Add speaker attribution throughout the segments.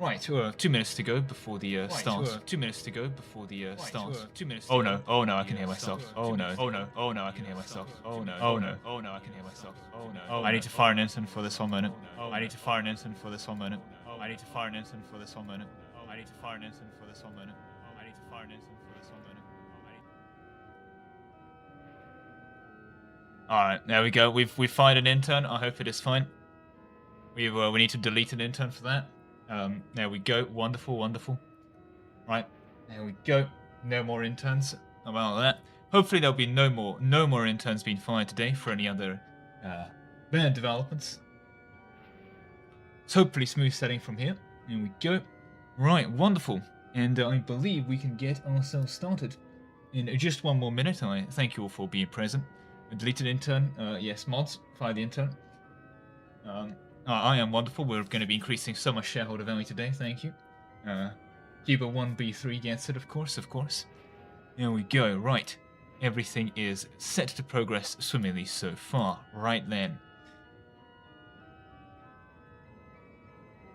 Speaker 1: Right, 2 minutes to go before the start. 2 minutes to go before the start. 2 minutes.
Speaker 2: Oh no, oh no, I can hear myself. Oh no,
Speaker 1: Oh no,
Speaker 2: oh no, I can hear myself.
Speaker 1: oh no,
Speaker 2: Oh no,
Speaker 1: oh no, I can hear myself. Oh no,
Speaker 2: I need to fire an intern for this one moment. I need to fire an intern for this one moment. I need to fire an intern for this one moment. I need to fire an intern for this one moment. I need to fire an intern for this one moment. Alright, there we go. We've fired an intern. I hope it is fine. We need to delete an intern for that. There we go. Wonderful, wonderful. Right, there we go. No more interns. About that. Hopefully there'll be no more interns being fired today for any other bad developments. It's hopefully smooth sailing from here. Here we go. Right, wonderful. And I believe we can get ourselves started in just one more minute. I thank you all for being present. A deleted intern. Yes, mods. Fire the intern. I am wonderful. We're going to be increasing so much shareholder value today. Thank you. Cuba 1B3 gets it, of course, of course. There we go. Right. Everything is set to progress swimmingly so far. Right then.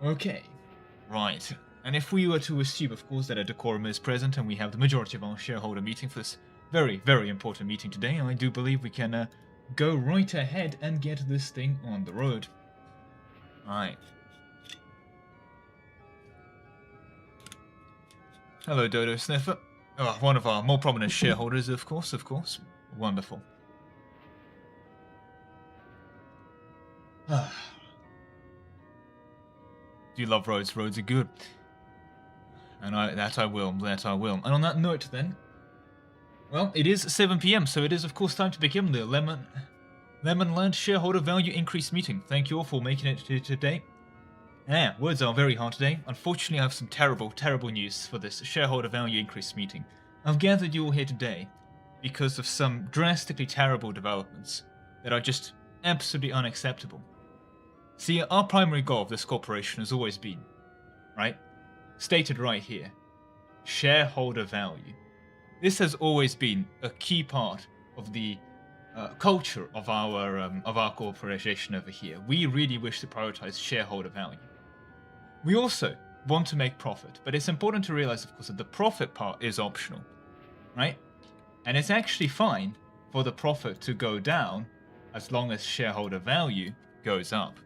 Speaker 2: Okay. Right. And if we were to assume, of course, that a decorum is present and we have the majority of our shareholder meeting for this very, very important meeting today, I do believe we can go right ahead and get this thing on the road. Right. Hello, Dodo Sniffer. Oh, one of our more prominent shareholders, of course, of course. Wonderful. Do you love roads? Roads are good. And that I will. And on that note, then, well, it is 7 PM, so it is, of course, time to begin the Lemonland Shareholder Value Increase Meeting. Thank you all for making it to today. Yeah, words are very hard today. Unfortunately, I have some terrible, terrible news for this Shareholder Value Increase Meeting. I've gathered you all here today because of some drastically terrible developments that are just absolutely unacceptable. See, our primary goal of this corporation has always been, right? Stated right here, shareholder value. This has always been a key part of the culture of our corporation over here. We really wish to prioritize shareholder value. We also want to make profit, but it's important to realize, of course, that the profit part is optional, right? And it's actually fine for the profit to go down as long as shareholder value goes up.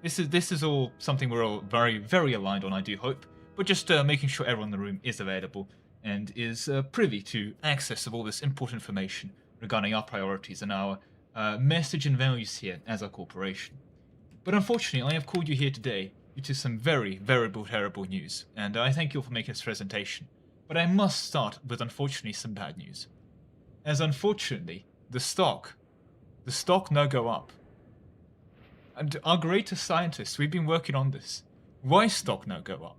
Speaker 2: This is all something we're all very, very aligned on, I do hope, but just making sure everyone in the room is available and is privy to access of all this important information regarding our priorities and our message and values here as a corporation. But unfortunately, I have called you here today due to some very, very terrible news, and I thank you all for making this presentation. But I must start with, unfortunately, some bad news. As unfortunately, the stock now go up. And our greatest scientists, we've been working on this. Why stock now go up?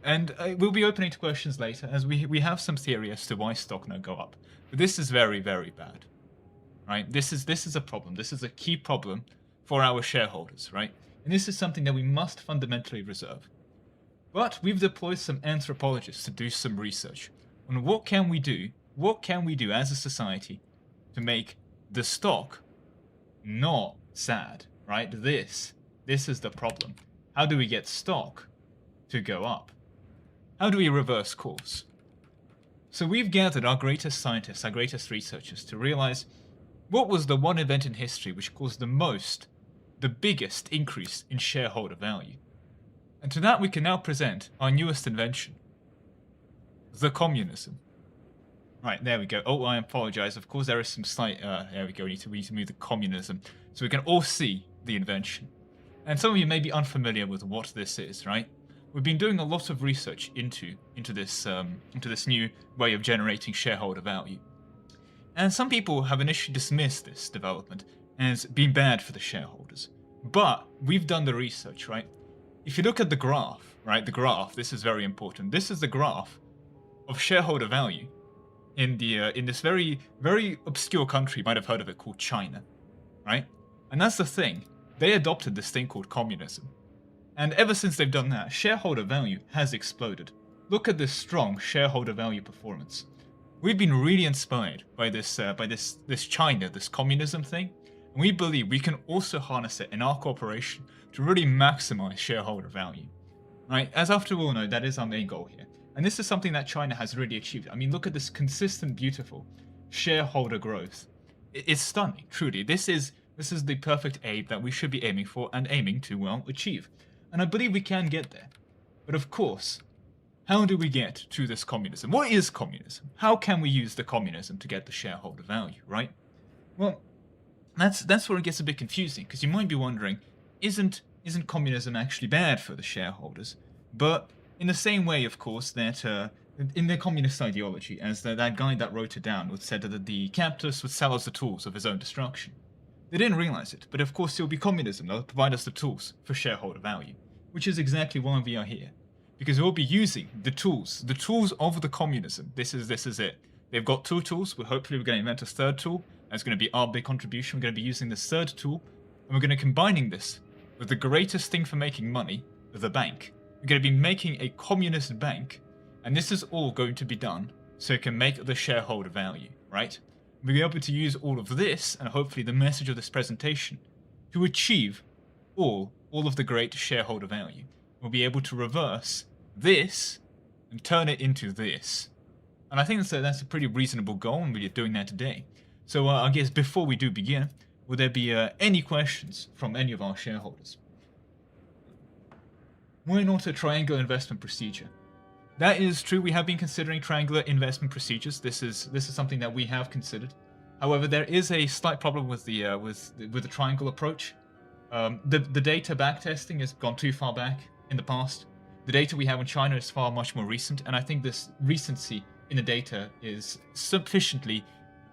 Speaker 2: And we'll be opening to questions later, as we have some theory as to why stock now go up. But this is very, very bad, right? This is a problem. This is a key problem for our shareholders, right? And this is something that we must fundamentally reserve. But we've deployed some anthropologists to do some research on what can we do as a society to make the stock not sad, right? This is the problem. How do we get stock to go up? How do we reverse course? So we've gathered our greatest scientists, our greatest researchers to realize what was the one event in history which caused the biggest increase in shareholder value. And to that we can now present our newest invention, the communism. Right, there we go. Oh, I apologize. Of course, there is some slight... there we go. We need to move the communism so we can all see the invention. And some of you may be unfamiliar with what this is, right? We've been doing a lot of research into this new way of generating shareholder value. And some people have initially dismissed this development as being bad for the shareholders. But we've done the research, right? If you look at the graph, right? The graph, this is very important. This is the graph of shareholder value in this very, very obscure country, you might have heard of it, called China, right? And that's the thing. They adopted this thing called communism. And ever since they've done that, shareholder value has exploded. Look at this strong shareholder value performance. We've been really inspired by this China, this communism thing, And we believe we can also harness it in our corporation to really maximize shareholder value. Right? As after all know, that is our main goal here. And this is something that China has really achieved. I mean, look at this consistent, beautiful shareholder growth. It's stunning, truly. This is the perfect aim that we should be aiming for and aiming to, well, achieve. And I believe we can get there. But of course, how do we get to this communism? What is communism? How can we use the communism to get the shareholder value, right? Well, that's where it gets a bit confusing, because you might be wondering, isn't communism actually bad for the shareholders? But in the same way, of course, that in the communist ideology, as that guy that wrote it down said that the capitalist would sell us the tools of his own destruction. They didn't realize it, but of course it will be communism that will provide us the tools for shareholder value, which is exactly why we are here. Because we'll be using the tools of the communism. This is it. They've got two tools. Hopefully we're going to invent a third tool. That's going to be our big contribution. We're going to be using this third tool, and we're going to combining this with the greatest thing for making money, the bank. We're going to be making a communist bank, and this is all going to be done so it can make the shareholder value, right? We'll be able to use all of this, and hopefully the message of this presentation, to achieve all of the great shareholder value. We'll be able to reverse this and turn it into this. And I think that's a pretty reasonable goal, and we're doing that today. So I guess before we do begin, will there be any questions from any of our shareholders? Why not a triangular investment procedure? That is true. We have been considering triangular investment procedures. This is something that we have considered. However, there is a slight problem with the triangle approach. The data backtesting has gone too far back in the past. The data we have in China is far much more recent, and I think this recency in the data is sufficiently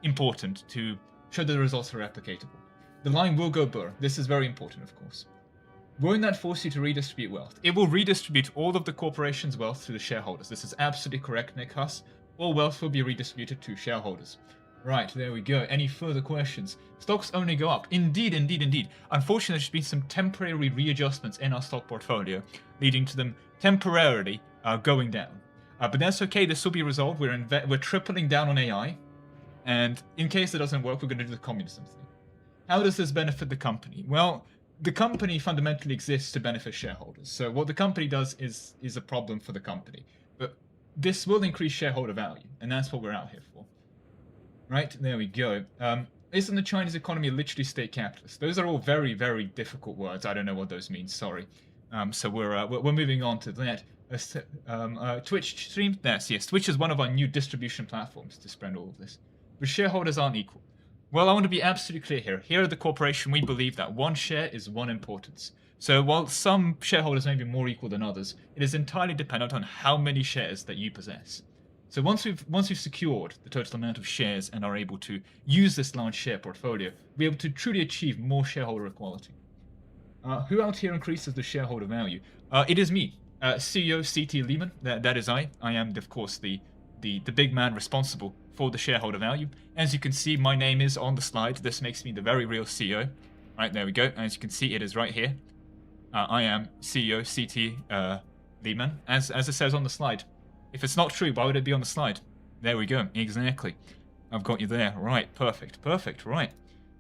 Speaker 2: important to show that the results are replicatable. The line will go burr. This is very important, of course. Won't that force you to redistribute wealth? It will redistribute all of the corporation's wealth to the shareholders. This is absolutely correct, Nick Huss. All wealth will be redistributed to shareholders. Right, there we go. Any further questions? Stocks only go up. Indeed, indeed, indeed. Unfortunately, there's been some temporary readjustments in our stock portfolio, leading to them temporarily going down. But that's okay. This will be resolved. We're tripling down on AI. And in case it doesn't work, we're going to do the communism thing. How does this benefit the company? Well, the company fundamentally exists to benefit shareholders. So what the company does is a problem for the company. But this will increase shareholder value, and that's what we're out here for. Right, there we go. Isn't the Chinese economy literally state capitalist? Those are all very, very difficult words. I don't know what those mean, sorry. So we're moving on to that. Twitch stream? Yes, Twitch is one of our new distribution platforms to spread all of this. But shareholders aren't equal. Well, I want to be absolutely clear here. Here at the corporation, we believe that one share is one importance. So while some shareholders may be more equal than others, it is entirely dependent on how many shares that you possess. So once we've secured the total amount of shares and are able to use this large share portfolio, we'll be able to truly achieve more shareholder equality. Who out here increases the shareholder value? It is me, CEO CT Lehman. That is I. I am, of course, the big man responsible for the shareholder value. As you can see, my name is on the slide. This makes me the very real CEO. Right, there we go. As you can see, it is right here. I am CEO CT Lehman, as it says on the slide. If it's not true, why would it be on the slide? There we go. Exactly. I've got you there. Right. Perfect. Perfect. Right.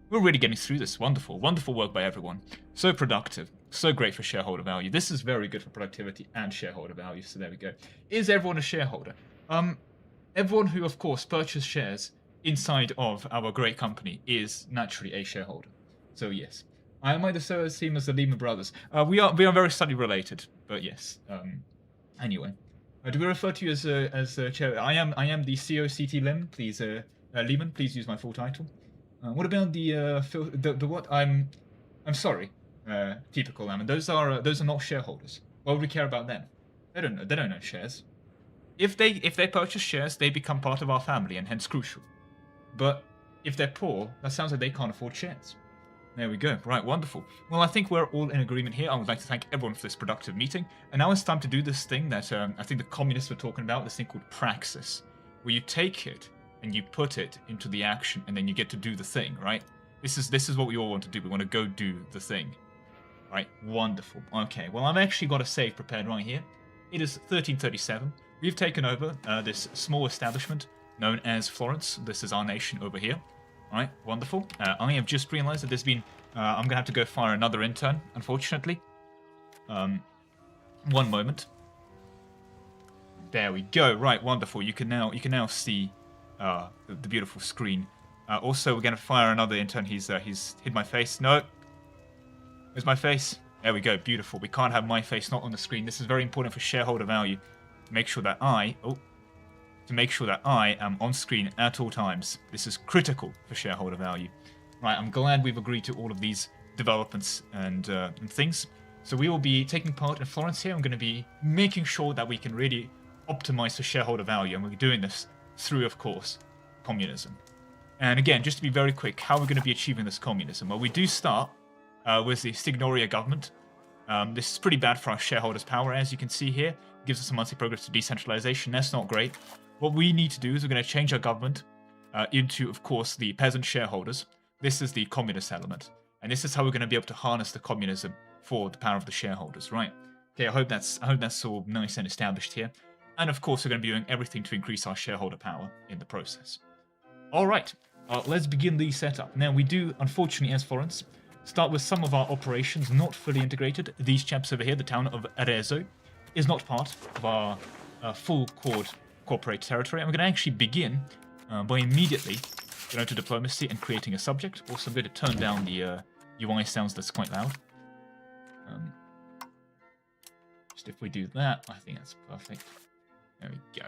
Speaker 2: We're really getting through this. Wonderful. Wonderful work by everyone. So productive. So great for shareholder value. This is very good for productivity and shareholder value. So there we go. Is everyone a shareholder? Everyone who, of course, purchased shares inside of our great company is naturally a shareholder. So yes. I am either so same as the Lehman brothers. We are very slightly related, but yes. Anyway. Do we refer to you as chair? I am the CEO CT Lehman. Please, Lehman. Please use my full title. What about the what? I'm sorry, typical Lehman. Those are not shareholders. Why would we care about them? They don't know. They don't own shares. If they purchase shares, they become part of our family and hence crucial. But if they're poor, that sounds like they can't afford shares. There we go. Right, wonderful. Well, I think we're all in agreement here. I would like to thank everyone for this productive meeting. And now it's time to do this thing that I think the communists were talking about, this thing called praxis, where you take it and you put it into the action, and then you get to do the thing, right? This is what we all want to do. We want to go do the thing. Right, wonderful. Okay, well, I've actually got a save prepared right here. It is 1337. We've taken over this small establishment known as Florence. This is our nation over here. Right, wonderful. I have just realized that there's been... I'm going to have to go fire another intern, unfortunately. One moment. There we go. Right, wonderful. You can now see the beautiful screen. Also, we're going to fire another intern. He's hid my face. No. Where's my face? There we go. Beautiful. We can't have my face not on the screen. This is very important for shareholder value. Make sure that I am on screen at all times. This is critical for shareholder value. Right, I'm glad we've agreed to all of these developments and things. So we will be taking part in Florence here. I'm going to be making sure that we can really optimize for shareholder value, and we're doing this through, of course, communism. And again, just to be very quick, how we're going to be achieving this communism? Well, we do start with the Signoria government. This is pretty bad for our shareholders' power, as you can see here. It gives us a monthly progress to decentralization. That's not great. What we need to do is we're going to change our government into, of course, the peasant shareholders. This is the communist element. And this is how we're going to be able to harness the communism for the power of the shareholders, right? Okay, I hope that's all nice and established here. And of course, we're going to be doing everything to increase our shareholder power in the process. All right, let's begin the setup. Now, we do, unfortunately, as Florence, start with some of our operations not fully integrated. These chaps over here, the town of Arezzo, is not part of our full corporate territory. And we're going to actually begin by immediately going to diplomacy and creating a subject. Also, I'm going to turn down the UI sounds that's quite loud. Just if we do that, I think that's perfect. There we go.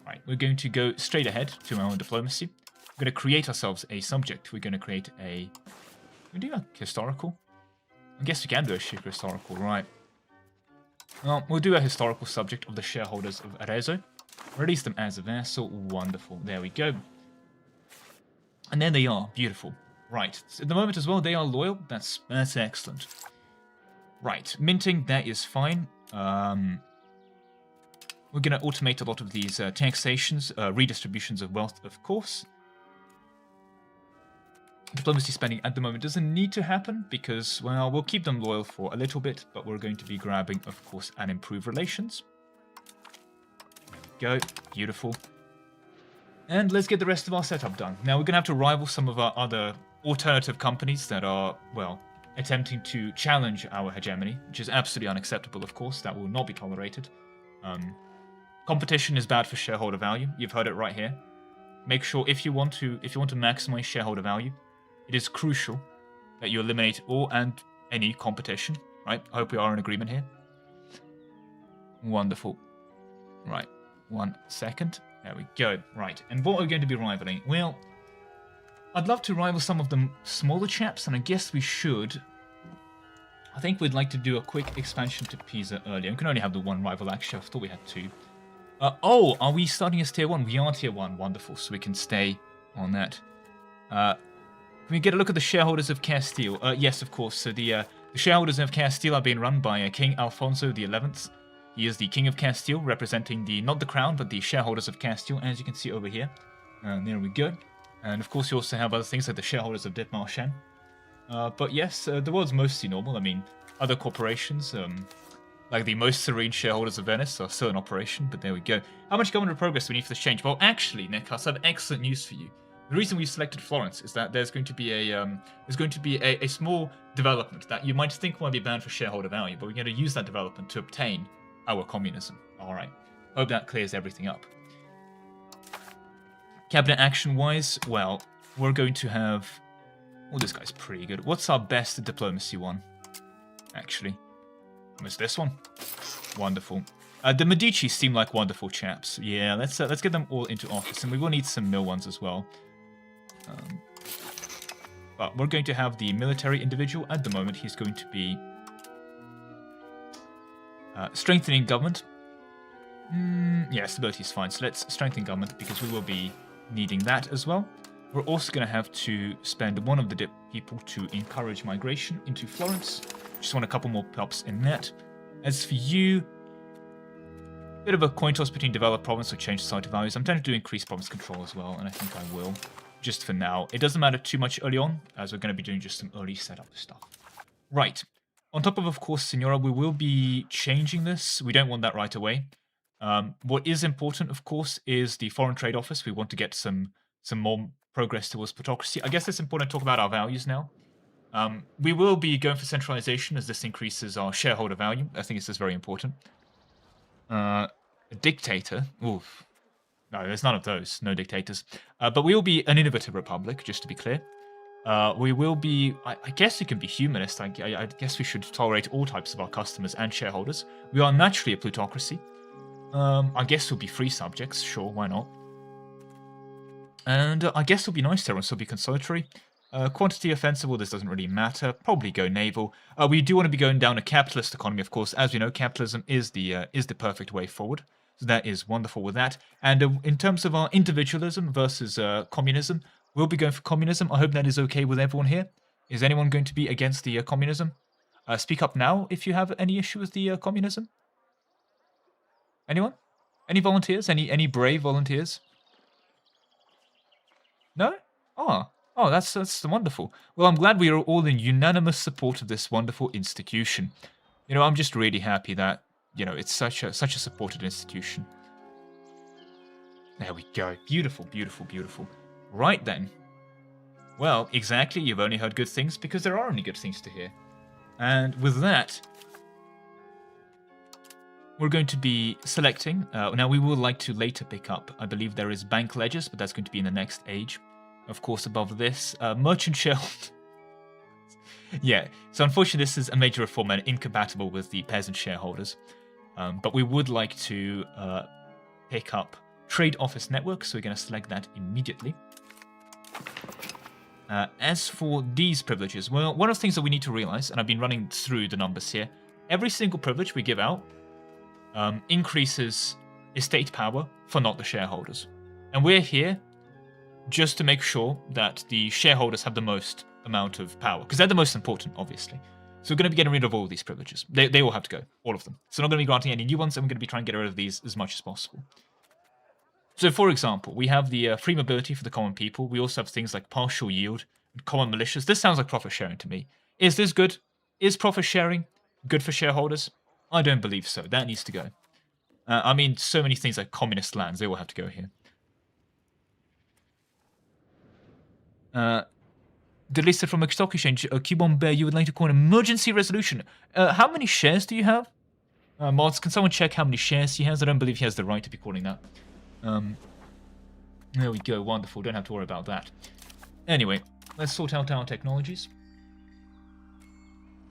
Speaker 2: Right, we're going to go straight ahead to our own diplomacy. We're going to create ourselves a subject. We're going to create a... Can we do a historical? I guess we can do a historical, right. Well, we'll do a historical subject of the shareholders of Arezzo. Release them as a vassal. Wonderful. There we go. And there they are. Beautiful. Right. So at the moment as well, they are loyal. That's excellent. Right. Minting, that is fine. We're going to automate a lot of these taxations, redistributions of wealth, of course. Diplomacy spending at the moment doesn't need to happen because, well, we'll keep them loyal for a little bit, but we're going to be grabbing, of course, and improve relations. Go. Beautiful. And let's get the rest of our setup done. Now, we're going to have to rival some of our other alternative companies that are, well, attempting to challenge our hegemony, which is absolutely unacceptable, of course. That will not be tolerated. Competition is bad for shareholder value. You've heard it right here. Make sure if you want to maximize shareholder value, it is crucial that you eliminate all and any competition, right? I hope we are in agreement here. Wonderful. Right, 1 second. There we go. Right, and what are we going to be rivaling? Well, I'd love to rival some of the smaller chaps, and I guess we should. I think we'd like to do a quick expansion to Pisa earlier. We can only have the one rival, actually. I thought we had two. Oh, are we starting as tier 1? We are tier 1. Wonderful, so we can stay on that. Can we get a look at the shareholders of Castile? Yes, of course. So the shareholders of Castile are being run by King Alfonso XI. He is the King of Castile, representing not the crown, but the shareholders of Castile, as you can see over here. There we go. And of course, you also have other things like the shareholders of Dithmarschen. But yes, the world's mostly normal. I mean, other corporations, like the most serene shareholders of Venice, are still in operation, but there we go. How much government progress do we need for this change? Well, actually, Nikas, I have excellent news for you. The reason we selected Florence is that there's going to be a small development that you might think might be bad for shareholder value, but we're going to use that development to obtain our communism. All right. Hope that clears everything up. Cabinet action-wise, well, we're going to have... Oh, this guy's pretty good. What's our best diplomacy one? Actually, it's this one. Wonderful. The Medici seem like wonderful chaps. Yeah, let's get them all into office, and we will need some mill ones as well. But we're going to have the military individual. At the moment, he's going to be strengthening government. Yeah, stability is fine. So let's strengthen government because we will be needing that as well. We're also going to have to spend one of the people to encourage migration into Florence. Just want a couple more pops in that. As for you, bit of a coin toss between develop province or change society values. I'm tempted to increase province control as well, and I think I will. Just for now. It doesn't matter too much early on, as we're going to be doing just some early setup stuff. Right. On top of course, Signora, we will be changing this. We don't want that right away. What is important, of course, is the Foreign Trade Office. We want to get some more progress towards plutocracy. I guess it's important to talk about our values now. We will be going for centralization as this increases our shareholder value. I think this is very important. A dictator. Oof. No, there's none of those. No dictators. But we will be an innovative republic, just to be clear. We will be, I guess you can be humanist. I guess we should tolerate all types of our customers and shareholders. We are naturally a plutocracy. I guess we'll be free subjects. Sure, why not? And I guess we'll be nice to everyone, so we'll be consolatory. Quantity offensive, well, this doesn't really matter. Probably go naval. We do want to be going down a capitalist economy, of course. As we know, capitalism is the perfect way forward. So that is wonderful with that. And in terms of our individualism versus communism, we'll be going for communism. I hope that is okay with everyone here. Is anyone going to be against the communism? Speak up now if you have any issue with the communism. Anyone? Any volunteers? Any brave volunteers? No? Oh, that's wonderful. Well, I'm glad we are all in unanimous support of this wonderful institution. You know, I'm just really happy that, you know, it's such a supported institution. There we go. Beautiful, beautiful, beautiful. Right then. Well, exactly, you've only heard good things because there are only good things to hear. And with that, we're going to be selecting. Now, we would like to later pick up, I believe there is bank ledgers, but that's going to be in the next age. Of course, above this, merchant shareholders. Yeah, so unfortunately, this is a major reform and incompatible with the peasant shareholders. But we would like to pick up trade office network, so we're going to select that immediately. As for these privileges, well, one of the things that we need to realize, and I've been running through the numbers here, every single privilege we give out increases estate power for not the shareholders. And we're here just to make sure that the shareholders have the most amount of power, because they're the most important, obviously. So we're going to be getting rid of all these privileges. They all have to go, all of them. So we're not going to be granting any new ones, and we're going to be trying to get rid of these as much as possible. So, for example, we have the free mobility for the common people. We also have things like partial yield and common militias. This sounds like profit sharing to me. Is this good? Is profit sharing good for shareholders? I don't believe so. That needs to go. I mean, so many things like communist lands, they all have to go here. Delisted from a stock exchange, Cubon Bear, you would like to call an emergency resolution. How many shares do you have? Mods, can someone check how many shares he has? I don't believe he has the right to be calling that. There we go, wonderful, don't have to worry about that. Anyway, let's sort out our technologies.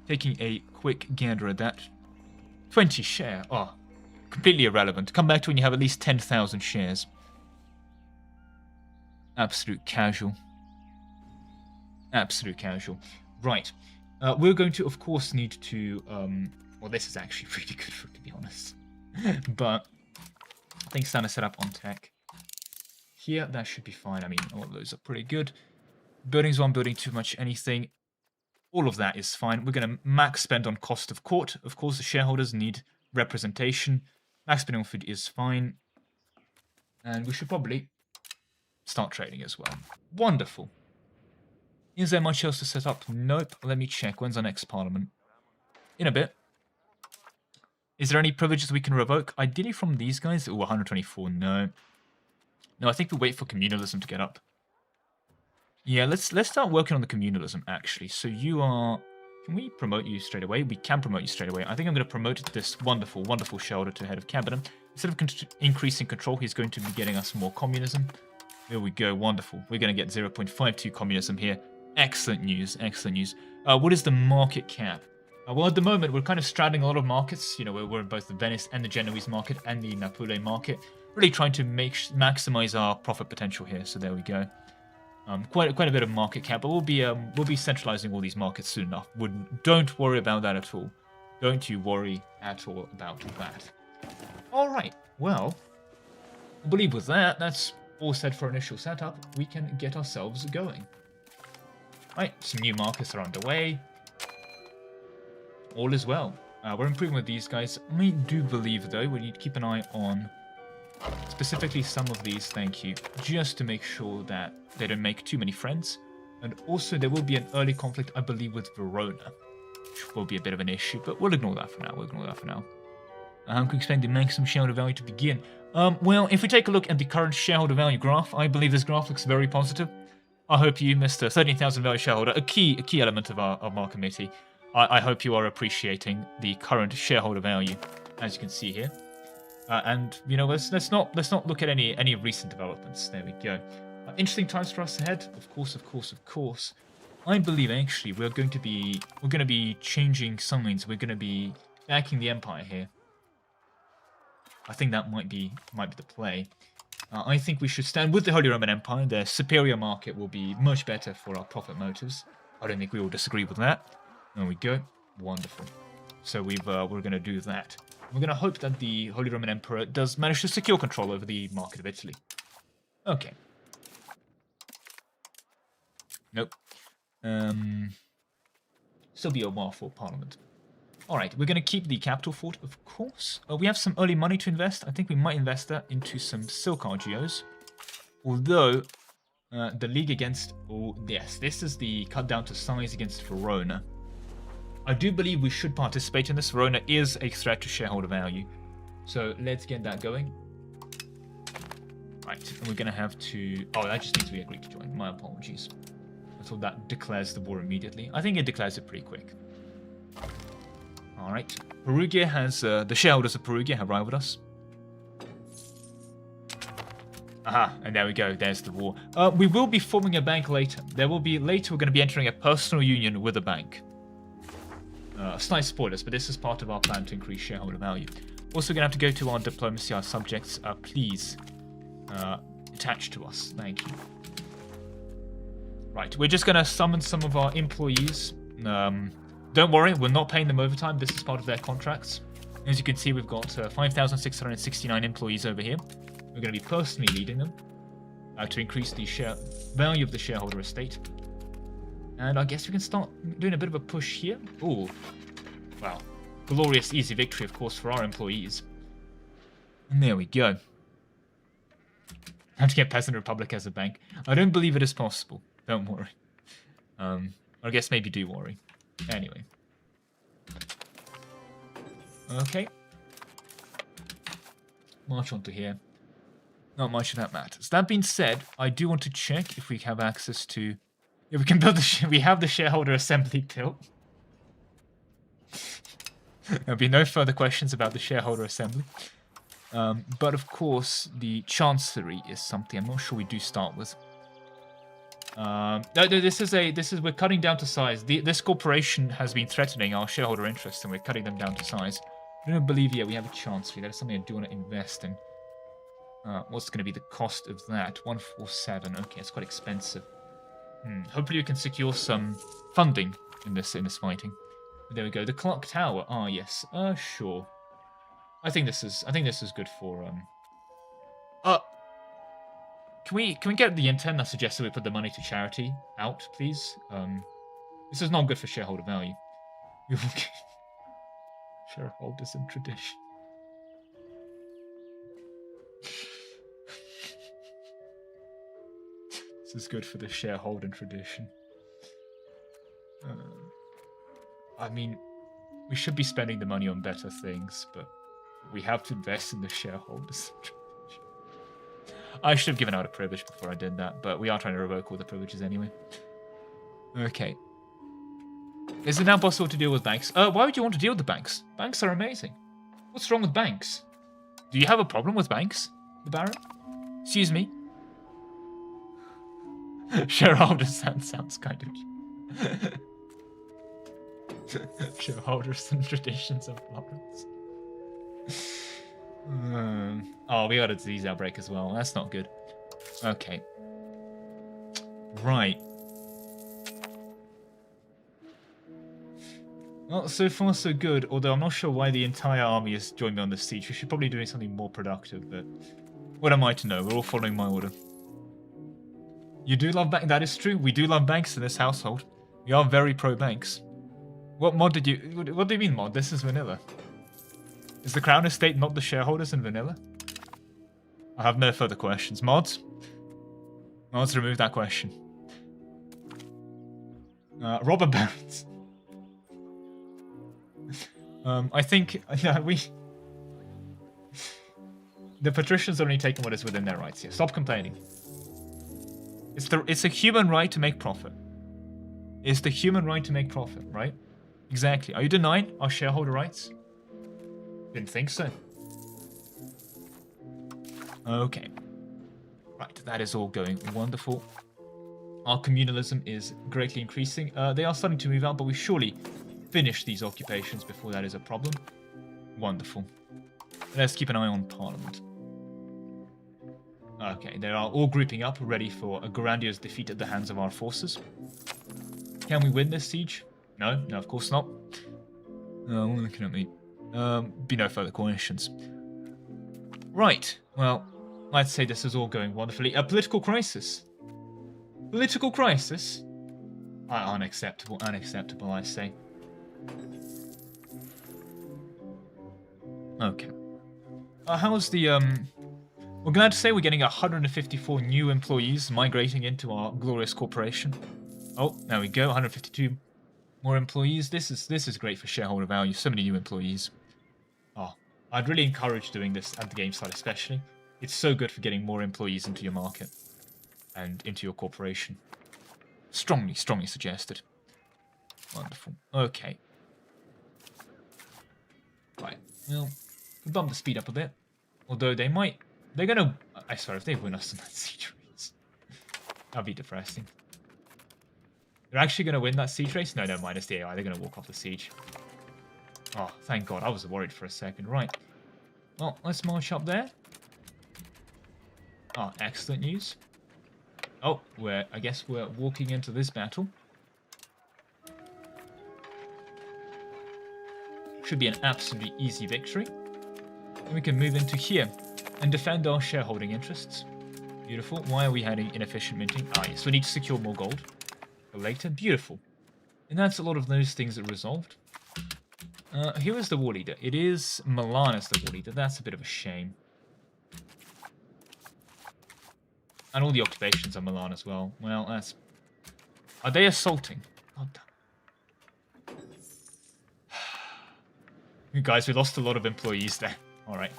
Speaker 2: Taking a quick gander at that. 20 share, oh, completely irrelevant. Come back to when you have at least 10,000 shares. Absolute casual. Absolute casual. Right, we're going to, of course, need to, well, this is actually really good for it, to be honest. But I think standard setup on tech. Here, that should be fine. I mean, all of those are pretty good. Buildings 1, building too much anything. All of that is fine. We're going to max spend on cost of court. Of course, the shareholders need representation. Max spending on food is fine. And we should probably start trading as well. Wonderful. Is there much else to set up? Nope. Let me check. When's our next parliament? In a bit. Is there any privileges we can revoke? Ideally from these guys? Ooh, 124. No. No, I think we wait for communalism to get up. Yeah, let's start working on the communalism, actually. So you are... Can we promote you straight away? We can promote you straight away. I think I'm going to promote this wonderful, wonderful shareholder to head of cabinet. Instead of increasing control, he's going to be getting us more communism. There we go. Wonderful. We're going to get 0.52 communism here. Excellent news. Excellent news. What is the market cap? Well, at the moment, we're kind of straddling a lot of markets. You know, we're in both the Venice and the Genoese market and the Napoli market. Really trying to maximize our profit potential here. So there we go. Quite a bit of market cap, but we'll be centralizing all these markets soon enough. Don't worry about that at all. Don't you worry at all about that. All right. Well, I believe with that, that's all set for initial setup. We can get ourselves going. Right, some new markets are underway. All is well. We're improving with these guys. I do believe, though, we need to keep an eye on specifically some of these, thank you, just to make sure that they don't make too many friends. And also, there will be an early conflict, I believe, with Verona, which will be a bit of an issue, but we'll ignore that for now. We'll ignore that for now. How can we expect the maximum shareholder value to begin? Well, if we take a look at the current shareholder value graph, I believe this graph looks very positive. I hope you, Mr. 13,000 value shareholder, a key element of our committee. I hope you are appreciating the current shareholder value, as you can see here. And you know, let's not look at any recent developments. There we go. Interesting times for us ahead. Of course. I believe actually we're going to be changing signs. We're going to be backing the Empire here. I think that might be the play. I think we should stand with the Holy Roman Empire. Their superior market will be much better for our profit motives. I don't think we will disagree with that. There we go. Wonderful. So we're going to do that. We're going to hope that the Holy Roman Emperor does manage to secure control over the market of Italy. Okay. Nope. Still be a while for Parliament. Alright, we're going to keep the capital fort, of course. We have some early money to invest. I think we might invest that into some silk RGOs. Although, the league against... Oh, yes, this is the cut down to size against Verona. I do believe we should participate in this. Verona is a threat to shareholder value. So let's get that going. Right, and we're going to have to... Oh, that just needs to be agreed to join. My apologies. I thought that declares the war immediately. I think it declares it pretty quick. Alright. Perugia has... the shareholders of Perugia have arrived with us. Aha, and there we go. There's the war. We will be forming a bank later. Later we're going to be entering a personal union with a bank. Slight spoilers, but this is part of our plan to increase shareholder value. Also, going to have to go to our diplomacy, our subjects. Please attach to us. Thank you. Right, we're just going to summon some of our employees. Don't worry, we're not paying them overtime. This is part of their contracts. As you can see, we've got 5,669 employees over here. We're going to be personally leading them to increase the value of the shareholder estate. And I guess we can start doing a bit of a push here. Ooh, wow. Glorious, easy victory, of course, for our employees. And there we go. Have to get Peasant Republic as a bank. I don't believe it is possible. Don't worry. I guess maybe do worry. Anyway. Okay. March on to here. Not much of that matters. That being said, I do want to check if we have access to... Yeah, we can build we have the shareholder assembly built. There'll be no further questions about the shareholder assembly. But of course, the chancery is something I'm not sure we do start with. No, we're cutting down to size. This corporation has been threatening our shareholder interests, and we're cutting them down to size. I don't believe yet we have a chancery. That is something I do want to invest in. What's going to be the cost of that? 147. Okay, it's quite expensive. Hopefully we can secure some funding in this fighting. There we go. The clock tower. Ah, yes. Sure. I think this is good for Can we get the intent that suggests that we put the money to charity out, please? This is not good for shareholder value. Shareholders and tradition. This is good for the shareholder tradition. I mean, we should be spending the money on better things, but we have to invest in the shareholders. I should have given out a privilege before I did that, but we are trying to revoke all the privileges anyway. Okay. Is it now possible to deal with banks? Why would you want to deal with the banks? Banks are amazing. What's wrong with banks? Do you have a problem with banks, the Baron? Excuse me? Shareholders sounds kind of... Shareholders and traditions of Florence. Oh, we got a disease outbreak as well. That's not good. Okay. Right. Well, so far so good, although I'm not sure why the entire army has joined me on the siege. We should probably be doing something more productive, but what am I to know? We're all following my order. You do love banks? That is true. We do love banks in this household. We are very pro-banks. What mod did you... What do you mean mod? This is vanilla. Is the Crown Estate not the shareholders in vanilla? I have no further questions. Mods? Mods, remove that question. Robber barons. I think... The patricians are only taking what is within their rights here. Stop complaining. It's a human right to make profit. It's the human right to make profit, right? Exactly. Are you denying our shareholder rights? Didn't think so. Okay. Right, that is all going wonderful. Our communalism is greatly increasing. They are starting to move out, but we surely finish these occupations before that is a problem. Wonderful. Let's keep an eye on Parliament. Okay, they are all grouping up, ready for a grandiose defeat at the hands of our forces. Can we win this siege? No, of course not. Looking at me. Be no further questions. Right, well, I'd say this is all going wonderfully. A political crisis. Political crisis? Unacceptable, unacceptable, I say. Okay. How's the, We're glad to say we're getting 154 new employees migrating into our glorious corporation. Oh, there we go, 152 more employees. This is great for shareholder value. So many new employees. Oh, I'd really encourage doing this at the game side especially. It's so good for getting more employees into your market and into your corporation. Strongly, strongly suggested. Wonderful. Okay. Right. Well, we'll bump the speed up a bit. Although they're gonna... I swear, if they win us in that siege race, that'd be depressing. They're actually gonna win that siege race? No, never mind, it's the AI. They're gonna walk off the siege. Oh, thank God. I was worried for a second. Right. Well, let's march up there. Oh, excellent news. Oh, I guess we're walking into this battle. Should be an absolutely easy victory. And we can move into here and defend our shareholding interests. Beautiful. Why are we having inefficient minting? Ah, yes, we need to secure more gold for later. Beautiful. And that's a lot of those things that resolved. Here is the war leader. It is Milan as the war leader. That's a bit of a shame. And all the occupations are Milan as well. Well, that's... Are they assaulting? God damn. You guys, we lost a lot of employees there. Alright.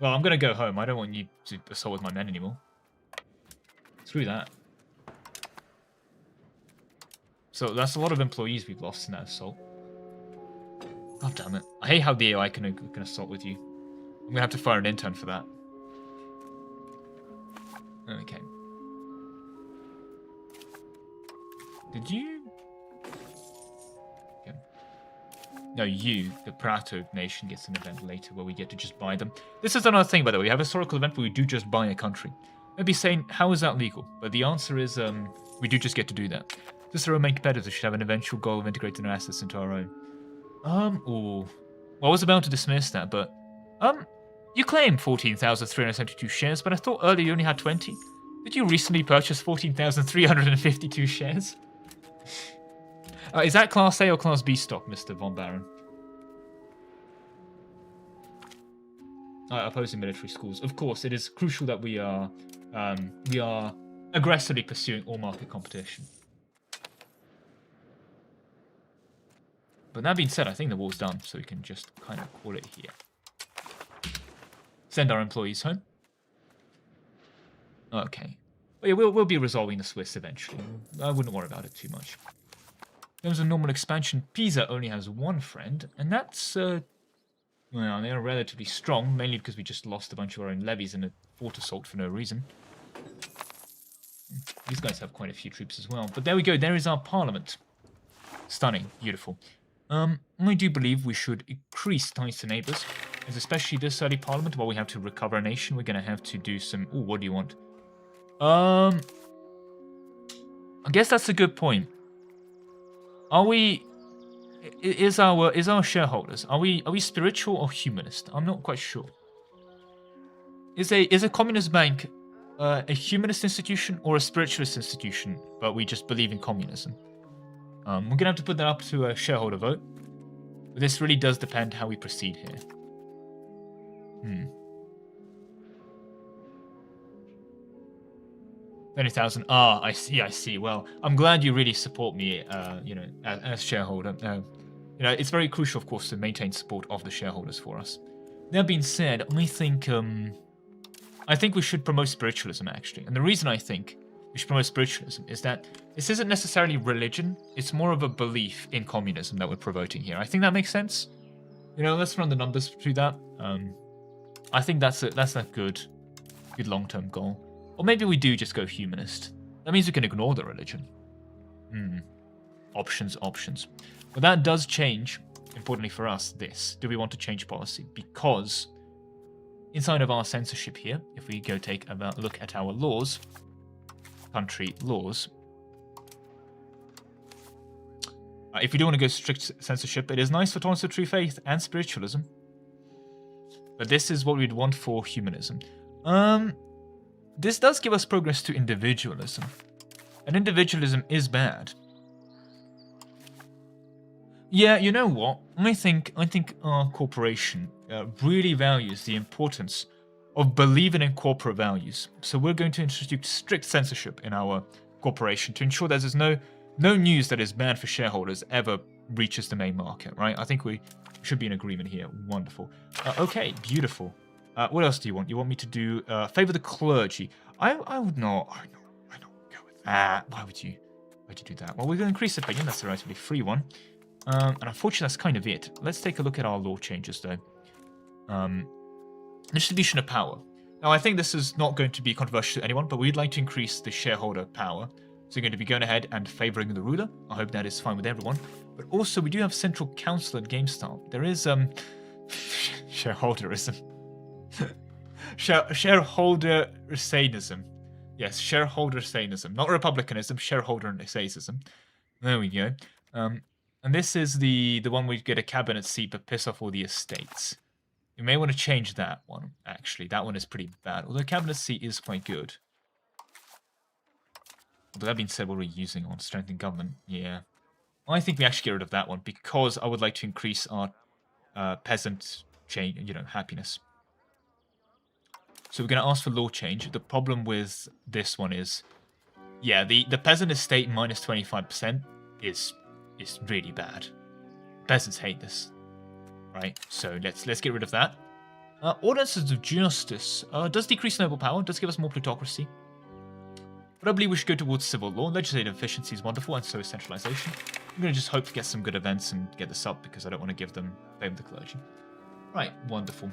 Speaker 2: Well, I'm going to go home. I don't want you to assault with my men anymore. Screw that. So that's a lot of employees we've lost in that assault. God damn it. I hate how the AI can assault with you. I'm going to have to fire an intern for that. Okay. Did you... Okay. No, the Prato nation gets an event later where we get to just buy them. This is another thing, by the way. We have a historical event where we do just buy a country. Maybe saying, how is that legal? But the answer is, we do just get to do that. Just our main competitors should have an eventual goal of integrating their assets into our own. Well, I was about to dismiss that, but, you claim 14,372 shares, but I thought earlier you only had 20. Did you recently purchase 14,352 shares? Is that Class A or Class B stock, Mr. Von Baron? Opposing military schools. Of course, it is crucial that we are aggressively pursuing all market competition. But that being said, I think the war's done, so we can just kind of call it here. Send our employees home. Okay. But yeah, we'll be resolving the Swiss eventually. I wouldn't worry about it too much. In terms of normal expansion, Pisa only has one friend, and that's, well, they are relatively strong, mainly because we just lost a bunch of our own levies in a fort assault for no reason. These guys have quite a few troops as well. But there we go, there is our parliament. Stunning, beautiful. I do believe we should increase ties to neighbours, as especially this early parliament, while we have to recover a nation, we're going to have to do some... Ooh, what do you want? I guess that's a good point. Are we... Is our shareholders, are we spiritual or humanist? I'm not quite sure. Is a communist bank a humanist institution or a spiritualist institution, but we just believe in communism? We're going to have to put that up to a shareholder vote. But this really does depend how we proceed here. 20,000. Ah, I see. Well, I'm glad you really support me, you know, as shareholder. You know, it's very crucial, of course, to maintain support of the shareholders for us. That being said, I think we should promote spiritualism, actually. And the reason I think which promotes spiritualism, is that this isn't necessarily religion. It's more of a belief in communism that we're promoting here. I think that makes sense. You know, let's run the numbers through that. I think that's a good long-term goal. Or maybe we do just go humanist. That means we can ignore the religion. Options. But that does change, importantly for us, this. Do we want to change policy? Because inside of our censorship here, if we go take a look at our laws, country laws, if we do want to go strict censorship, it is nice for tolerance of true faith and spiritualism. But this is what we'd want for humanism. This does give us progress to individualism. And individualism is bad. Yeah, you know what? I think our corporation really values the importance of believing in corporate values. So we're going to introduce strict censorship in our corporation to ensure that there's no news that is bad for shareholders ever reaches the main market, right? I think we should be in agreement here. Wonderful. Okay, beautiful. What else do you want? You want me to do favor the clergy? I would not. I don't go with that. Why would you do that? Well, we're going to increase opinion. That's a relatively free one. And unfortunately, that's kind of it. Let's take a look at our law changes, though. Distribution of power. Now, I think this is not going to be controversial to anyone, but we'd like to increase the shareholder power. So we're going to be going ahead and favoring the ruler. I hope that is fine with everyone. But also, we do have central council at GameStop. There is shareholderism. Shareholder sanism. Yes, shareholder sanism. Not republicanism, shareholder sanism. There we go. And this is the one where you get a cabinet seat but piss off all the estates. You may want to change that one, actually. That one is pretty bad. Although cabinet seat is quite good. But that being said, what are we using on strengthening government? Yeah. I think we actually get rid of that one because I would like to increase our peasant happiness. So we're going to ask for law change. The problem with this one is, yeah, the peasant estate minus 25% is really bad. Peasants hate this, right? So let's get rid of that. Ordinances of justice does decrease noble power, does give us more plutocracy. But I believe we should go towards civil law. Legislative efficiency is wonderful, and so is centralization. I'm going to just hope to get some good events and get this up because I don't want to give them favor the clergy. Right, wonderful.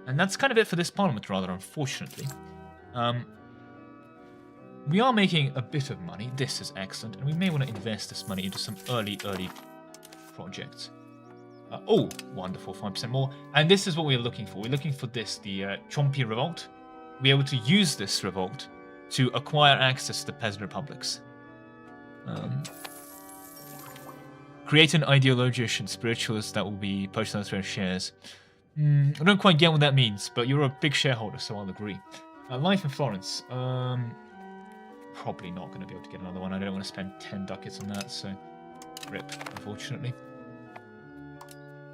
Speaker 2: And that's kind of it for this parliament, rather, unfortunately. We are making a bit of money. This is excellent, and we may want to invest this money into some early projects. Oh, wonderful, 5% more. And this is what we're looking for. We're looking for this, the Chompy Revolt. We're able to use this revolt to acquire access to the peasant republics. Create an ideologist spiritualist that will be posted on their shares. I don't quite get what that means, but you're a big shareholder, so I'll agree. Life in Florence. Probably not going to be able to get another one. I don't want to spend 10 ducats on that, so rip, unfortunately.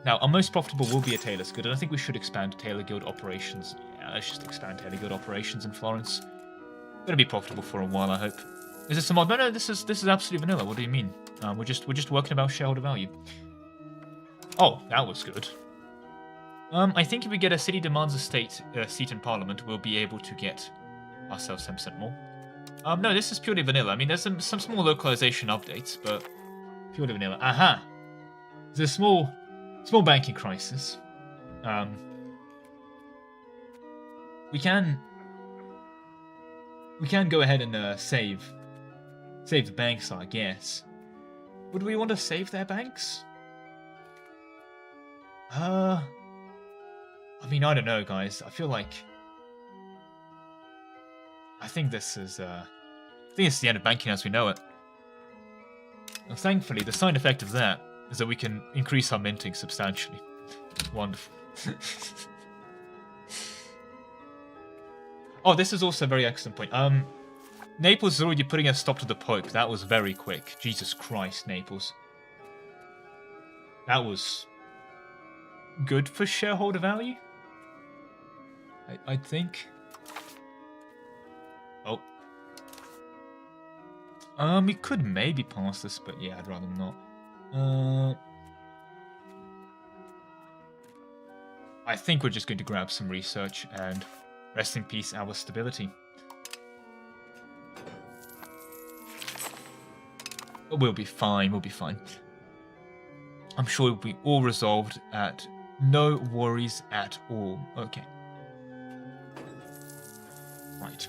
Speaker 2: Now, our most profitable will be a Tailor's Guild, and I think we should expand Tailor Guild operations. Yeah, let's just expand Tailor Guild operations in Florence. Going to be profitable for a while, I hope. Is this a mod? No, this is absolutely vanilla. What do you mean? We're just working about shareholder value. Oh, that was good. I think if we get a city demands a seat in Parliament, we'll be able to get ourselves 10% more. No, this is purely vanilla. I mean, there's some small localization updates, but purely vanilla. Aha! There's a small banking crisis. We can go ahead and save the banks, I guess. Would we want to save their banks? I mean, I don't know, guys. I feel like I think this is it's the end of banking as we know it. And thankfully, the side effect of that is that we can increase our minting substantially. Wonderful. Oh, this is also a very excellent point. Naples is already putting a stop to the Pope. That was very quick. Jesus Christ, Naples. That was good for shareholder value, I think. Oh. We could maybe pass this, but yeah, I'd rather not. I think we're just going to grab some research and rest in peace our stability. But we'll be fine, we'll be fine. I'm sure it'll be all resolved at no worries at all. Okay. Right.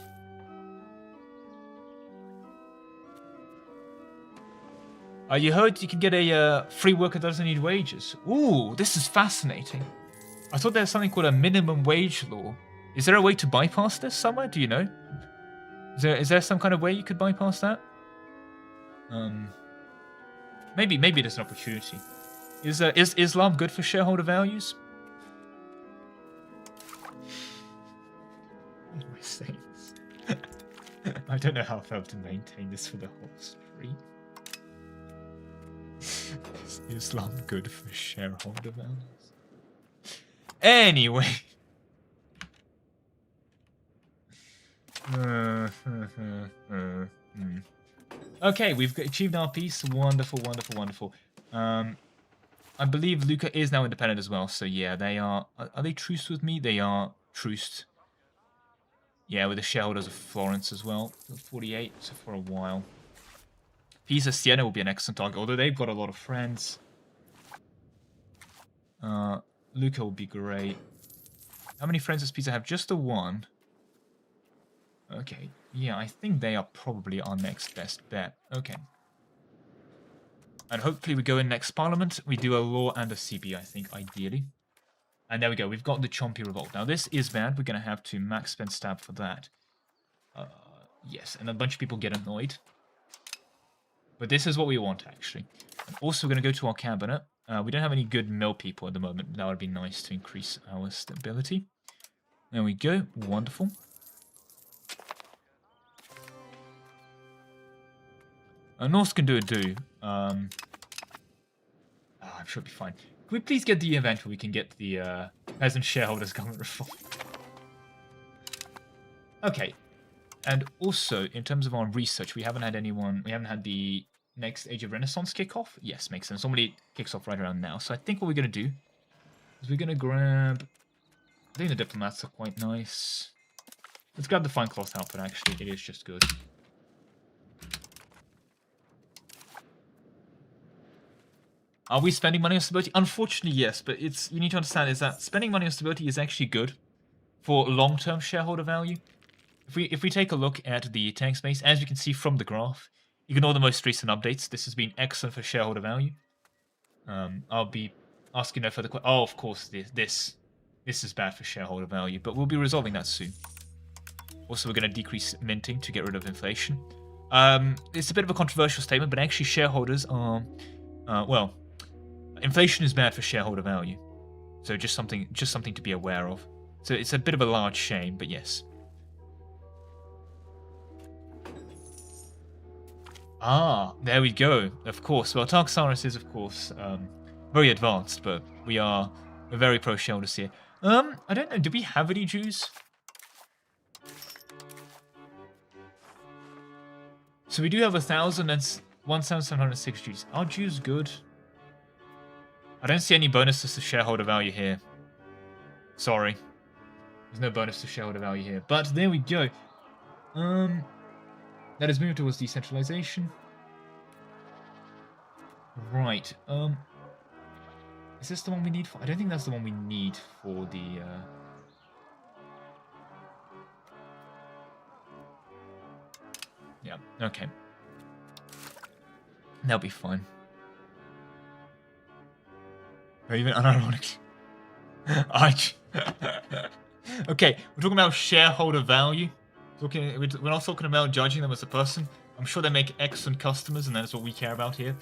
Speaker 2: You heard you can get a free worker that doesn't need wages. Ooh, this is fascinating. I thought there's something called a minimum wage law. Is there a way to bypass this somewhere? Do you know? Is there some kind of way you could bypass that? Maybe there's an opportunity. Is Islam good for shareholder values? What am I saying? I don't know how I'll be able to maintain this for the whole stream. Is Islam good for shareholder values? Anyway. Okay, we've achieved our peace. Wonderful, wonderful, wonderful. I believe Luca is now independent as well. So yeah, they are. Are they truced with me? They are truced. Yeah, with the shareholders of Florence as well. 48, so for a while. Pisa Siena will be an excellent target, although they've got a lot of friends. Luca will be great. How many friends does Pisa have? Just the one. Okay, yeah, I think they are probably our next best bet. Okay. And hopefully we go in next parliament. We do a law and a CB, I think, ideally. And there we go. We've got the Chompy Revolt. Now, this is bad. We're going to have to max spend stab for that. Yes, and a bunch of people get annoyed. But this is what we want, actually. And also, we're going to go to our cabinet. We don't have any good mill people at the moment. That would be nice to increase our stability. There we go. Wonderful. North can do a do. I'm sure it'll be fine. Can we please get the event where we can get the peasant shareholders government reform? Okay. And also, in terms of our research, we haven't had anyone... We haven't had the next Age of Renaissance kickoff. Yes, makes sense. Normally it kicks off right around now. So I think what we're going to do is we're going to grab... I think the diplomats are quite nice. Let's grab the fine cloth outfit, actually. It is just good. Are we spending money on stability? Unfortunately, yes, but you need to understand is that spending money on stability is actually good for long-term shareholder value. If we take a look at the tank space, as you can see from the graph, ignore the most recent updates. This has been excellent for shareholder value. I'll be asking no further questions. Oh, of course, this is bad for shareholder value, but we'll be resolving that soon. Also, we're going to decrease minting to get rid of inflation. It's a bit of a controversial statement, but actually shareholders are, well, inflation is bad for shareholder value. So just something to be aware of. So it's a bit of a large shame, but yes. Ah, there we go. Of course. Well, Tarxaris is, of course, very advanced, but we're very pro-shareholders here. I don't know. Do we have any Jews? So we do have 1,706 Jews. Are Jews good? I don't see any bonuses to shareholder value here. Sorry. There's no bonus to shareholder value here. But there we go. That is moving towards decentralization. Right. Is this the one we need for... I don't think that's the one we need for the... Yeah, okay. That'll be fine. Or even unironically. Okay, we're talking about shareholder value. We're not talking about judging them as a person. I'm sure they make excellent customers, and that's what we care about here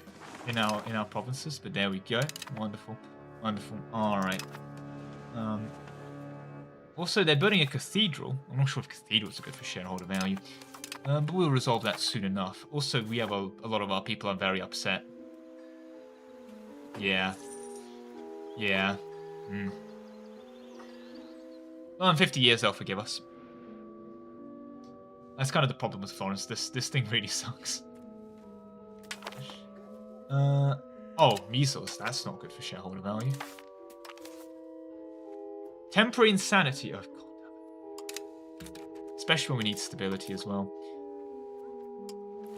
Speaker 2: in our provinces. But there we go. Wonderful, wonderful. All right. Also, they're building a cathedral. I'm not sure if cathedrals are good for shareholder value, but we'll resolve that soon enough. Also, we have a lot of our people are very upset. Yeah. Yeah. Well, in 50 years, they'll forgive us. That's kind of the problem with Florence. This thing really sucks. Oh, measles. That's not good for shareholder value. Temporary insanity. Oh, God. Especially when we need stability as well.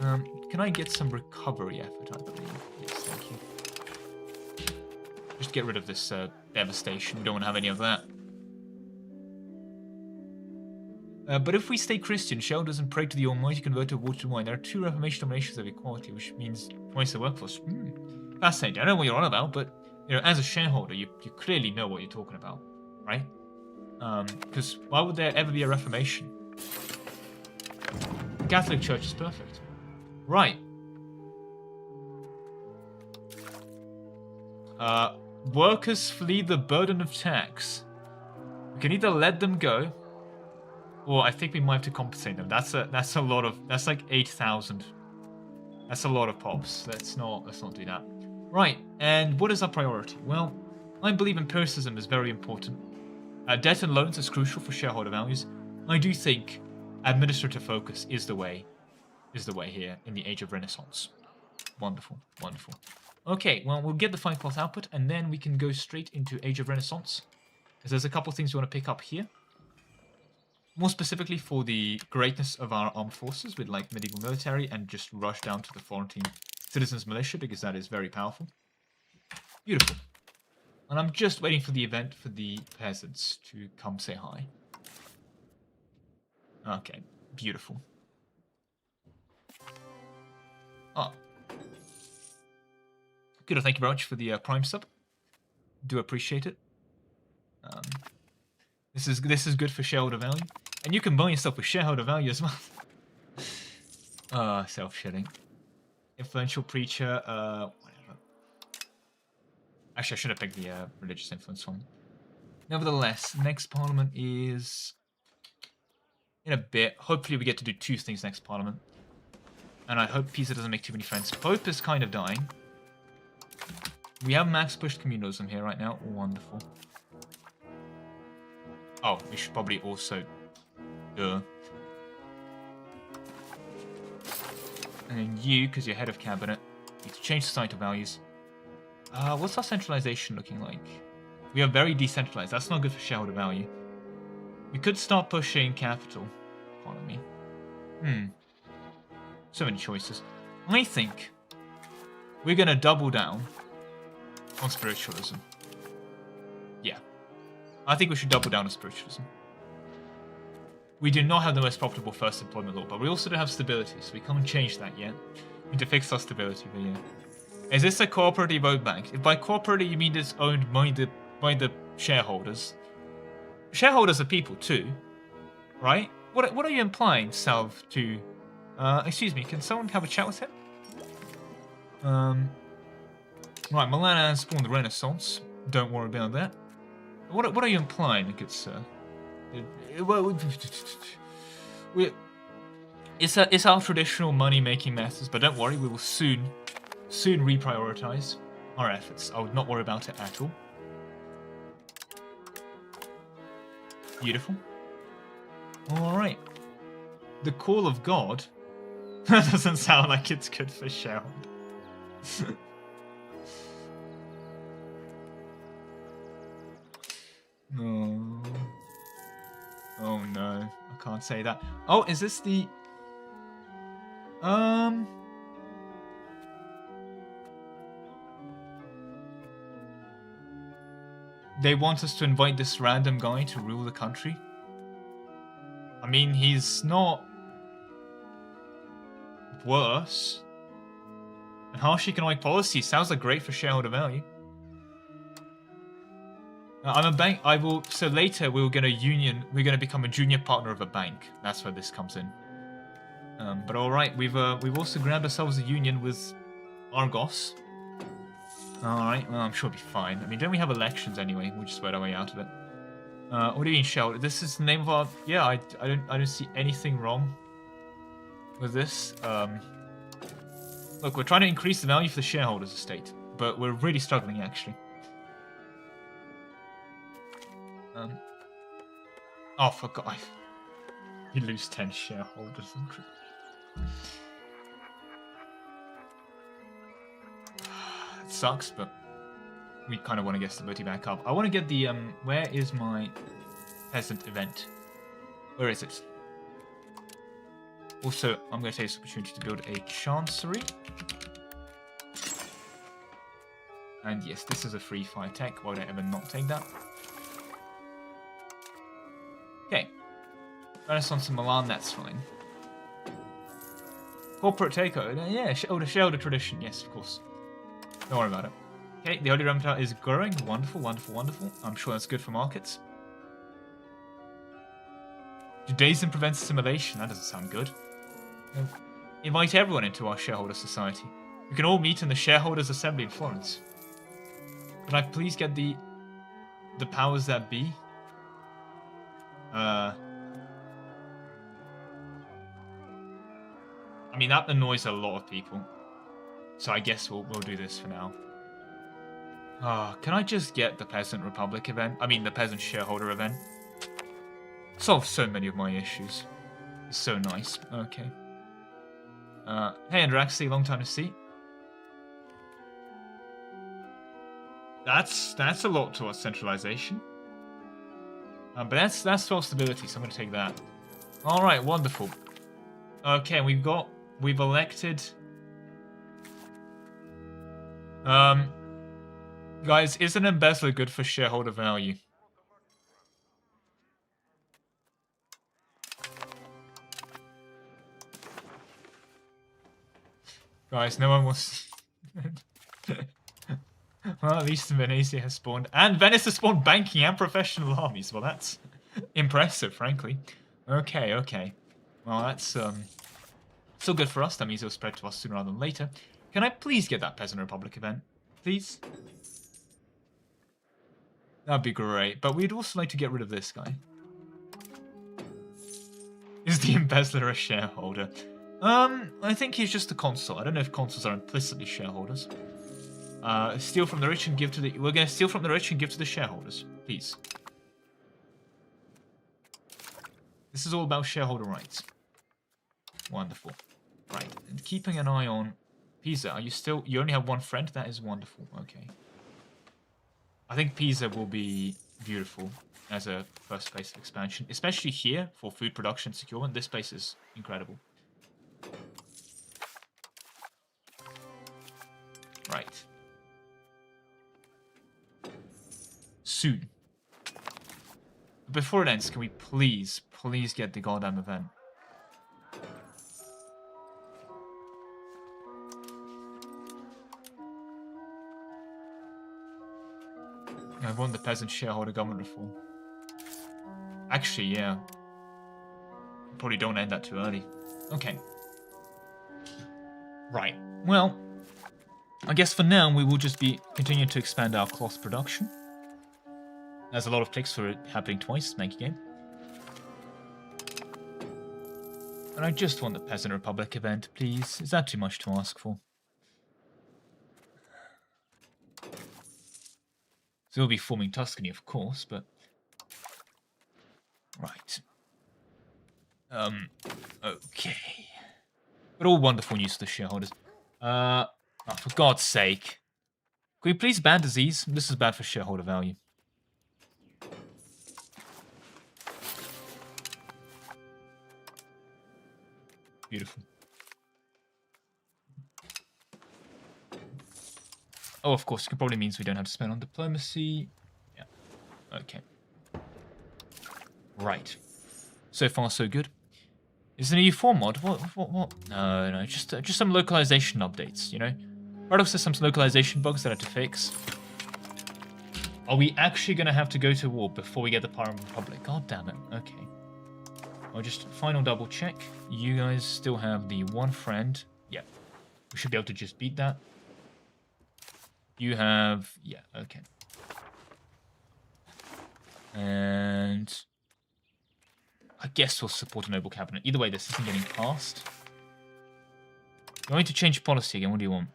Speaker 2: Can I get some recovery effort, I believe? Yes, thank you. Just get rid of this devastation. We don't want to have any of that. But if we stay Christian, shareholders and pray to the Almighty convert to water and wine. There are 2 Reformation denominations of equality, which means twice the workforce. Fascinating. I don't know what you're on about, but you know, as a shareholder, you clearly know what you're talking about, right? Because why would there ever be a Reformation? The Catholic Church is perfect. Right. Workers flee the burden of tax. We can either let them go, or I think we might have to compensate them. That's a lot of, that's like 8,000. That's a lot of pops. Let's not do that. Right. And what is our priority? Well, I believe empiricism is very important. Debt and loans is crucial for shareholder values. I do think administrative focus is the way here in the Age of Renaissance. Wonderful, wonderful. Okay, well, we'll get the 5+ output, and then we can go straight into Age of Renaissance. Because there's a couple things we want to pick up here. More specifically for the greatness of our armed forces with like medieval military, and just rush down to the Florentine citizens militia, because that is very powerful. Beautiful. And I'm just waiting for the event for the peasants to come say hi. Okay, beautiful. Oh. Good, thank you very much for the Prime sub. Do appreciate it. This is good for shareholder value. And you can buy yourself with shareholder value as well. Self-shitting. Influential preacher, whatever. Actually, I should have picked the religious influence one. Nevertheless, next parliament is in a bit. Hopefully we get to do 2 things next parliament. And I hope Pisa doesn't make too many friends. Pope is kind of dying. We have max pushed communalism here right now. Wonderful. Oh, we should probably also... And then you, because you're head of cabinet, need to change societal values. What's our centralization looking like? We are very decentralized. That's not good for shareholder value. We could start pushing capital economy. So many choices. I think we're going to double down on spiritualism. Yeah. I think we should double down on spiritualism. We do not have the most profitable first employment law, but we also don't have stability, so we can't change that yet. We need to fix our stability, but yeah. Is this a cooperative owned bank? If by cooperative you mean it's owned by the shareholders. Shareholders are people too, right? What are you implying, Salve, to... excuse me, can someone have a chat with him? Right, Milan has spawned the Renaissance. Don't worry about that. What are you implying, good sir? It's our traditional money-making methods, but don't worry, we will soon reprioritize our efforts. I would not worry about it at all. Beautiful. Alright. The call of God? That doesn't sound like it's good for shareholders. No. Oh no, I can't say that. Oh, is this the... They want us to invite this random guy to rule the country? I mean, he's not... worse. And harsh economic policy sounds like great for shareholder value. I'm a bank. I will. So later we're gonna become a junior partner of a bank. That's where this comes in. But all right, we've also grabbed ourselves a union with Argos. All right. Well, I'm sure it'll be fine. I mean, don't we have elections anyway? We'll just wait our way out of it. What do you mean, shareholder? This is the name of our. Yeah, I don't see anything wrong with this. Look, we're trying to increase the value for the shareholders' estate, but we're really struggling actually. Oh, for God. You lose 10 shareholders. It sucks, but we kind of want to get stability back up. I want to get the, where is my peasant event? Where is it? Also, I'm going to take this opportunity to build a chancery. And yes, this is a free fire tech. Why would I ever not take that? Okay. Renaissance in Milan, that's fine. Corporate takeover. Yeah, the shareholder tradition. Yes, of course. Don't worry about it. Okay, the Holy Remittar is growing. Wonderful, wonderful, wonderful. I'm sure that's good for markets. Judaism prevents assimilation. That doesn't sound good. Invite everyone into our shareholder society. We can all meet in the shareholders' assembly in Florence. Could I please get the powers that be? I mean, that annoys a lot of people. So I guess we'll do this for now. Can I just get the Peasant Republic event? I mean, the Peasant Shareholder event. Solves so many of my issues. It's so nice. Okay. Hey, Andraxi, long time to see. That's a lot towards centralization. But that's 12 stability, so I'm gonna take that. Alright, wonderful. Okay, we've elected guys, is an embezzler good for shareholder value? Guys, no one was well, at least Venezia has spawned, and Venice has spawned banking and professional armies. Well, that's impressive, frankly. Okay, okay. Well, that's still good for us. That means it'll spread to us sooner rather than later. Can I please get that Peasant Republic event, please? That'd be great. But we'd also like to get rid of this guy. Is the embezzler a shareholder? I think he's just a consul. I don't know if consuls are implicitly shareholders. Steal from the rich and give to the... We're going to steal from the rich and give to the shareholders. Please. This is all about shareholder rights. Wonderful. Right. And keeping an eye on Pisa. Are you still... You only have one friend? That is wonderful. Okay. I think Pisa will be beautiful as a first place of expansion. Especially here for food production securement. This place is incredible. Right. Soon. Before it ends, can we please get the goddamn event? I want the peasant shareholder government reform. Actually, yeah. Probably don't end that too early. Okay. Right. Well, I guess for now we will just be continuing to expand our cloth production. There's a lot of clicks for it happening twice, make a game. And I just want the Peasant Republic event, please. Is that too much to ask for? So we'll be forming Tuscany, of course, but... Right. Okay. But all wonderful news to the shareholders. Oh, for God's sake. Can we please ban disease? This is bad for shareholder value. Beautiful. Oh, of course, it probably means we don't have to spend on diplomacy. Yeah. Okay. Right. So far, so good. Is there an EU4 mod? What? No, just some localization updates, you know? Paradox has some localization bugs that I had to fix. Are we actually going to have to go to war before we get the Pirate Republic? God damn it. Okay. I'll just final double check. You guys still have the one friend. Yeah. We should be able to just beat that. You have... Yeah, okay. And... I guess we'll support a noble cabinet. Either way, this isn't getting passed. You want me to change policy again? What do you want?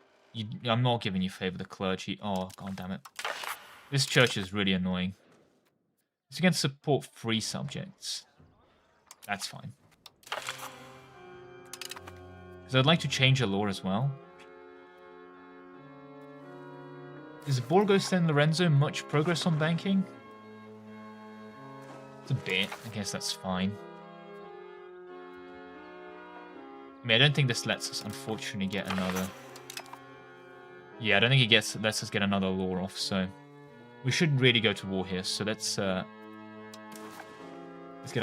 Speaker 2: I'm not giving you favour the clergy. Oh, god damn it. This church is really annoying. It's against support free subjects. That's fine. Because I'd like to change a law as well. Is Borgo San Lorenzo much progress on banking? It's a bit. I guess that's fine. mean, I don't think this lets us, unfortunately, get another... Yeah, I don't think it lets us get another law off, so... We shouldn't really go to war here, so let's get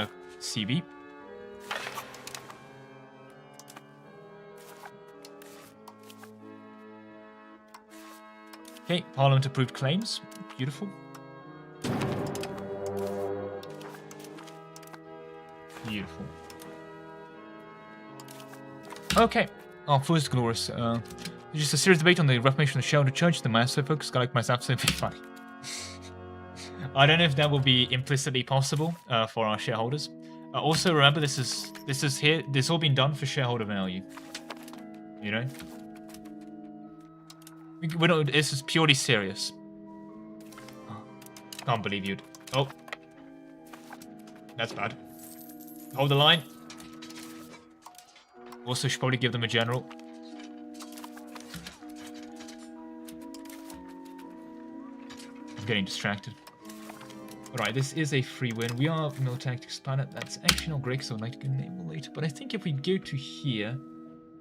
Speaker 2: a CB. Okay, Parliament approved claims. Beautiful. Beautiful. Okay. Oh, first glorious. Just a serious debate on the Reformation of the Shareholder Church. The master focus, guy like myself, absolutely funny. I don't know if that will be implicitly possible for our shareholders. Also, remember this is here. This all been done for shareholder value. You know, we don't. This is purely serious. Oh, can't believe you'd. Oh, that's bad. Hold the line. Also, should probably give them a general. I'm getting distracted. Alright, this is a free win. We are Mill Tactics Planet. That's actually not great, so I'd like to go naval later. But I think if we go to here,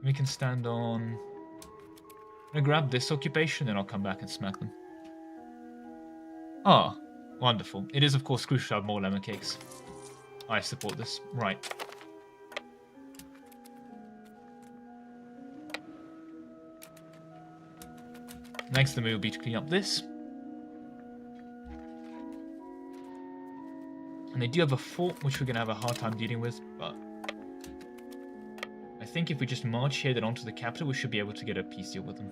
Speaker 2: we can stand on... I'm gonna grab this occupation, and I'll come back and smack them. Ah, wonderful. It is, of course, crucial to have more lemon cakes. I support this. Right. Next, the move will be to clean up this. And they do have a fort, which we're going to have a hard time dealing with, but... I think if we just march here, then onto the capital, we should be able to get a peace deal with them.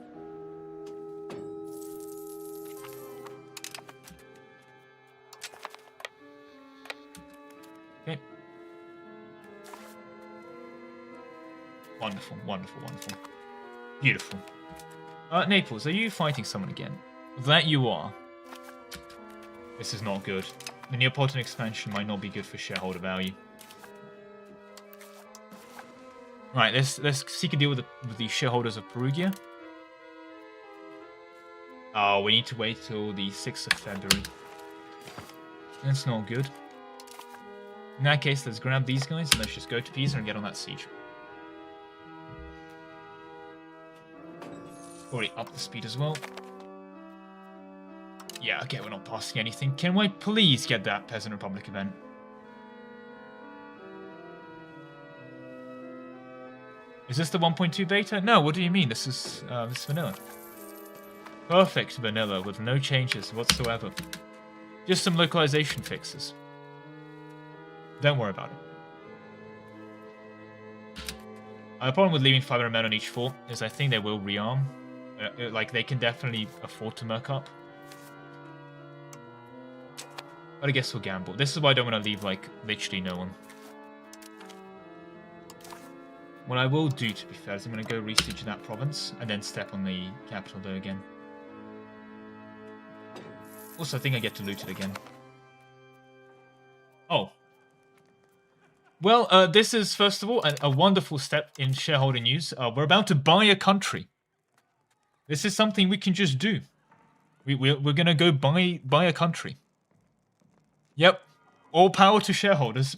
Speaker 2: Okay. Wonderful, wonderful, wonderful. Beautiful. Naples, are you fighting someone again? That you are. This is not good. The Neapolitan expansion might not be good for shareholder value. Right, let's seek a deal with the shareholders of Perugia. Oh, we need to wait till the 6th of February. That's not good. In that case, let's grab these guys and let's just go to Pisa and get on that siege. Already up the speed as well. Yeah, okay, we're not passing anything. Can we please get that Peasant Republic event? Is this the 1.2 beta? No, what do you mean? This is vanilla. Perfect vanilla with no changes whatsoever. Just some localization fixes. Don't worry about it. The problem with leaving 500 men on each fort is I think they will rearm. Like, they can definitely afford to merc up. But I guess we'll gamble. This is why I don't want to leave, like, literally no one. What I will do, to be fair, is I'm going to go re-siege that province, and then step on the capital there again. Also, I think I get to loot it again. Oh. Well, this is, first of all, a wonderful step in shareholder news. We're about to buy a country. This is something we can just do. We're going to go buy a country. Yep. All power to shareholders.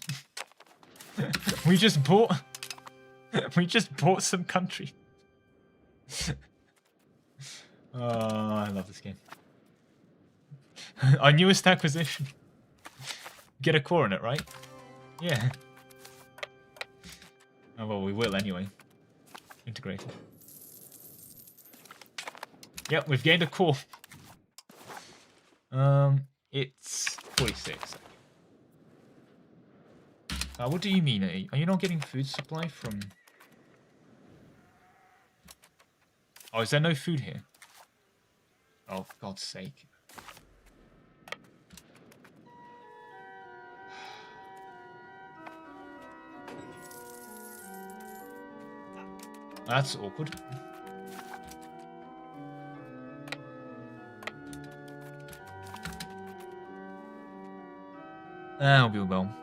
Speaker 2: We just bought some country. I love this game. Our newest acquisition. Get a core in it, right? Yeah. Oh, well, we will anyway. Integrated. Yep, we've gained a core. It's 46. What do you mean? Are you not getting food supply from... Oh, is there no food here? Oh, for God's sake. That's awkward. That'll be well.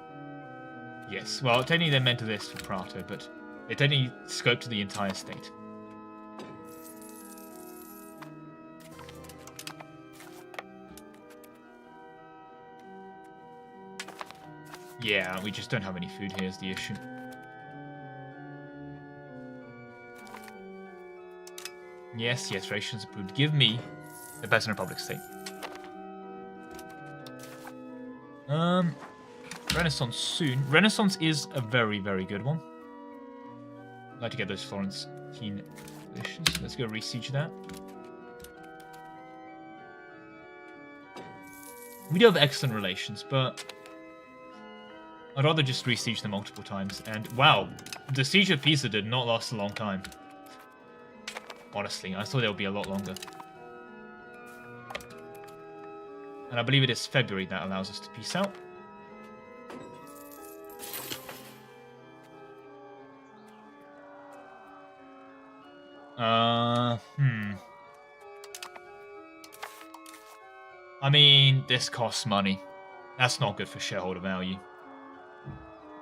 Speaker 2: Yes, well, technically they meant this for Prato, but they technically scoped to the entire state. Yeah, we just don't have any food here is the issue. Yes, yes, rations approved. Give me the Peasant Republic state. Renaissance soon. Renaissance is a very, very good one. I'd like to get those Florentine positions. Let's go re-siege that. We do have excellent relations, but I'd rather just re-siege them multiple times. And wow, the siege of Pisa did not last a long time. Honestly, I thought it would be a lot longer. And I believe it is February that allows us to peace out. I mean, this costs money. That's not good for shareholder value.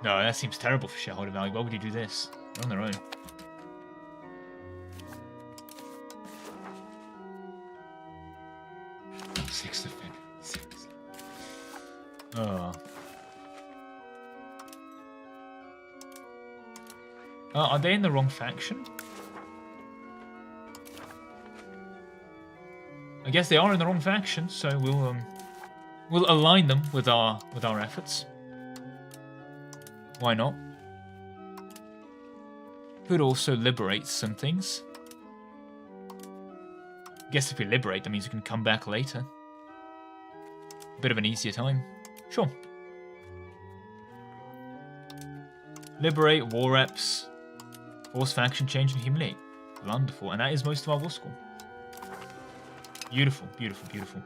Speaker 2: No, that seems terrible for shareholder value. Why would you do this? They're on their own. Sixth of February. Six. Are they in the wrong faction? I guess they are in the wrong faction, so we'll align them with our efforts. Why not? Could also liberate some things. I guess if we liberate, that means we can come back later. A bit of an easier time. Sure. Liberate, war reps, force faction change, and humiliate. Wonderful, and that is most of our war score. Beautiful, beautiful, beautiful.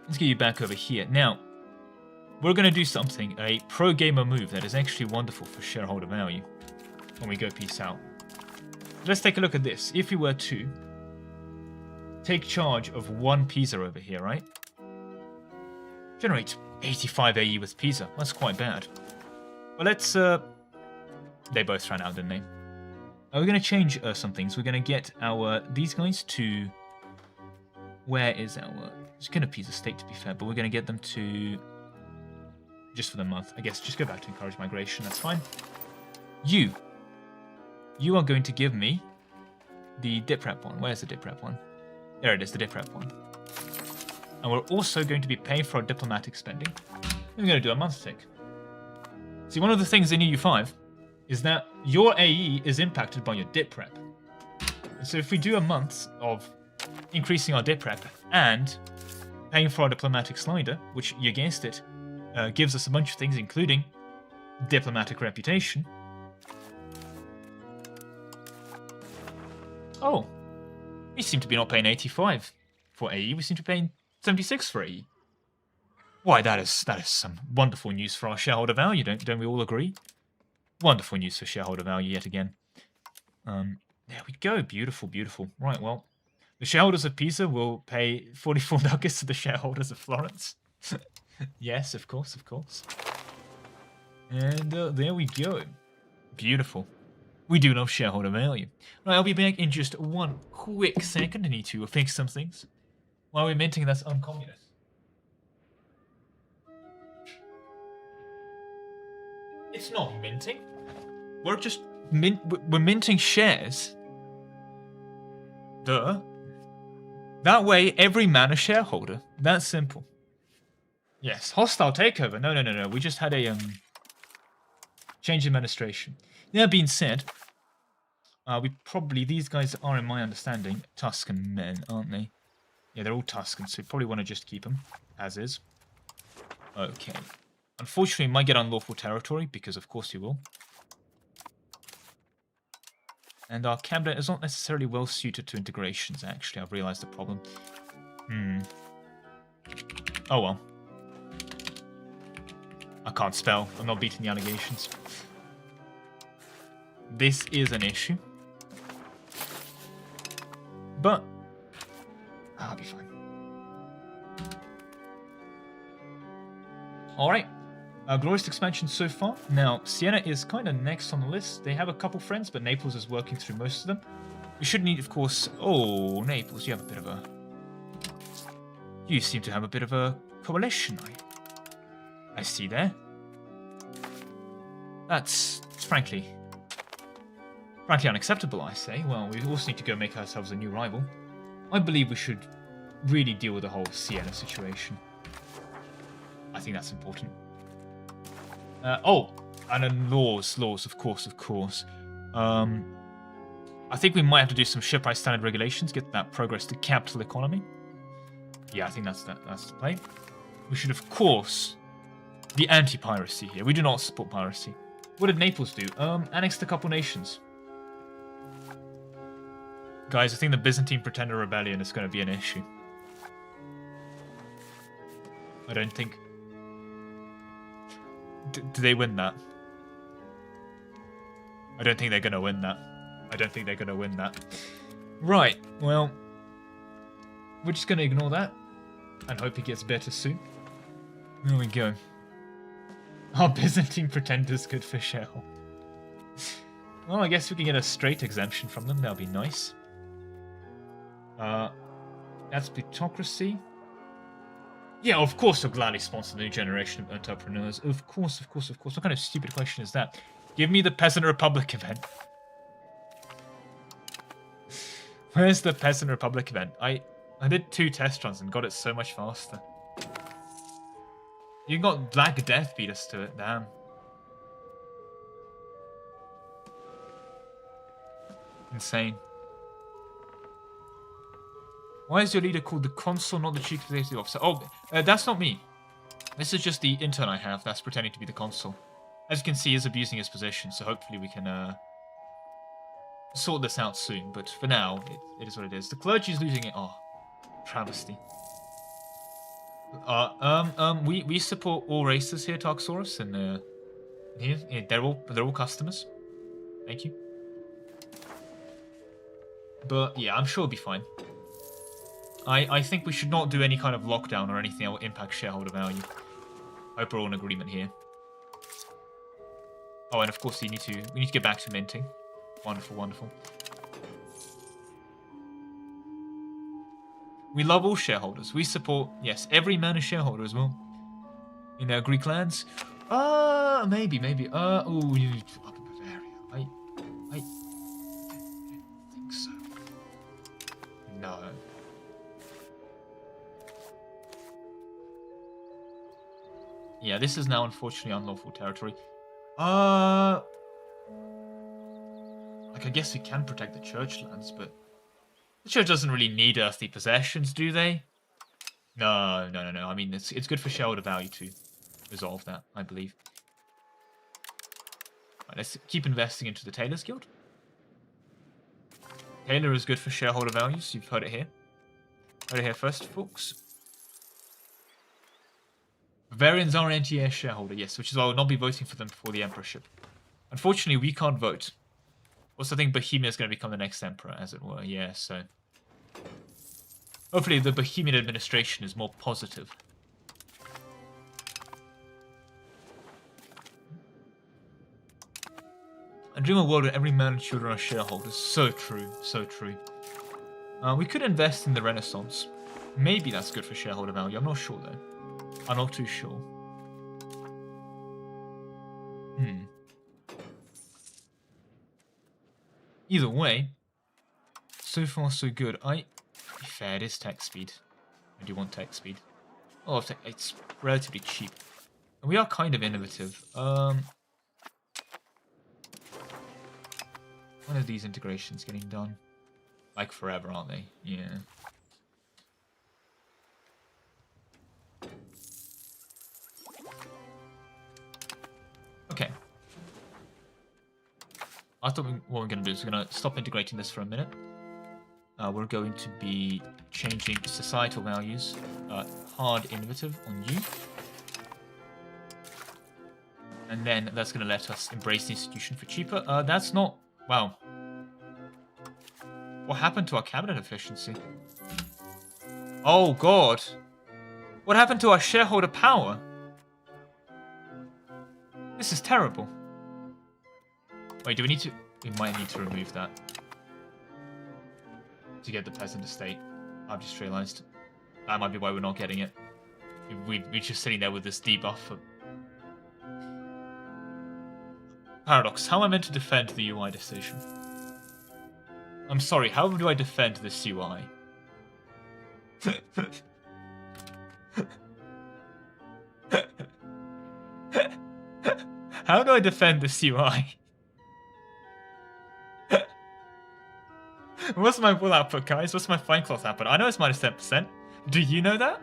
Speaker 2: Let's get you back over here. Now, we're going to do something, a pro-gamer move that is actually wonderful for shareholder value when we go peace out. Let's take a look at this. If we were to take charge of one Pisa over here, right? Generate 85 AE with Pisa. That's quite bad. Well, let's... They both ran out, didn't they? We're going to change some things. We're going to get these guys to... Where is our... It's going to Pisa state, to be fair, but we're going to get them to... Just for the month. I guess just go back to encourage migration. That's fine. You are going to give me the dip rep one. Where's the dip rep one? There it is, the dip rep one. And we're also going to be paying for our diplomatic spending. We're going to do a month tick. See, one of the things in EU5 is that your AE is impacted by your dip rep. So if we do a month of increasing our dip rep and paying for our diplomatic slider, which against it gives us a bunch of things, including diplomatic reputation. Oh, we seem to be not paying 85 for AE. We seem to be paying 76 for AE. Why, that is some wonderful news for our shareholder value. Don't we all agree? Wonderful news for shareholder value yet again. There we go. Beautiful, beautiful. Right, well, the shareholders of Pisa will pay 44 ducats to the shareholders of Florence. Yes, of course, of course. And there we go. Beautiful. We do love shareholder value. Right, I'll be back in just one quick second. I need to fix some things. While we're minting, that's uncommunist. It's not minting. We're just we're minting shares. Duh. That way, every man a shareholder. That's simple. Yes, hostile takeover. No. We just had a change in administration. That being said, these guys are, in my understanding, Tuscan men, aren't they? Yeah, they're all Tuscans, so we probably want to just keep them as is. Okay. Unfortunately, we might get unlawful territory, because of course you will. And our cabinet is not necessarily well suited to integrations, actually. I've realized the problem. Oh well. I can't spell. I'm not beating the allegations. This is an issue. But I'll be fine. Alright. Glorious expansion so far. Now, Siena is kind of next on the list. They have a couple friends, but Naples is working through most of them. We should need, of course... Oh, Naples, you have a bit of a... You seem to have a bit of a coalition, I see there. That's frankly Frankly unacceptable, I say. Well, we also need to go make ourselves a new rival. I believe we should really deal with the whole Siena situation. I think that's important. Oh, and then laws, of course. I think we might have to do some shipwright standard regulations, get that progress to capital economy. Yeah, I think that's the play. We should, of course, be anti-piracy here. We do not support piracy. What did Naples do? Annexed a couple nations. Guys, I think the Byzantine Pretender Rebellion is going to be an issue. I don't think... Do they win that? I don't think they're going to win that. Right, well... We're just going to ignore that. And hope it gets better soon. There we go. Our Byzantine Pretender's good for shareholders. Well, I guess we can get a straight exemption from them. That'll be nice. That's plutocracy. Yeah, of course I'll gladly sponsor the new generation of entrepreneurs. Of course. What kind of stupid question is that? Give me the Peasant Republic event. Where's the Peasant Republic event? I did 2 test runs and got it so much faster. You got Black Death beat us to it, damn. Insane. Why is your leader called the consul, not the chief executive officer? Oh, that's not me. This is just the intern I have that's pretending to be the consul. As you can see, he's abusing his position, so hopefully we can sort this out soon. But for now, it is what it is. The clergy is losing it. Oh, travesty. We support all races here, Tarxorus, and here they're all customers. Thank you. But yeah, I'm sure it'll be fine. I think we should not do any kind of lockdown or anything that will impact shareholder value. I hope we're all in agreement here. Oh, and of course we need to get back to minting. Wonderful. We love all shareholders. We support, yes, every man is shareholder as well. In our Greek lands. Maybe. Oh, you need to up in Bavaria. I think so. No. Yeah, this is now unfortunately unlawful territory. Like, I guess we can protect the church lands, but the church doesn't really need earthly possessions, do they? No. I mean, it's good for shareholder value to resolve that, I believe. Right, let's keep investing into the Tailors Guild. Tailor is good for shareholder values. You've heard it here. Heard it here first, folks. Bavarians are anti-heir shareholder, yes, which is why I will not be voting for them for the emperorship. Unfortunately, we can't vote. Also, I think Bohemia is going to become the next emperor, as it were, yeah, so... Hopefully the Bohemian administration is more positive. I dream of a world where every man and children are shareholders. So true. We could invest in the Renaissance. Maybe that's good for shareholder value, I'm not sure though. I'm not too sure. Either way, so far so good. Fair, it is tech speed. I do want tech speed. Oh, it's relatively cheap. And we are kind of innovative. When are these integrations getting done? Like forever, aren't they? Yeah. Okay. I thought what we're going to do is we're going to stop integrating this for a minute. We're going to be changing societal values. Hard innovative on you. And then that's going to let us embrace the institution for cheaper. That's not... Wow. What happened to our cabinet efficiency? Oh, God. What happened to our shareholder power? This is terrible. Wait, do we need to... We might need to remove that. To get the peasant estate. I've just realised. That might be why we're not getting it. We're just sitting there with this debuff for... Paradox. How am I meant to defend the UI decision? I'm sorry, how do I defend this UI? How do I defend this UI? What's my wool output, guys? What's my fine cloth output? I know it's minus 10%. Do you know that?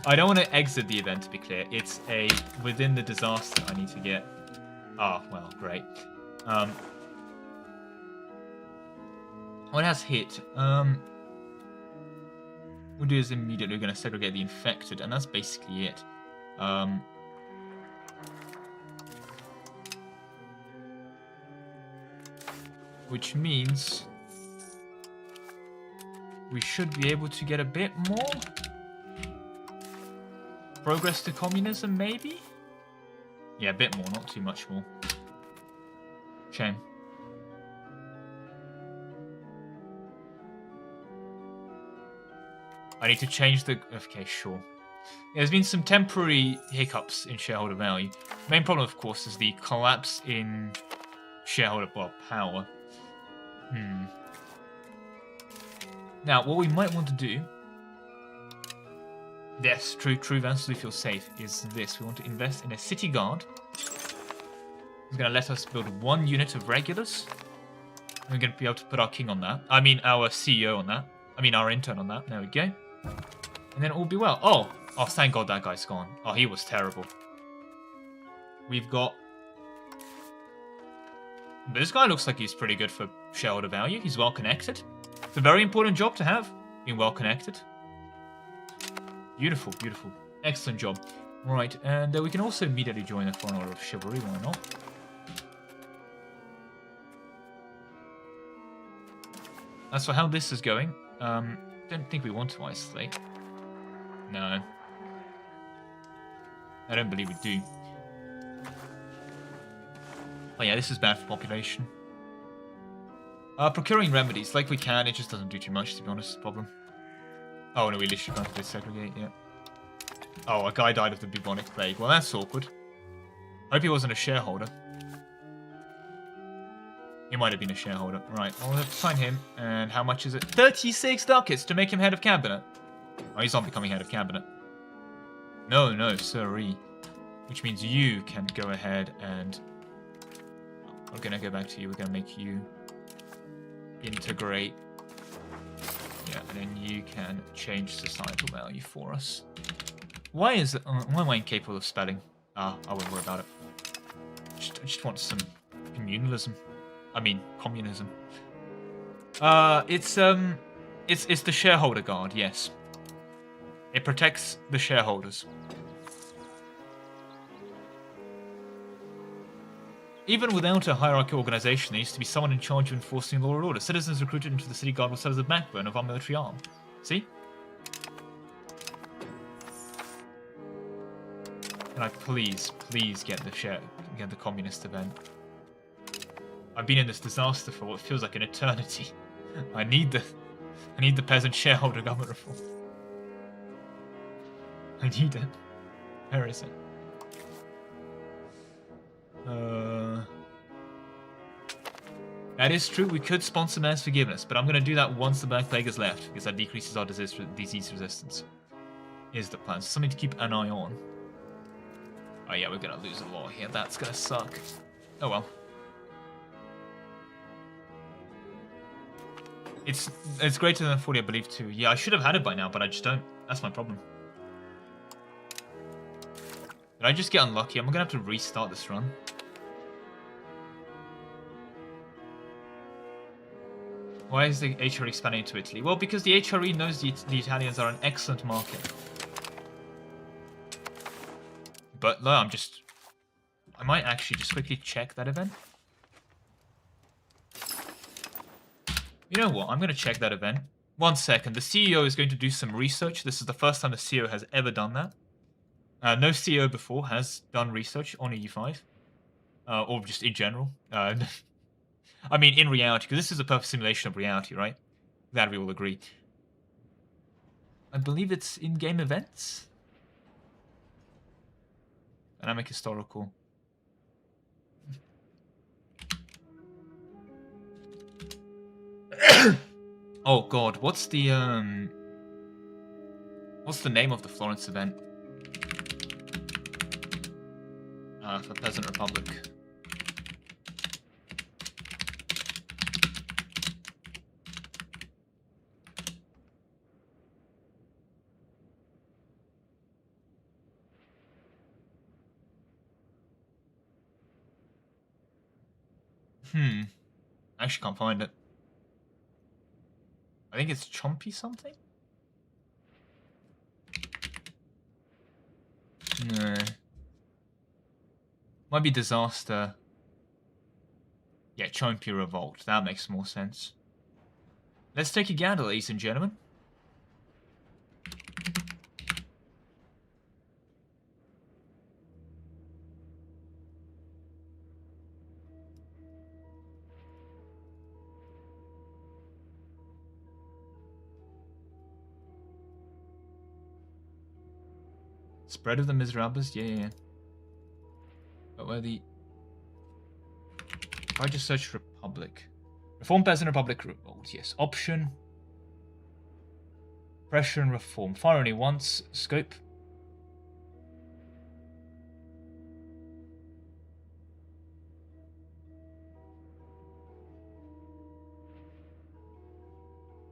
Speaker 2: I don't want to exit the event, to be clear. It's a within the disaster I need to get. Oh, well, great. What has hit? We'll do is immediately we're going to segregate the infected, and that's basically it. Which means we should be able to get a bit more progress to communism, maybe? Yeah, a bit more, not too much more. Shame. I need to change the... Okay, sure. Yeah, there's been some temporary hiccups in shareholder value. Main problem, of course, is the collapse in shareholder power. Now, what we might want to do... Yes, true, Vance, so we feel safe, is this. We want to invest in a city guard. It's going to let us build 1 unit of regulars. We're going to be able to put our king on that. I mean, our CEO on that. I mean, our intern on that. There we go. And then all be well. Oh, thank God that guy's gone. Oh, he was terrible. We've got... This guy looks like he's pretty good for shareholder value. He's well connected. It's a very important job to have, being well connected. Beautiful, beautiful. Excellent job. Right, and we can also immediately join the Foreign Order of Chivalry, why not? As for how this is going, don't think we want to isolate. No. I don't believe we do. Oh yeah, this is bad for population. Procuring remedies, like we can, it just doesn't do too much, to be honest, the problem. Oh no, we literally can't desegregate yet. Oh, a guy died of the bubonic plague. Well, that's awkward. Hope he wasn't a shareholder. He might have been a shareholder. Right, I'll have to sign him. And how much is it? 36 ducats to make him head of cabinet. Oh, he's not becoming head of cabinet. No, sirree. Which means you can go ahead and... I'm going to go back to you. We're going to make you integrate. Yeah, and then you can change societal value for us. Why am I incapable of spelling? I won't worry about it. I just want some communalism. I mean, communism. It's the shareholder guard, yes. It protects the shareholders. Even without a hierarchical organization, there needs to be someone in charge of enforcing law and order. Citizens recruited into the city guard will serve as the backbone of our military arm. See? Can I please get the communist event? I've been in this disaster for what feels like an eternity. I need the peasant shareholder government reform. I need it. Where is it? That is true, we could sponsor mass forgiveness, but I'm going to do that once the Black Plague has left, because that decreases our disease resistance. Is the plan. So something to keep an eye on. Oh yeah, we're going to lose a lot here. That's going to suck. Oh well. It's greater than 40, I believe, too. Yeah, I should have had it by now, but I just don't. That's my problem. Did I just get unlucky? I'm going to have to restart this run. Why is the HRE expanding into Italy? Well, because the HRE knows the Italians are an excellent market. But no, I might actually just quickly check that event. You know what? I'm going to check that event. 1 second. The CEO is going to do some research. This is the first time the CEO has ever done that. No CEO before has done research on EU5. Or just in general. I mean, in reality, because this is a perfect simulation of reality, right? That we all agree. I believe it's in-game events? Dynamic historical. Oh god, what's the name of the Florence event? For Peasant Republic. I actually can't find it. I think it's Chompy something? No. Might be Disaster. Yeah, Chompy Revolt. That makes more sense. Let's take a gander, ladies and gentlemen. Spread of the Miserables? Yeah. But where the... If I just search Republic. Reform Peasant Republic Revolt, yes. Option. Pressure and Reform. Fire only once. Scope.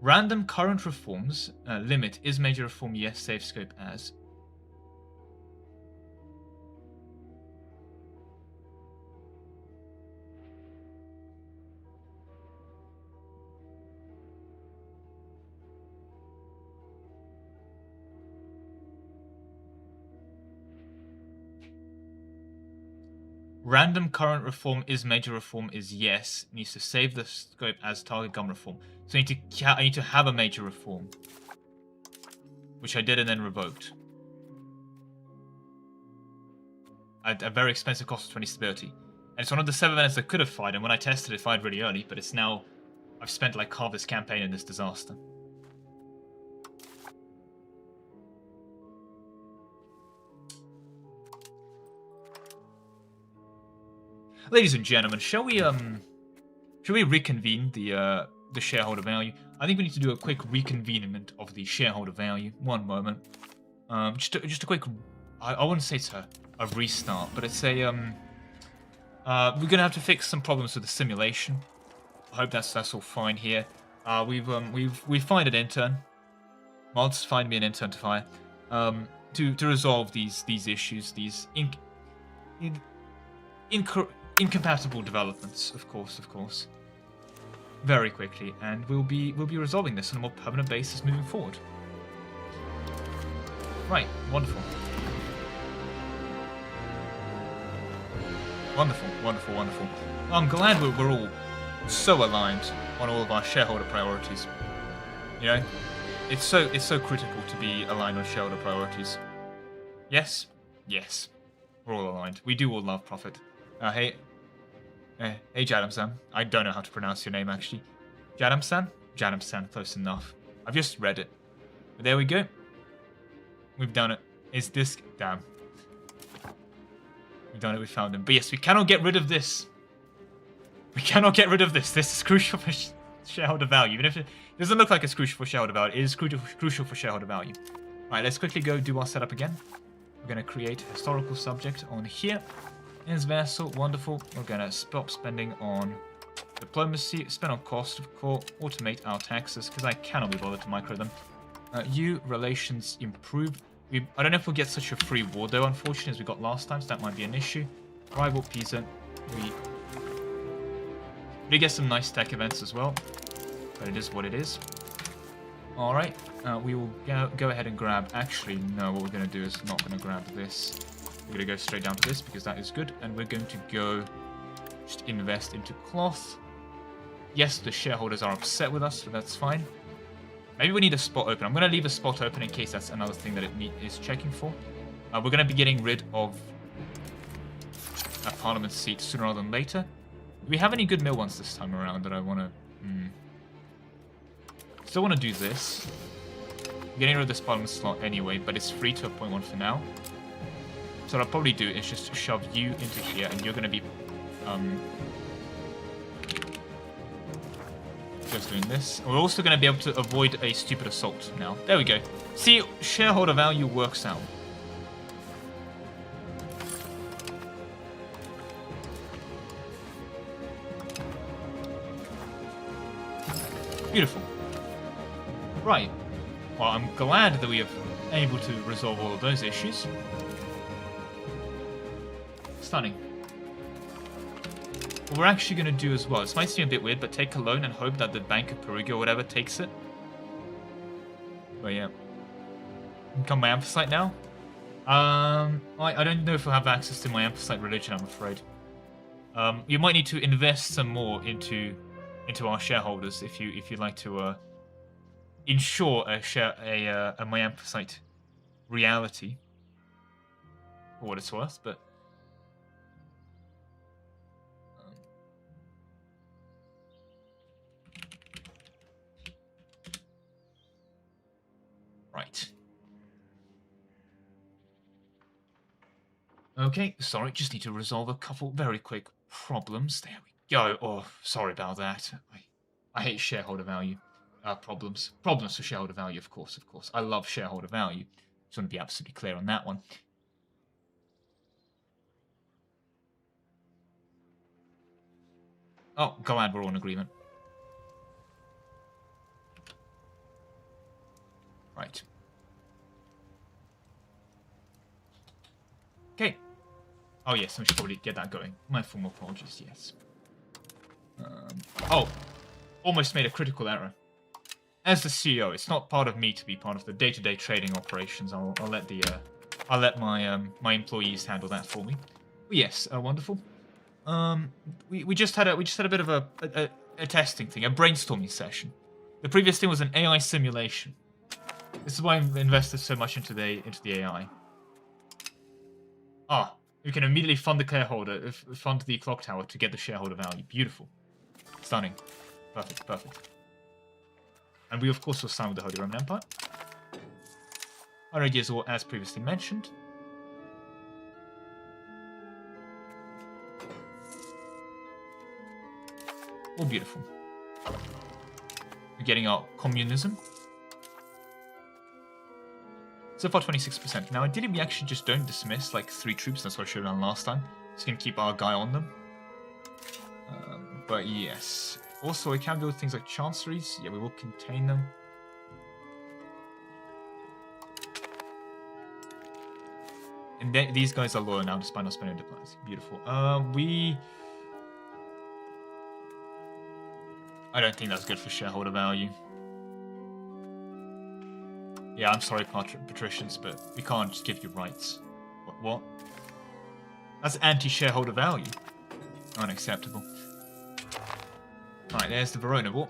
Speaker 2: Random current reforms. Limit. Is major reform? Yes. Save scope as. Random current reform is major reform is yes. Needs to save the scope as target gun reform. So I need to have a major reform, which I did and then revoked at a very expensive cost of 20 stability. And it's one of the 7 events I could have fired, and when I tested it, fired really early. But it's now I've spent like half this campaign in this disaster. Ladies and gentlemen, shall we reconvene the shareholder value? I think we need to do a quick reconvenement of the shareholder value. One moment. Just a quick. I wouldn't say it's a restart, but it's a we're gonna have to fix some problems with the simulation. I hope that's all fine here. We find an intern. Mods, find me an intern to fire. To resolve these issues, these incompatible developments, of course, very quickly, and we'll be resolving this on a more permanent basis moving forward. Right, wonderful. Wonderful. I'm glad we're all so aligned on all of our shareholder priorities. You know, it's so critical to be aligned on shareholder priorities. Yes, we're all aligned. We do all love profit. Hey, Jadam-san. I don't know how to pronounce your name, actually. Jadam-san? Jadam-san, close enough. I've just read it. But there we go. We've done it. Is this... Damn. We've done it, we found him. But yes, we cannot get rid of this. This is crucial for shareholder value. Even if it doesn't look like it's crucial for shareholder value, it is crucial for shareholder value. Alright, let's quickly go do our setup again. We're going to create a historical subject on here. Ins vessel, wonderful. We're going to stop spending on diplomacy, spend on cost, of course, automate our taxes, because I cannot be bothered to micro them. Relations improve. I don't know if we'll get such a free war, though, unfortunately, as we got last time, so that might be an issue. Rival Pisa. We get some nice tech events as well, but it is what it is. Alright, we will go ahead and grab... Actually, no, what we're going to do is not going to grab this. We're going to go straight down to this, because that is good. And we're going to go just invest into cloth. Yes, the shareholders are upset with us, so that's fine. Maybe we need a spot open. I'm going to leave a spot open in case that's another thing that it is checking for. We're going to be getting rid of a parliament seat sooner rather than later. Do we have any good mill ones this time around that I want to... Still want to do this. I'm getting rid of this parliament slot anyway, but it's free to appoint one for now. So what I'll probably do is just shove you into here, and you're going to be... Just doing this. We're also going to be able to avoid a stupid assault now. There we go. See, shareholder value works out. Beautiful. Right. Well, I'm glad that we are able to resolve all of those issues. Stunning. What we're actually going to do as well, this might seem a bit weird, but take a loan and hope that the Bank of Perugia or whatever takes it. But yeah. Become my Amphicite now. I don't know if we'll have access to my Amphicite religion, I'm afraid. You might need to invest some more into our shareholders if you'd like to ensure a my Amphicite reality, for what it's worth, but right. Okay, sorry, just need to resolve a couple very quick problems. There we go. Oh, sorry about that. I hate shareholder value problems. Problems for shareholder value, of course. I love shareholder value. Just want to be absolutely clear on that one. Oh, glad we're all in agreement. Right. Okay. Oh, yes, I should probably get that going. My formal apologies, yes. Oh, almost made a critical error. As the CEO, it's not part of me to be part of the day-to-day trading operations. I'll let my employees handle that for me. But yes, wonderful. We just had a bit of a testing thing, a brainstorming session. The previous thing was an AI simulation. This is why I've invested so much into the AI. Ah, we can immediately fund the clock tower to get the shareholder value. Beautiful. Stunning. Perfect. And we, of course, will sign with the Holy Roman Empire. 100 years war, as previously mentioned. All beautiful. We're getting our communism. So far, 26%. Now, ideally, we actually just don't dismiss, like, 3 troops. That's what I should have done last time. Just gonna keep our guy on them. But yes. Also, we can build things like chanceries. Yeah, we will contain them. And these guys are loyal now, despite not spending diplomacy. Beautiful. I don't think that's good for shareholder value. Yeah, I'm sorry, patricians, but we can't just give you rights. What? That's anti-shareholder value. Unacceptable. Alright, there's the Verona War.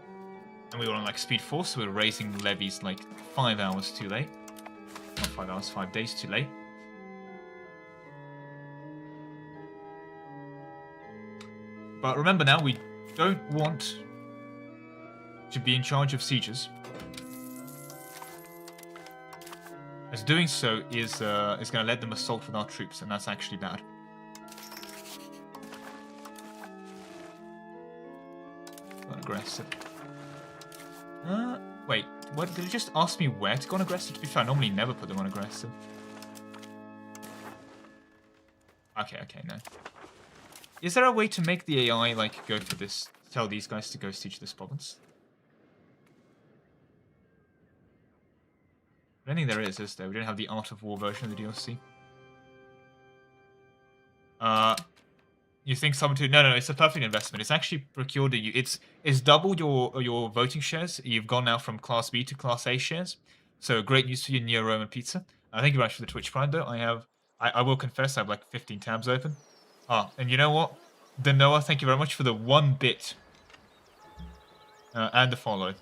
Speaker 2: And we were on like speed 4, so we were raising levies like 5 hours too late. Not 5 hours, 5 days too late. But remember now, we don't want to be in charge of sieges. As doing so is going to let them assault with our troops, and that's actually bad. Not aggressive. Wait, what? Did it just ask me where to go on aggressive? To be fair, I normally never put them on aggressive. Okay, no. Is there a way to make the AI, like, go for this, tell these guys to go siege this province? I don't think there is there? We don't have the Art of War version of the DLC. You think someone to... No, it's a perfect investment. It's actually procured you. It's doubled your voting shares. You've gone now from Class B to Class A shares. So great news for you, Neo Roman Pizza. Thank you very much for the Twitch Prime, though. I will confess, I have like 15 tabs open. And you know what? Denoa, thank you very much for the 1 bit. And the follow.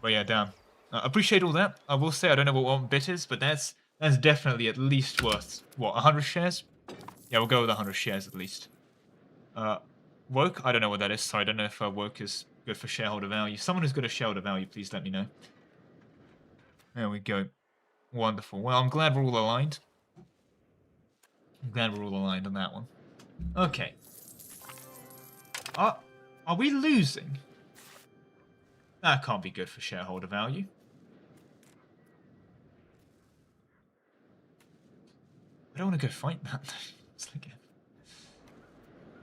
Speaker 2: But yeah, damn. Appreciate all that. I will say I don't know what 1 bit is, but that's definitely at least worth, what, 100 shares? Yeah, we'll go with 100 shares at least. Woke? I don't know what that is, so I don't know if woke is good for shareholder value. Someone who's good at shareholder value, please let me know. There we go. Wonderful. Well, I'm glad we're all aligned. I'm glad we're all aligned on that one. Okay. Are we losing? That can't be good for shareholder value. I don't want to go fight that. It's like,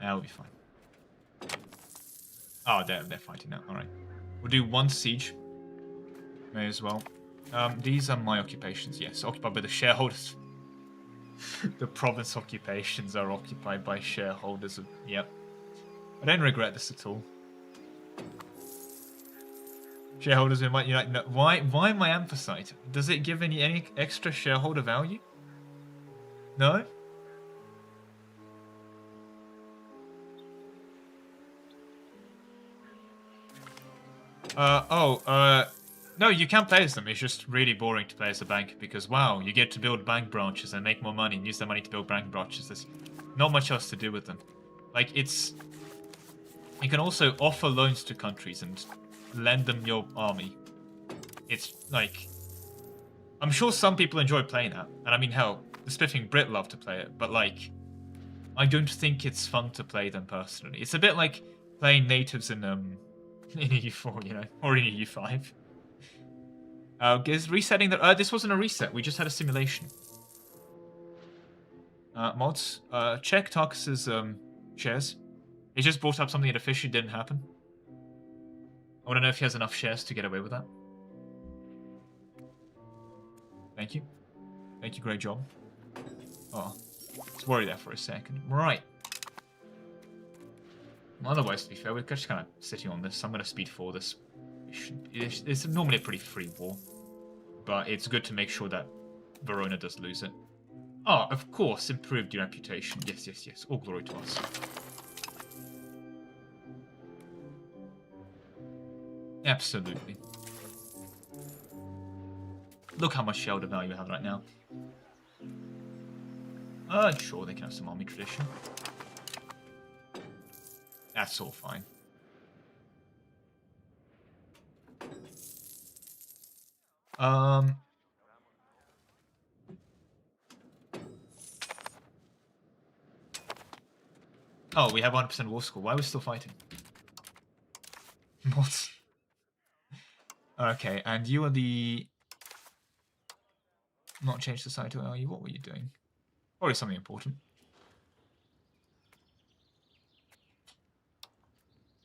Speaker 2: that'll be fine. Oh, they're fighting now. All right. We'll do 1 siege. May as well. These are my occupations. Yes, occupied by the shareholders. The province occupations are occupied by shareholders. Yep. I don't regret this at all. Shareholders in my no, why my anthracite? Does it give any extra shareholder value? No? No, you can play as them. It's just really boring to play as a bank because, wow, you get to build bank branches and make more money and use the money to build bank branches. There's not much else to do with them. Like, it's... You can also offer loans to countries and lend them your army. It's, like... I'm sure some people enjoy playing that. And I mean, hell, the Spiffing Brit love to play it. But, like, I don't think it's fun to play them personally. It's a bit like playing natives in EU4, you know, or in EU5. Is resetting the... this wasn't a reset. We just had a simulation. Mods, check Tarkus's shares. He just brought up something that officially didn't happen. I want to know if he has enough shares to get away with that. Thank you. Thank you, great job. Oh, let's worry there for a second. Right. Otherwise, to be fair, we're just kind of sitting on this. I'm going to speed 4 this. It's normally a pretty free war, but it's good to make sure that Verona does lose it. Oh, of course, improved your reputation. Yes, yes, yes. All glory to us. Absolutely. Look how much shareholder value we have right now. Sure, they can have some army tradition. That's all fine. Oh, we have 100% war score. Why are we still fighting? What? Okay, and you are the... Not change society, are you? What were you doing? Probably something important.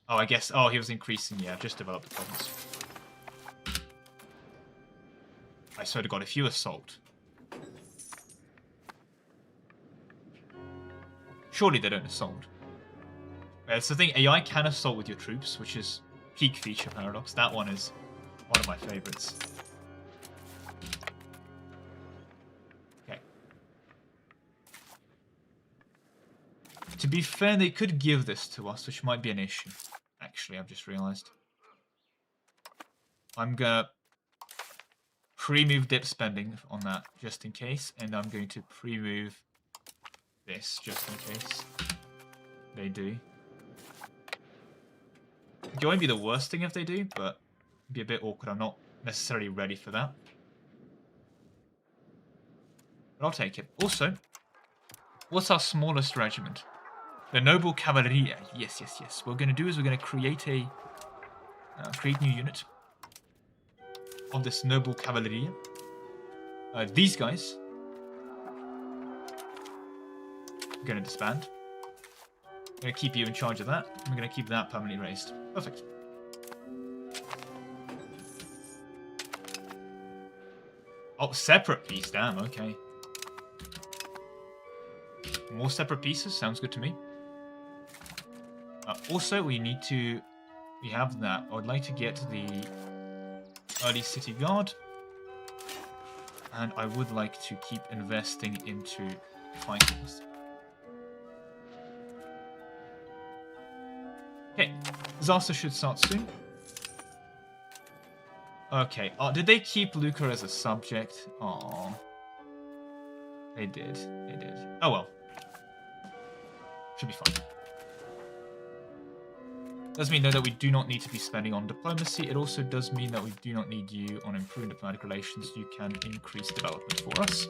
Speaker 2: Oh, I guess... Oh, he was increasing... Yeah, just develop the province. I swear to God, if you assault... Surely they don't assault. That's the thing, AI can assault with your troops, which is peak feature paradox. That one is one of my favorites. Okay. To be fair, they could give this to us, which might be an issue. Actually, I've just realized. I'm gonna pre-move dip spending on that, just in case, and I'm going to pre-move this, just in case they do. It won't be the worst thing if they do, but it'd be a bit awkward. I'm not necessarily ready for that. But I'll take it. Also, what's our smallest regiment? The Noble Cavalleria. Yes, yes, yes. What we're going to do is we're going to create a new unit of this Noble Cavalleria. These guys are going to disband. I'm going to keep you in charge of that. I'm going to keep that permanently raised. Perfect. Oh, separate piece. Damn, okay. More separate pieces. Sounds good to me. Also, we have that. I would like to get the early city guard. And I would like to keep investing into fightings. Okay, disaster should start soon. Okay, did they keep Lucca as a subject? Aww. They did, they did. Oh well. Should be fine. Does mean though that we do not need to be spending on diplomacy. It also does mean that we do not need you on improving diplomatic relations. You can increase development for us.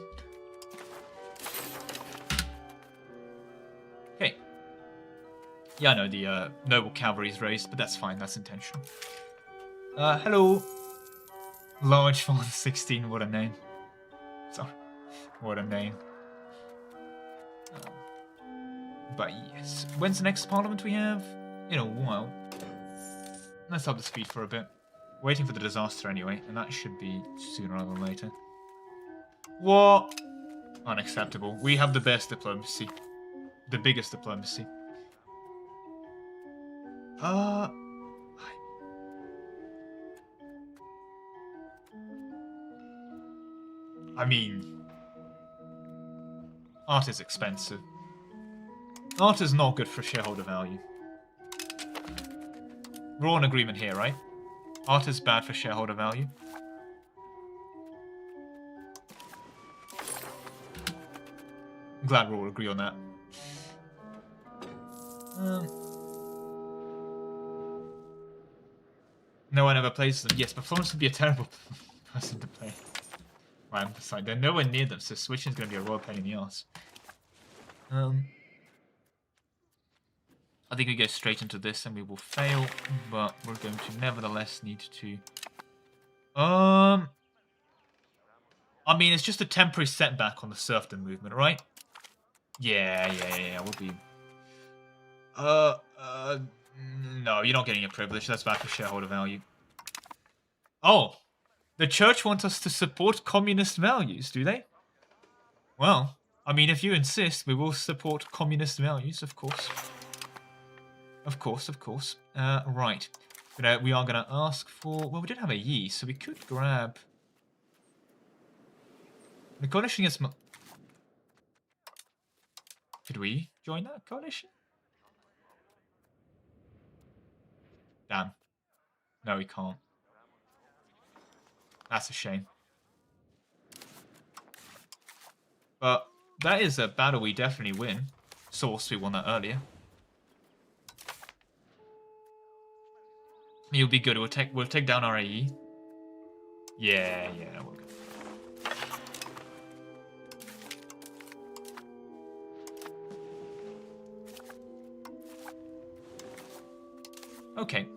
Speaker 2: Okay. Yeah, I know the Noble Cavalry is raised, but that's fine. That's intentional. Hello. Large font 16, what a name. Sorry. What a name. But yes. When's the next parliament we have? In a while. Let's up the speed for a bit. Waiting for the disaster anyway, and that should be sooner rather than later. What? Unacceptable. We have the best diplomacy. The biggest diplomacy. I mean, art is expensive. Art is not good for shareholder value. We're all in agreement here, right? Art is bad for shareholder value. I'm glad we all agree on that. No one ever plays them. Yes, but Florence would be a terrible person to play. Right, I'm beside. They're nowhere near them, so switching is going to be a royal pain in the ass. I think we go straight into this and we will fail, but we're going to nevertheless need to... I mean, it's just a temporary setback on the serfdom movement, right? Yeah, we'll be... no, you're not getting a privilege. That's bad for shareholder value. Oh, the church wants us to support communist values, do they? Well, I mean, if you insist, we will support communist values, of course. Of course. Right. But, we are going to ask for... Well, we did have a Yi, so we could grab... The coalition is... Could we join that coalition? Damn. No, we can't. That's a shame. But that is a battle we definitely win. Source, we won that earlier. You'll be good. We'll take down our AE. Yeah, we're good. Okay.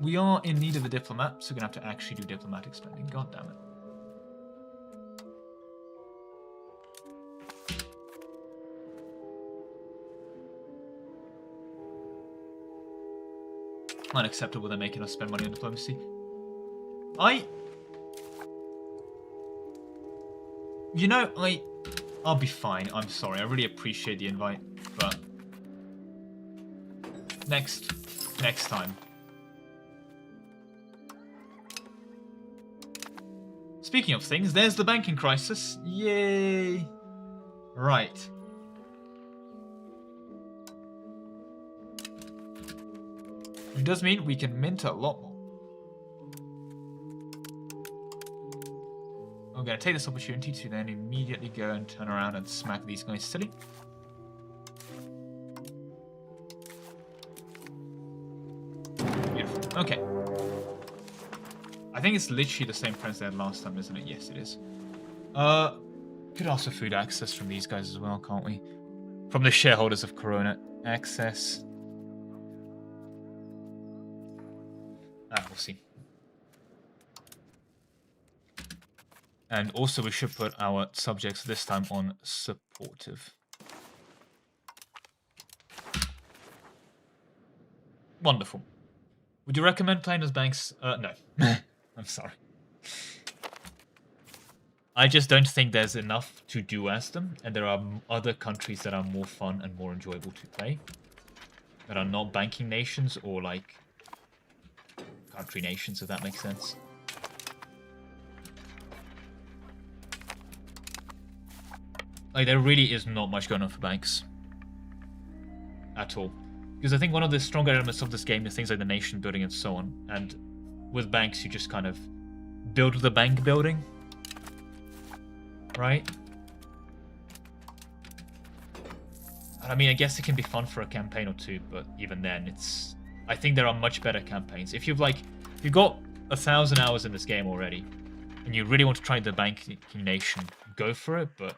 Speaker 2: We are in need of a diplomat, so we're gonna have to actually do diplomatic spending. God damn it. Unacceptable they're making us spend money on diplomacy. You know, I'll be fine. I'm sorry. I really appreciate the invite, but next time. Speaking of things, there's the banking crisis. Yay! Right. It does mean we can mint a lot more. I'm going to take this opportunity to then immediately go and turn around and smack these guys silly. Beautiful. Okay. I think it's literally the same friends they had last time, isn't it? Yes, it is. Could ask for food access from these guys as well, can't we? From the shareholders of Corona. Access. We'll see. And also we should put our subjects this time on supportive. Wonderful. Would you recommend playing as banks? No. I'm sorry. I just don't think there's enough to do as them, and there are other countries that are more fun and more enjoyable to play. That are not banking nations or, like, country nations, if that makes sense. Like, there really is not much going on for banks. At all. Because I think one of the stronger elements of this game is things like the nation building and so on. And with banks, you just kind of build the bank building. Right? And I mean, I guess it can be fun for a campaign or two, but even then, it's... I think there are much better campaigns. If you've got 1,000 hours in this game already, and you really want to try the banking nation, go for it, but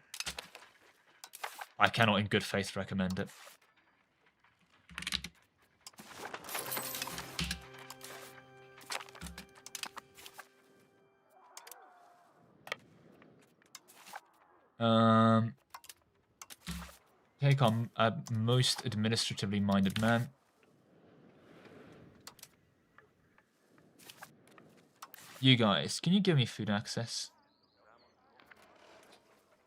Speaker 2: I cannot in good faith recommend it. Take on a most administratively minded man. You guys, can you give me food access?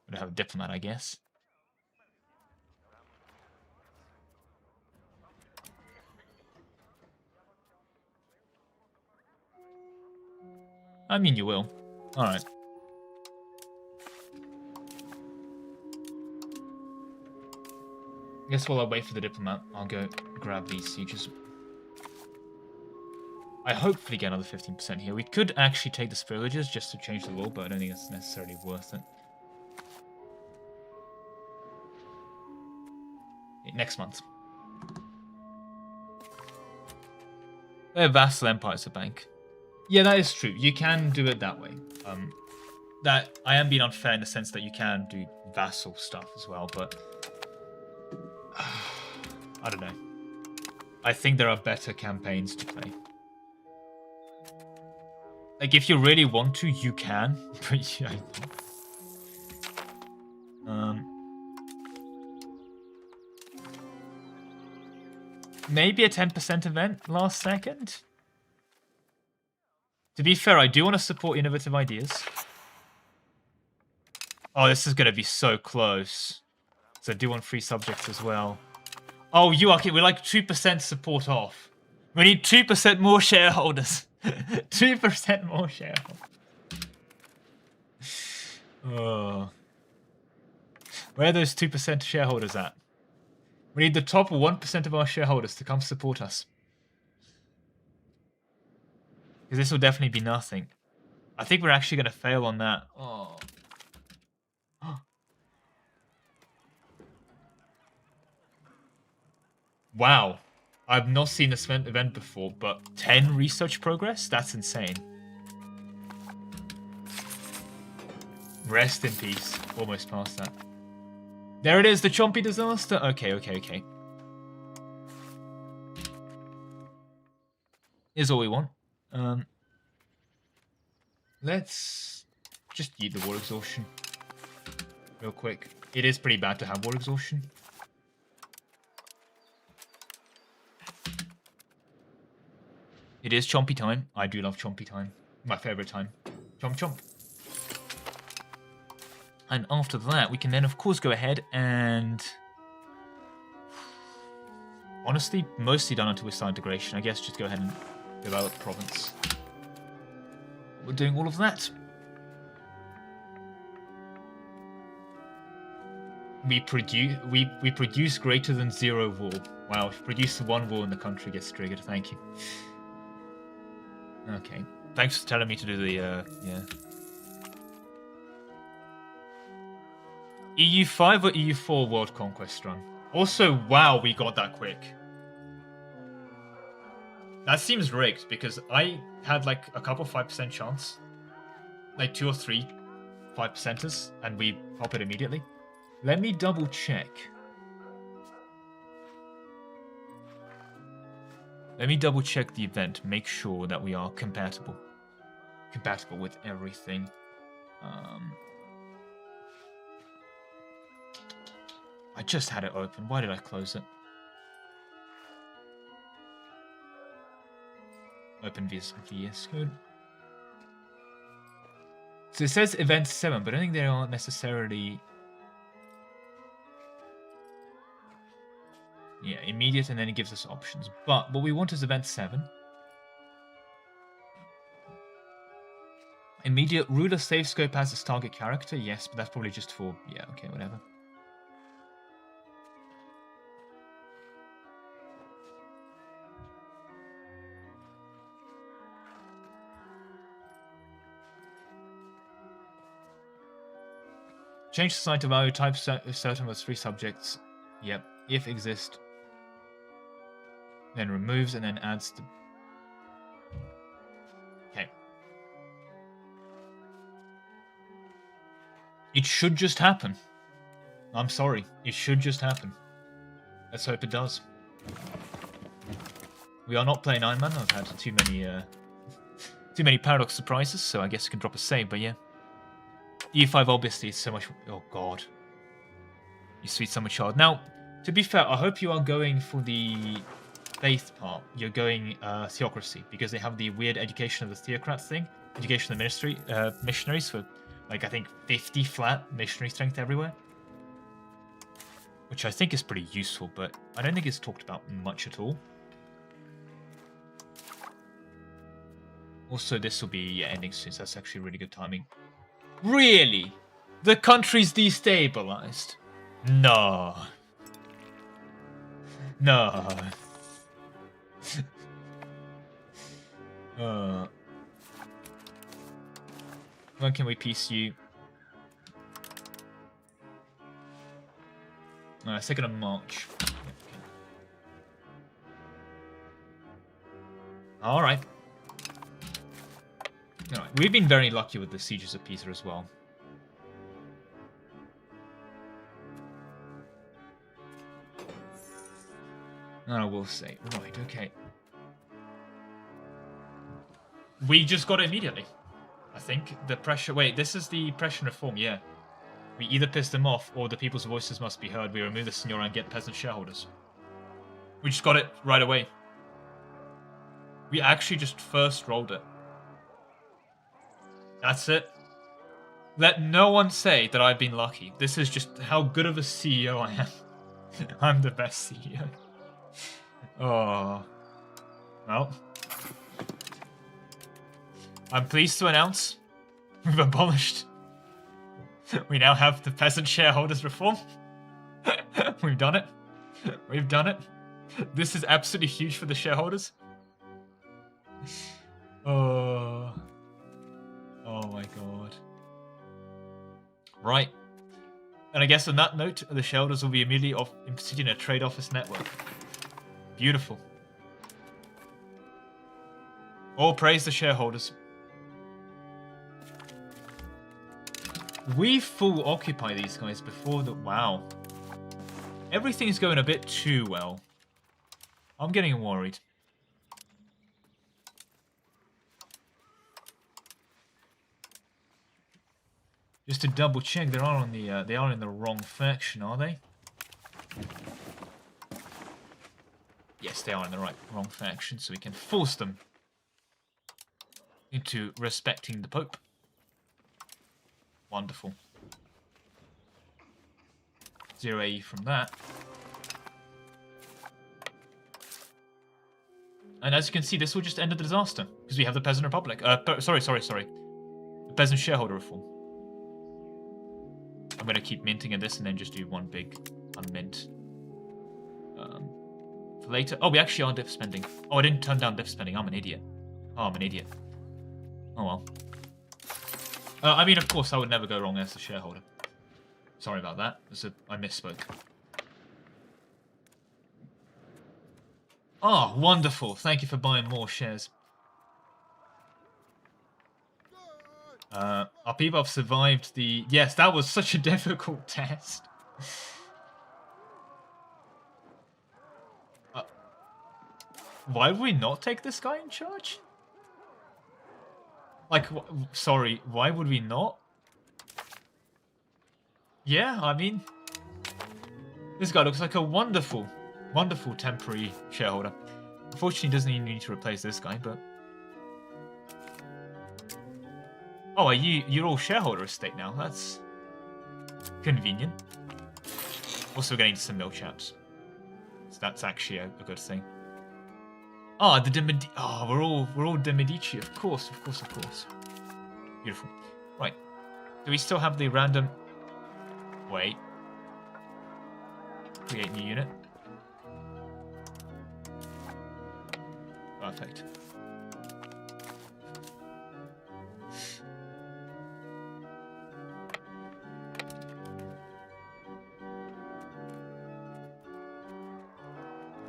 Speaker 2: Would have a diplomat, I guess. I mean, you will. Alright. I guess while I wait for the diplomat, I'll go grab these sieges. I hopefully get another 15% here. We could actually take the spillages just to change the law, but I don't think it's necessarily worth it. Next month. They're vassal empires, a bank. Yeah, that is true. You can do it that way. That I am being unfair in the sense that you can do vassal stuff as well, but I don't know. I think there are better campaigns to play. Like, if you really want to, you can. But yeah. Maybe a 10% event last second? To be fair, I do want to support innovative ideas. Oh, this is going to be so close. So I do want free subjects as well. Oh, you are kidding. We're like 2% support off. We need 2% more shareholders. 2% more shareholders. Oh. Where are those 2% shareholders at? We need the top 1% of our shareholders to come support us. Because this will definitely be nothing. I think we're actually going to fail on that. Oh. Wow. I've not seen this event before, but 10 research progress? That's insane. Rest in peace. Almost past that. There it is, the Chompy disaster. Okay. Is all we want. Let's just eat the war exhaustion. Real quick. It is pretty bad to have war exhaustion. It is Chompy time. I do love Chompy time. My favorite time. Chomp chomp. And after that, we can then, of course, go ahead and... Honestly, mostly done until we start integration. I guess just go ahead and develop province. We're doing all of that. We produce greater than 0 wool. Wow, if we produce 1 wool and the country gets triggered. Thank you. Okay. Thanks for telling me to do the, yeah. EU5 or EU4 World Conquest run? Also, wow, we got that quick. That seems rigged, because I had like a couple 5% chance. Like 2 or 3 5%ers, and we pop it immediately. Let me double check. Let me double check the event, make sure that we are compatible. Compatible with everything. I just had it open. Why did I close it? Open VS Code. So it says event 7, but I think they aren't necessarily... Yeah, immediate, and then it gives us options. But what we want is event 7. Immediate ruler save scope has its target character. Yes, but that's probably just for... Yeah, okay, whatever. Change society value, type certain was 3 subjects. Yep, if exist. Then removes and then adds the... Okay. It should just happen. I'm sorry. It should just happen. Let's hope it does. We are not playing Iron Man. I've had too many paradox surprises, so I guess I can drop a save, but yeah. E5 obviously is so much... Oh, God. You sweet summer child. Now, to be fair, I hope you are going for the faith part. You're going theocracy, because they have the weird education of the theocrats thing. Education of the ministry, missionaries for, like, I think 50 flat missionary strength everywhere. Which I think is pretty useful, but I don't think it's talked about much at all. Also, this will be ending soon, so that's actually really good timing. Really? The country's destabilized? No. No. When can we peace you? 2nd of March. Alright. Alright, we've been very lucky with the sieges of Pisa as well. I will say. Right, okay. We just got it immediately. I think the pressure... Wait, this is the pressure reform, yeah. We either piss them off, or the people's voices must be heard. We remove the Signora and get peasant shareholders. We just got it right away. We actually just first rolled it. That's it. Let no one say that I've been lucky. This is just how good of a CEO I am. I'm the best CEO. Oh. Well. I'm pleased to announce we've abolished. We now have the peasant shareholders reform. We've done it. We've done it. This is absolutely huge for the shareholders. Oh. Oh my god. Right. And I guess on that note, the shareholders will be immediately instituting a trade office network. Beautiful. All praise the shareholders. We full occupy these guys before the... Wow. Everything's going a bit too well. I'm getting worried. Just to double check, they are on the they are in the wrong faction, are they? Yes, they are in the wrong faction, so we can force them into respecting the Pope. Wonderful. 0 AE from that. And as you can see, this will just end the disaster, because we have the Peasant Republic. Sorry. The Peasant Shareholder Reform. I'm going to keep minting at this and then just do one big unmint. For later. Oh, we actually are diff spending. Oh, I didn't turn down diff spending. I'm an idiot. Oh, I'm an idiot. Oh, well. I mean, of course, I would never go wrong as a shareholder. Sorry about that. I misspoke. Oh, wonderful. Thank you for buying more shares. Our people have survived the... Yes, that was such a difficult test. Why would we not take this guy in charge? Like, sorry, why would we not? Yeah, I mean... This guy looks like a wonderful, wonderful temporary shareholder. Unfortunately, he doesn't even need to replace this guy, but... Oh, you're all shareholder estate now. That's convenient. Also getting some mill chaps. So that's actually a good thing. Ah, the De Medici. Oh, we're all De Medici, of course. Beautiful. Right. Do we still have the random... Wait. Create new unit. Perfect.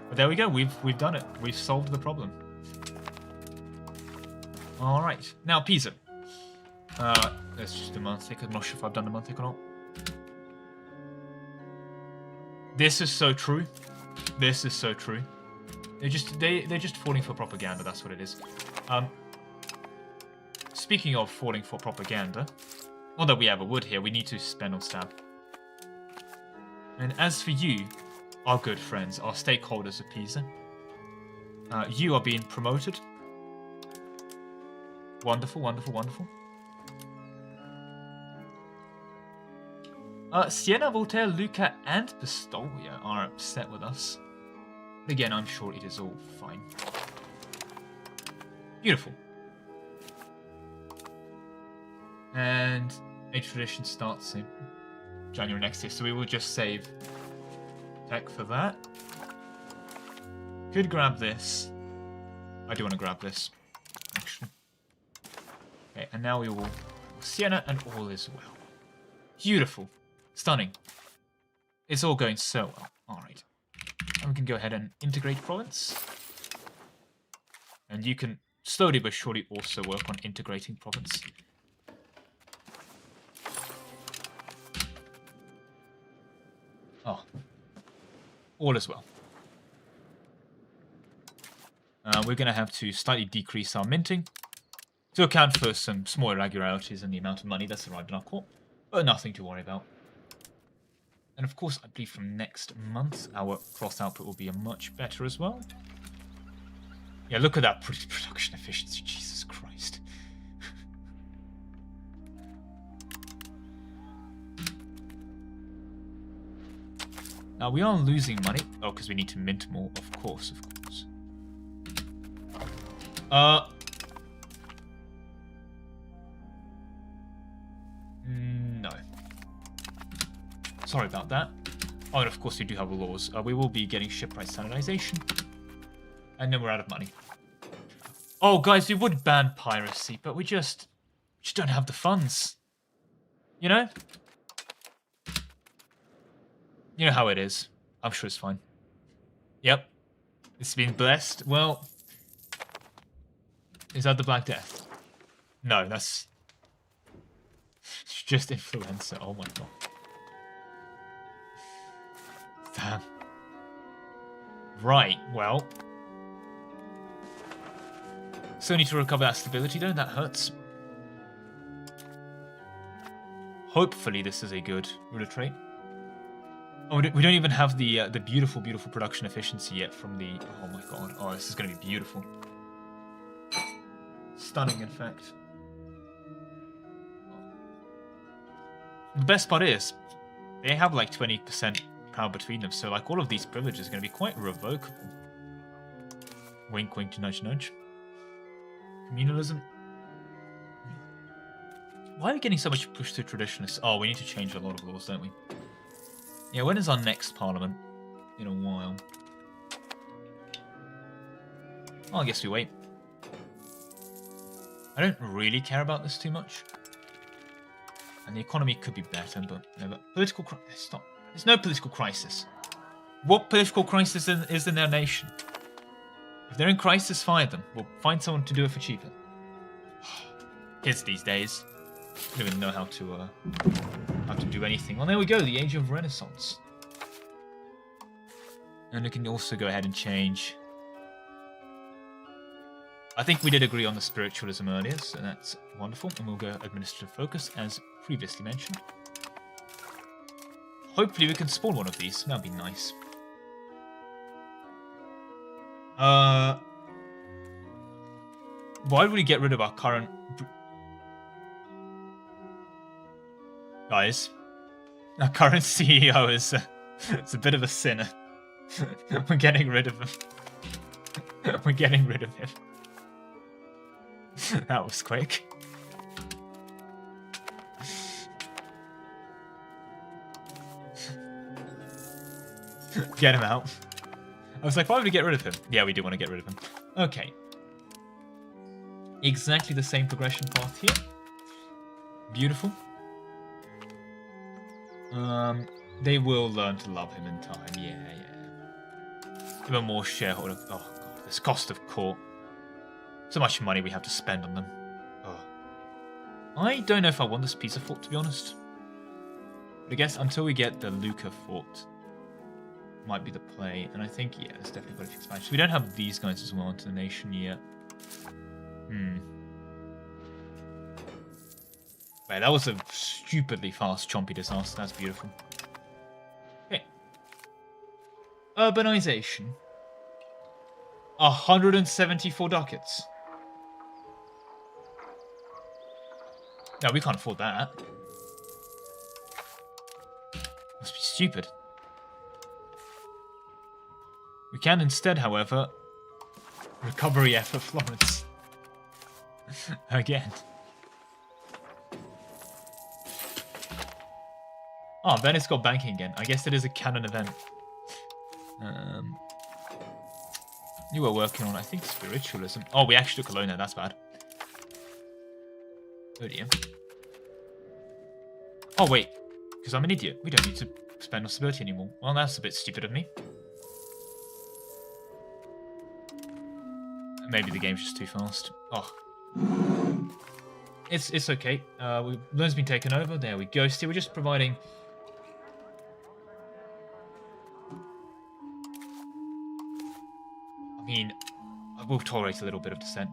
Speaker 2: But there we go. We've done it. We've solved the problem. All right. Now Pisa. Let's just do monthly. I'm not sure if I've done the monthly or not. This is so true. This is so true. They're just falling for propaganda. That's what it is. Speaking of falling for propaganda, Not that we ever would here. We need to spend on stab. And as for you, our good friends, our stakeholders of Pisa, you are being promoted. Wonderful, wonderful, wonderful. Siena, Voltaire, Luca, and Pistoia are upset with us. But again, I'm sure it is all fine. Beautiful. And a tradition starts in January next year, so we will just save tech for that. Could grab this. I do want to grab this, actually. Okay, and now we will Siena, and all is well. Beautiful. Stunning. It's all going so well. Alright. And we can go ahead and integrate province. And you can slowly but surely also work on integrating province. Oh. All is well. We're going to have to slightly decrease our minting to account for some small irregularities in the amount of money that's arrived in our court, but nothing to worry about. And of course, I believe from next month, our cross output will be much better as well. Yeah, look at that production efficiency, Jesus Christ. Now, we are losing money. Oh, because we need to mint more, of course, of course. No. Sorry about that. Oh, and of course we do have laws. We will be getting ship price standardization. And then we're out of money. Oh, guys, we would ban piracy, but we just don't have the funds. You know? You know how it is. I'm sure it's fine. Yep. It's been blessed. Well, is that the Black Death? No, that's it's just influenza. Oh my god. Damn. Right, well. Still need to recover that stability though, that hurts. Hopefully this is a good ruler trait. Oh, we don't even have the beautiful, beautiful production efficiency yet from the... Oh my god. Oh, this is going to be beautiful. Stunning, in fact. The best part is, they have like 20% power between them, so like all of these privileges are going to be quite revocable. Wink, wink, nudge, nudge. Communalism. Why are we getting so much push to traditionalists? Oh, we need to change a lot of laws, don't we? Yeah, when is our next parliament? In a while. Well, I guess we wait. I don't really care about this too much. And the economy could be better, but never. Political crisis. Stop. There's no political crisis. What political crisis is in their nation? If they're in crisis, fire them. We'll find someone to do it for cheaper. Kids these days don't even know how to do anything. Well, there we go. The Age of Renaissance. And we can also go ahead and change. I think we did agree on the spiritualism earlier, so that's wonderful. And we'll go administrative focus, as previously mentioned. Hopefully we can spawn one of these. That'd be nice. Why would we get rid of our current... Guys, our current CEO is it's a bit of a sinner. We're getting rid of him. We're getting rid of him. That was quick. Get him out. I was like, why would we get rid of him? Yeah, we do want to get rid of him. Okay. Exactly the same progression path here. Beautiful. They will learn to love him in time. Yeah, yeah. Even more shareholder. Oh god, this cost of court. So much money we have to spend on them. Oh. I don't know if I want this piece of fort, to be honest. But I guess until we get the Lucca fort, might be the play. And I think, yeah, there's definitely quite a few expansions. We don't have these guys as well into the nation yet. Right, that was a stupidly fast chompy disaster. That's beautiful. Okay. Urbanization. 174 ducats. No, we can't afford that. Must be stupid. We can instead, however, recovery effort Florence. Again. Oh, Venice got banking again. I guess it is a canon event. You were working on, I think, spiritualism. Oh, we actually took Colonna. That's bad. Oh dear. Oh, wait. Because I'm an idiot. We don't need to spend on stability anymore. Well, that's a bit stupid of me. Maybe the game's just too fast. Oh. It's okay. Loan's been taken over. There we go. See, we're just providing... I mean, I will tolerate a little bit of dissent.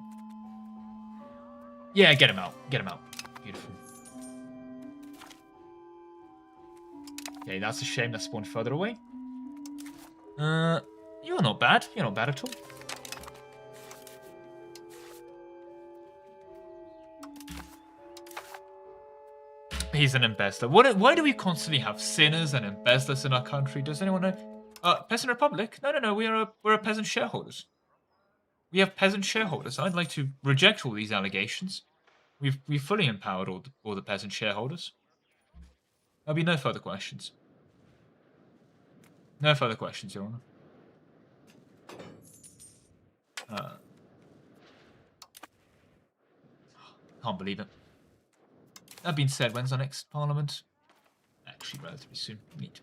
Speaker 2: Yeah, get him out. Get him out. Beautiful. Okay, that's a shame that spawned further away. You're not bad. You're not bad at all. He's an embezzler. Why do we constantly have sinners and embezzlers in our country? Does anyone know? Peasant Republic? No. We're a peasant shareholders. We have peasant shareholders. I'd like to reject all these allegations. We've fully empowered all the peasant shareholders. There'll be no further questions. No further questions, Your Honor. Can't believe it. That being said, when's our next parliament? Actually, relatively soon. Neat.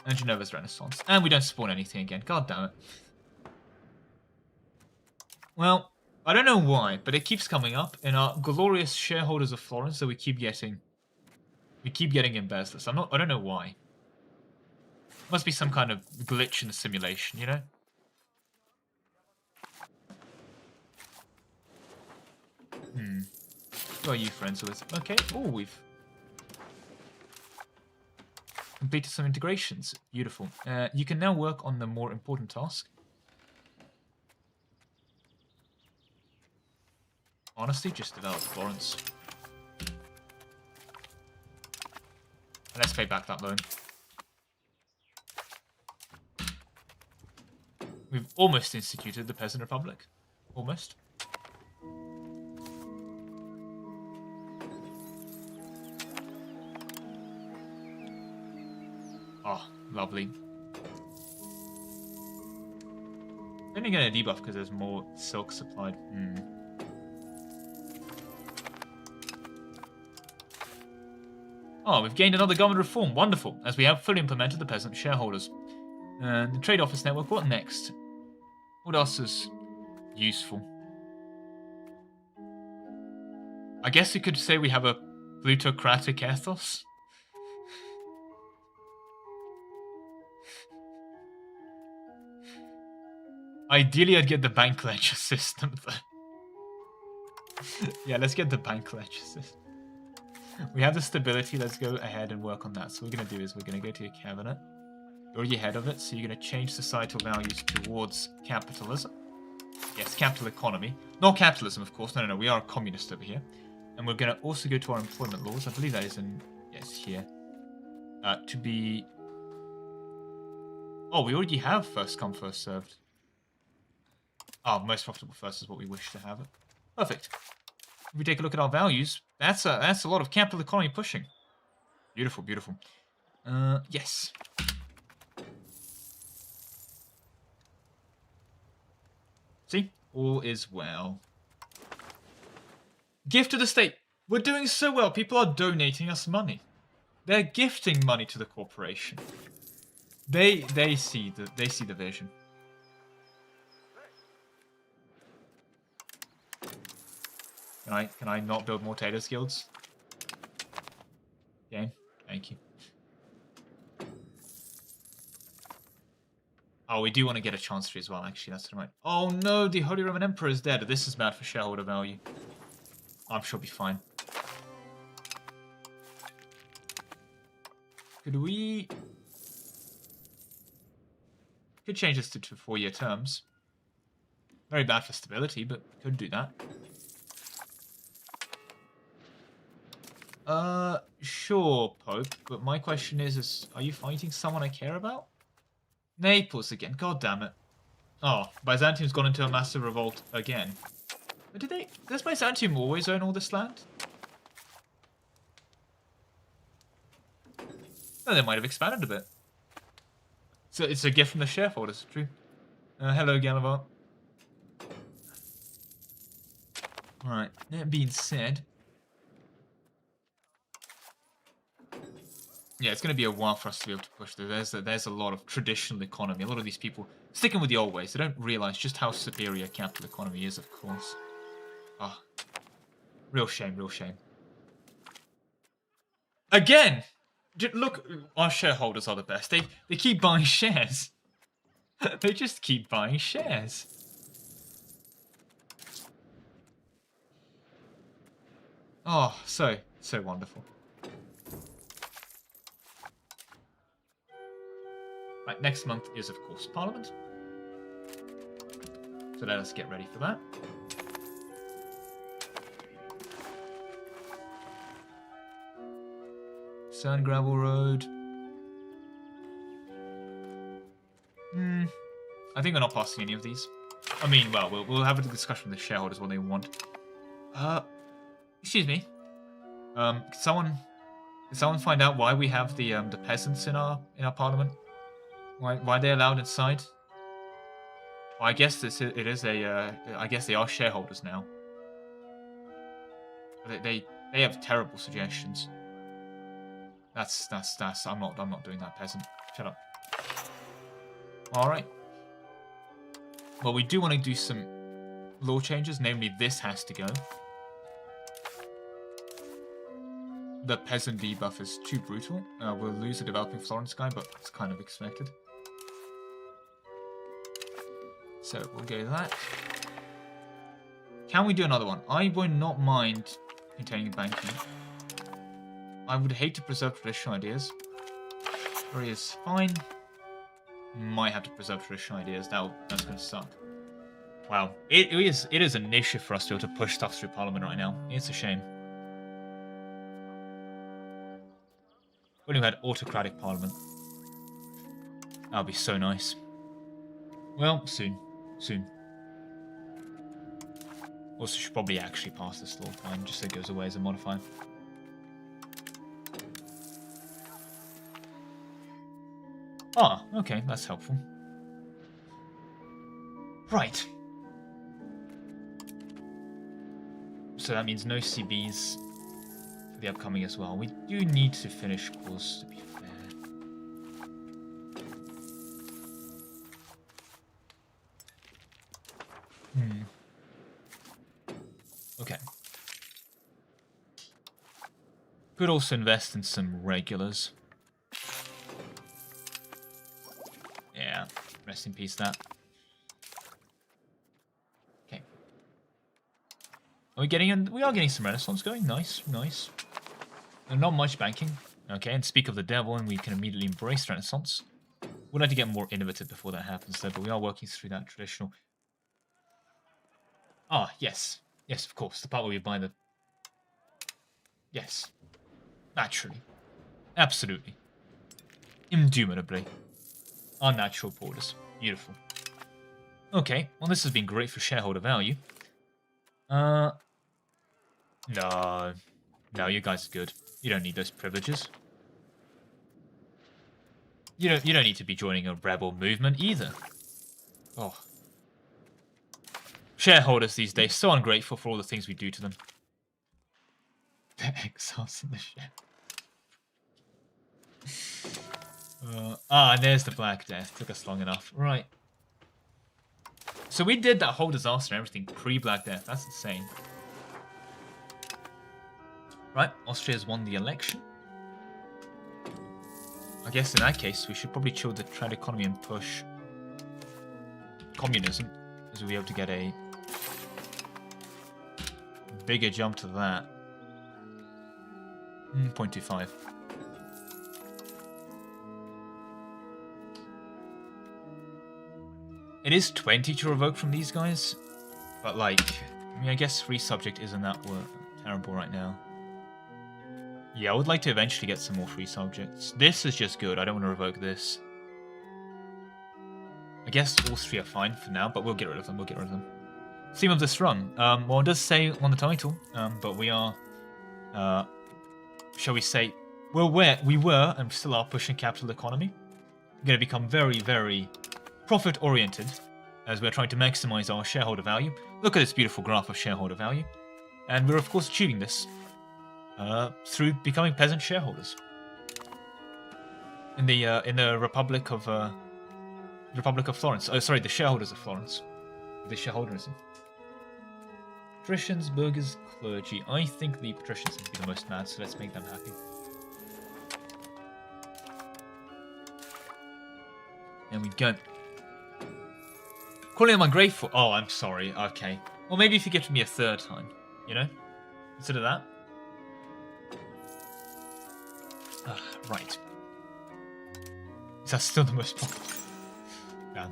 Speaker 2: And Genova's Renaissance. And we don't spawn anything again. God damn it. Well, I don't know why, but it keeps coming up in our glorious shareholders of Florence that we keep getting embezzlers. I don't know why. Must be some kind of glitch in the simulation, you know? Who are you friends with? Okay. Oh, we've completed some integrations. Beautiful. You can now work on the more important task. Honestly, just develop Florence. And let's pay back that loan. We've almost instituted the Peasant Republic. Almost. Oh, lovely. Then you get a debuff because there's more silk supplied. Oh, we've gained another government reform. Wonderful. As we have fully implemented the peasant shareholders. And the trade office network. What next? What else is useful? I guess you could say we have a plutocratic ethos. Ideally, I'd get the bank ledger system, though. Yeah, let's get the bank ledger system. We have the stability. Let's go ahead and work on that. So what we're going to do is we're going to go to your cabinet. You're already ahead of it, so you're going to change societal values towards capitalism. Yes, capital economy. Not capitalism, of course. No. We are a communist over here. And we're going to also go to our employment laws. I believe that is in... Yes, here. To be... Oh, we already have first come, first served. Oh, most profitable first is what we wish to have it. Perfect. If we take a look at our values, that's a lot of capital economy pushing. Beautiful, beautiful. Yes. See? All is well. Gift to the state. We're doing so well. People are donating us money. They're gifting money to the corporation. They see the vision. Can I not build more tailors guilds? Game, thank you. Oh, we do want to get a chancery as well, actually. That's right. Oh no, the Holy Roman Emperor is dead. This is bad for shareholder value. I'm sure it'll be fine. Could we... Could change this to 4-year terms. Very bad for stability, but could do that. Sure, Pope, but my question is are you fighting someone I care about? Naples again, god damn it. Oh, Byzantium's gone into a massive revolt again. But does Byzantium always own all this land? Oh, they might have expanded a bit. So it's a gift from the shareholders, true. Hello, Gallivant. Right, that being said... Yeah, it's going to be a while for us to be able to push through. There's a lot of traditional economy. A lot of these people sticking with the old ways. They don't realize just how superior capital economy is, of course. Ah, oh, real shame, real shame. Again! Look, our shareholders are the best. They keep buying shares. They just keep buying shares. Oh, so wonderful. Right, next month is, of course, Parliament. So let us get ready for that. Sand gravel road. I think we're not passing any of these. I mean, well, we'll have a discussion with the shareholders what they want. Excuse me. Can someone find out why we have the peasants in our Parliament? Why they're allowed inside? Well, I guess it is a. I guess they are shareholders now. They have terrible suggestions. That's. I'm not doing that, peasant. Shut up. All right. Well, we do want to do some law changes. Namely, this has to go. The peasant debuff is too brutal. We'll lose the developing Florence guy, but it's kind of expected. So we'll go that. Can we do another one? I would not mind containing banking. I would hate to preserve traditional ideas. Three is fine. Might have to preserve traditional ideas. That's going to suck. Wow. It is an issue for us to be able to push stuff through Parliament right now. It's a shame. When we had autocratic Parliament. That would be so nice. Well, soon. Soon. Also, should probably actually pass this law time, just so it goes away as a modifier. Ah, okay, that's helpful. Right. So that means no CBs for the upcoming as well. We do need to finish course, to be fair. Okay. Could also invest in some regulars. Yeah, rest in peace that. Okay. Are we getting in? We are getting some Renaissance going. Nice, nice. And not much banking. Okay, and speak of the devil, and we can immediately embrace Renaissance. We'd like to get more innovative before that happens, though, but we are working through that traditional. Ah, yes. Yes, of course. The part where we buy the... Yes. Naturally. Absolutely. Indubitably. Our natural borders. Beautiful. Okay, well this has been great for shareholder value. No. No, you guys are good. You don't need those privileges. You don't need to be joining a rebel movement either. Oh. Shareholders these days, so ungrateful for all the things we do to them. The exiles in the share. And there's the Black Death. Took us long enough. Right. So we did that whole disaster and everything pre-Black Death. That's insane. Right. Austria's won the election. I guess in that case, we should probably chill the trade economy and push communism, as we'll be able to get a bigger jump to that. 0.25. It is 20 to revoke from these guys, but like, I mean, I guess free subject isn't that terrible right now. Yeah, I would like to eventually get some more free subjects. This is just good. I don't want to revoke this. I guess all three are fine for now, but we'll get rid of them. We'll get rid of them. Theme of this run. Well, it does say on the title, but we are, shall we say, we were and still are pushing capital economy. We're going to become very, very profit-oriented as we're trying to maximize our shareholder value. Look at this beautiful graph of shareholder value. And we're, of course, achieving this through becoming peasant shareholders. In the Republic of Florence. Oh, sorry, the shareholders of Florence. The shareholderism. Patricians, burghers, clergy. I think the patricians would be the most mad, so let's make them happy. There we go. Calling them ungrateful. Oh, I'm sorry. Okay. Well, maybe if you give me a third time, you know? Consider that. Right. Is that still the most profitable? Yeah.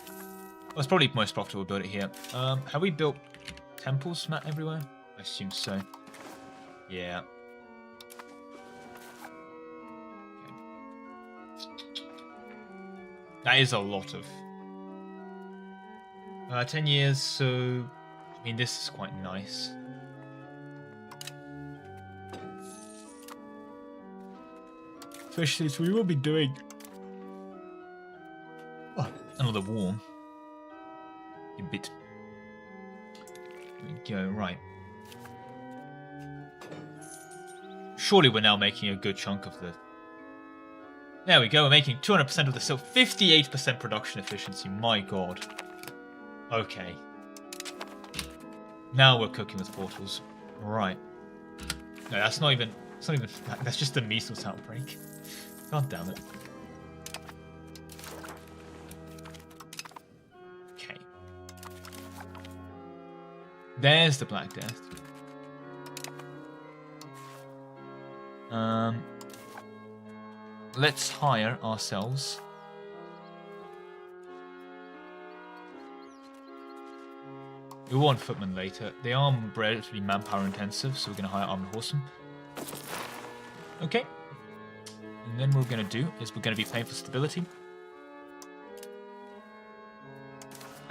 Speaker 2: Well, it's probably most profitable to build it here. Have we built temples everywhere? I assume so. Yeah. Okay. That is a lot of... 10 years, so... I mean, this is quite nice. Especially, so we will be doing... Oh, another war. A bit. There we go, right. Surely we're now making a good chunk of the... There we go, we're making 200% of the silk. 58% production efficiency, my god. Okay. Now we're cooking with portals. Right. No, that's not even... That's just a measles outbreak. God damn it. Okay. There's the Black Death. Let's hire ourselves. We want footmen later. They are relatively manpower intensive, so we're going to hire armored horsemen. Okay. And then what we're going to do is we're going to be paying for stability.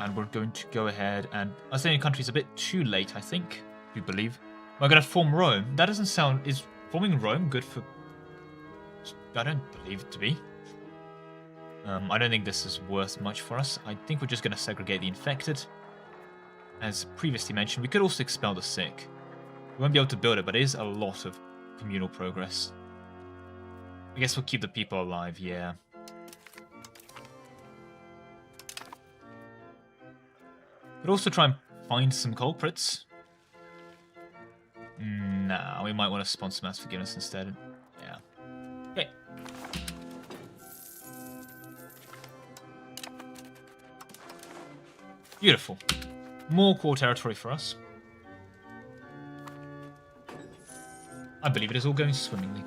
Speaker 2: And we're going to go ahead and... Our staying country is a bit too late, I think, if you believe. We're going to form Rome. That doesn't sound... Is forming Rome good for... I don't believe it to be. I don't think this is worth much for us. I think we're just going to segregate the infected. As previously mentioned, we could also expel the sick. We won't be able to build it, but it is a lot of communal progress. I guess we'll keep the people alive, yeah. But also try and find some culprits. Nah, we might want to sponsor mass forgiveness instead. Yeah. Okay. Beautiful. More core territory for us. I believe it is all going swimmingly.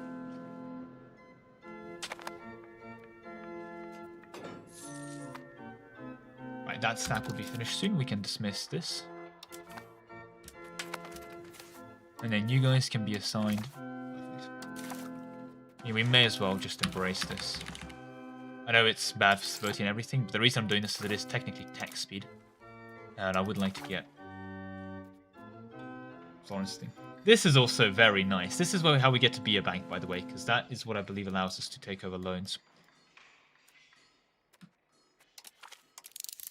Speaker 2: Right, that stack will be finished soon. We can dismiss this. And then you guys can be assigned. Yeah, we may as well just embrace this. I know it's bad for stability and everything, but the reason I'm doing this is it is technically tech speed. And I would like to get Florence thing. This is also very nice. This is how we get to be a bank, by the way, because that is what I believe allows us to take over loans.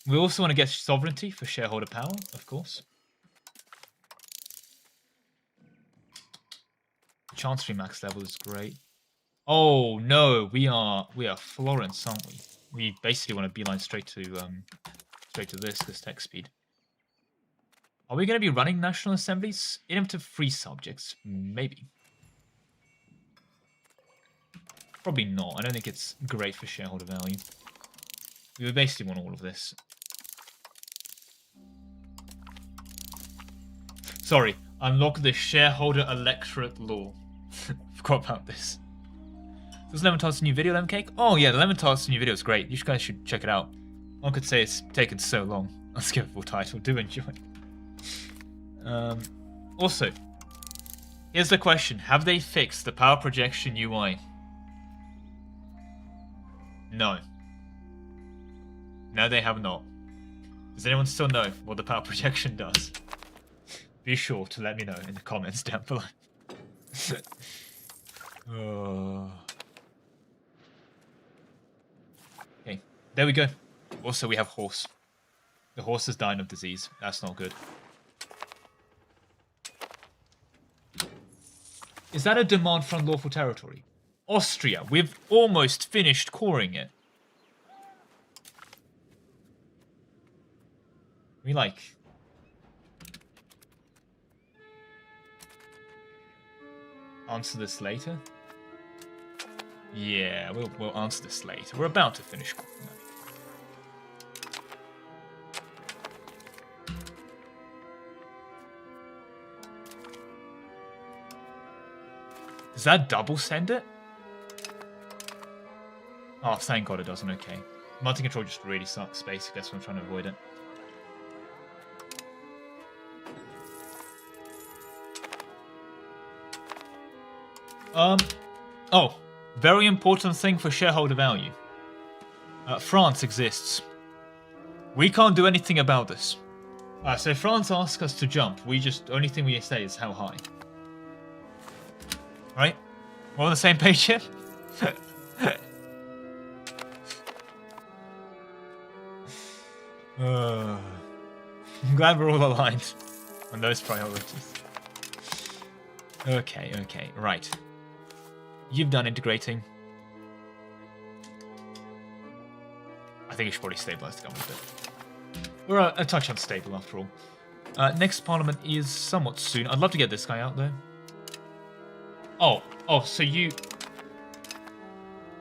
Speaker 2: We also want to get sovereignty for shareholder power, of course. Chancery max level is great. Oh no, we are Florence, aren't we? We basically want to beeline straight to this tech speed. Are we going to be running national assemblies? Innovative free subjects? Maybe. Probably not. I don't think it's great for shareholder value. We would basically want all of this. Sorry, unlock the shareholder electorate law. Forgot about this. Does Lemon Tart's new video, Lemon Cake? Oh yeah, the Lemon Tart's new video is great. You guys should check it out. One could say it's taken so long. Unskippable title. Do enjoy. Also, here's the question. Have they fixed the power projection UI? No. No, they have not. Does anyone still know what the power projection does? Be sure to let me know in the comments down below. Okay, there we go. Also, we have horse. The horse is dying of disease. That's not good. Is that a demand for unlawful territory? Austria, we've almost finished coring it. We like... answer this later? Yeah, we'll answer this later. We're about to finish coring it. Does that double send it? Oh, thank God it doesn't. Okay. Multi-control just really sucks, basically. That's why I'm trying to avoid it. Oh, very important thing for shareholder value. France exists. We can't do anything about this. So if France asks us to jump, only thing we say is how high. Right? We're on the same page here? I'm glad we're all aligned on those priorities. Okay, right. You've done integrating. I think you should probably stabilize the government a bit. We're a touch unstable after all. Next parliament is somewhat soon. I'd love to get this guy out though. Oh, so you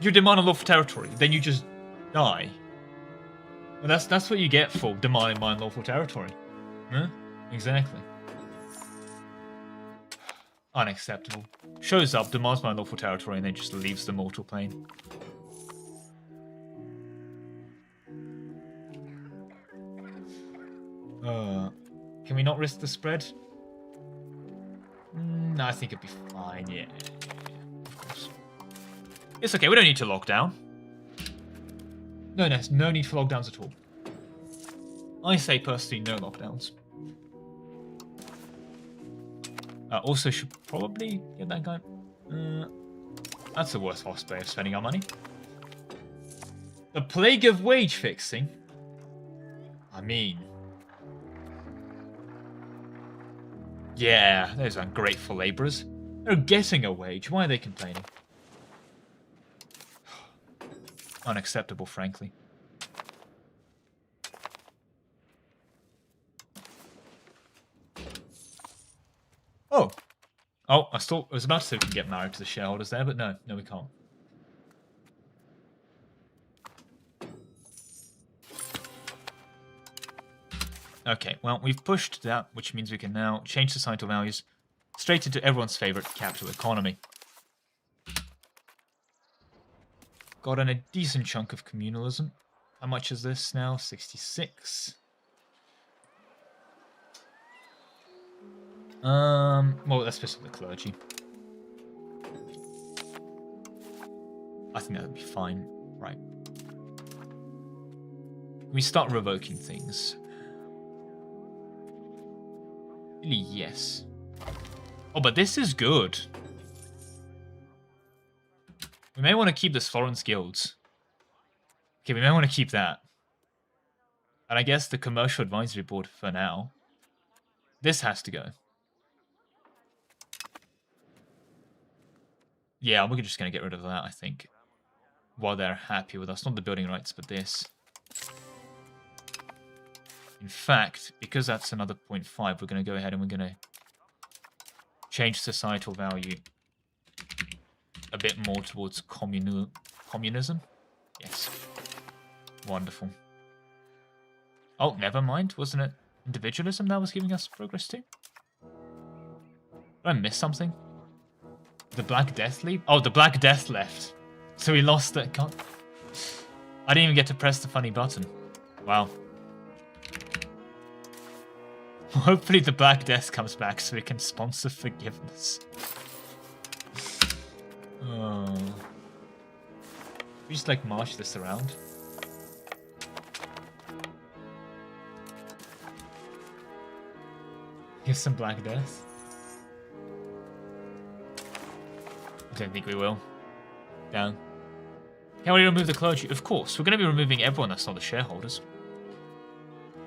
Speaker 2: demand unlawful territory, then you just die. Well, that's what you get for demanding my unlawful territory. Huh? Exactly. Unacceptable. Shows up, demands my unlawful territory, and then just leaves the mortal plane. Can we not risk the spread? No, I think it'd be fine, yeah. Of course. It's okay, we don't need to lock down. No need for lockdowns at all. I say personally, no lockdowns. Also, should probably get that guy. That's a worthwhile way of spending our money. The plague of wage fixing? I mean... yeah, those ungrateful labourers. They're getting a wage. Why are they complaining? Unacceptable, frankly. Oh, I was about to say we can get married to the shareholders there, but no, we can't. Okay, well, we've pushed that, which means we can now change societal values straight into everyone's favorite capital economy. Got in a decent chunk of communalism. How much is this now? 66. Well, that's just the clergy. I think that would be fine. Right. We start revoking things. Really, yes. Oh, but this is good. We may want to keep this Florence Guilds. Okay, we may want to keep that. And I guess the Commercial Advisory Board for now. This has to go. Yeah, we're just going to get rid of that, I think. While they're happy with us. Not the building rights, but this. In fact, because that's another 0.5, we're going to go ahead and we're going to change societal value a bit more towards communism. Yes. Wonderful. Oh, never mind. Wasn't it individualism that was giving us progress too? Did I miss something? The Black Death leave? Oh, the Black Death left. So we lost that. God. I didn't even get to press the funny button. Wow. Hopefully the Black Death comes back so we can sponsor forgiveness. Oh. We just like march this around. Here's some Black Death. I don't think we will. Down. Can we remove the clergy? Of course. We're going to be removing everyone that's not the shareholders.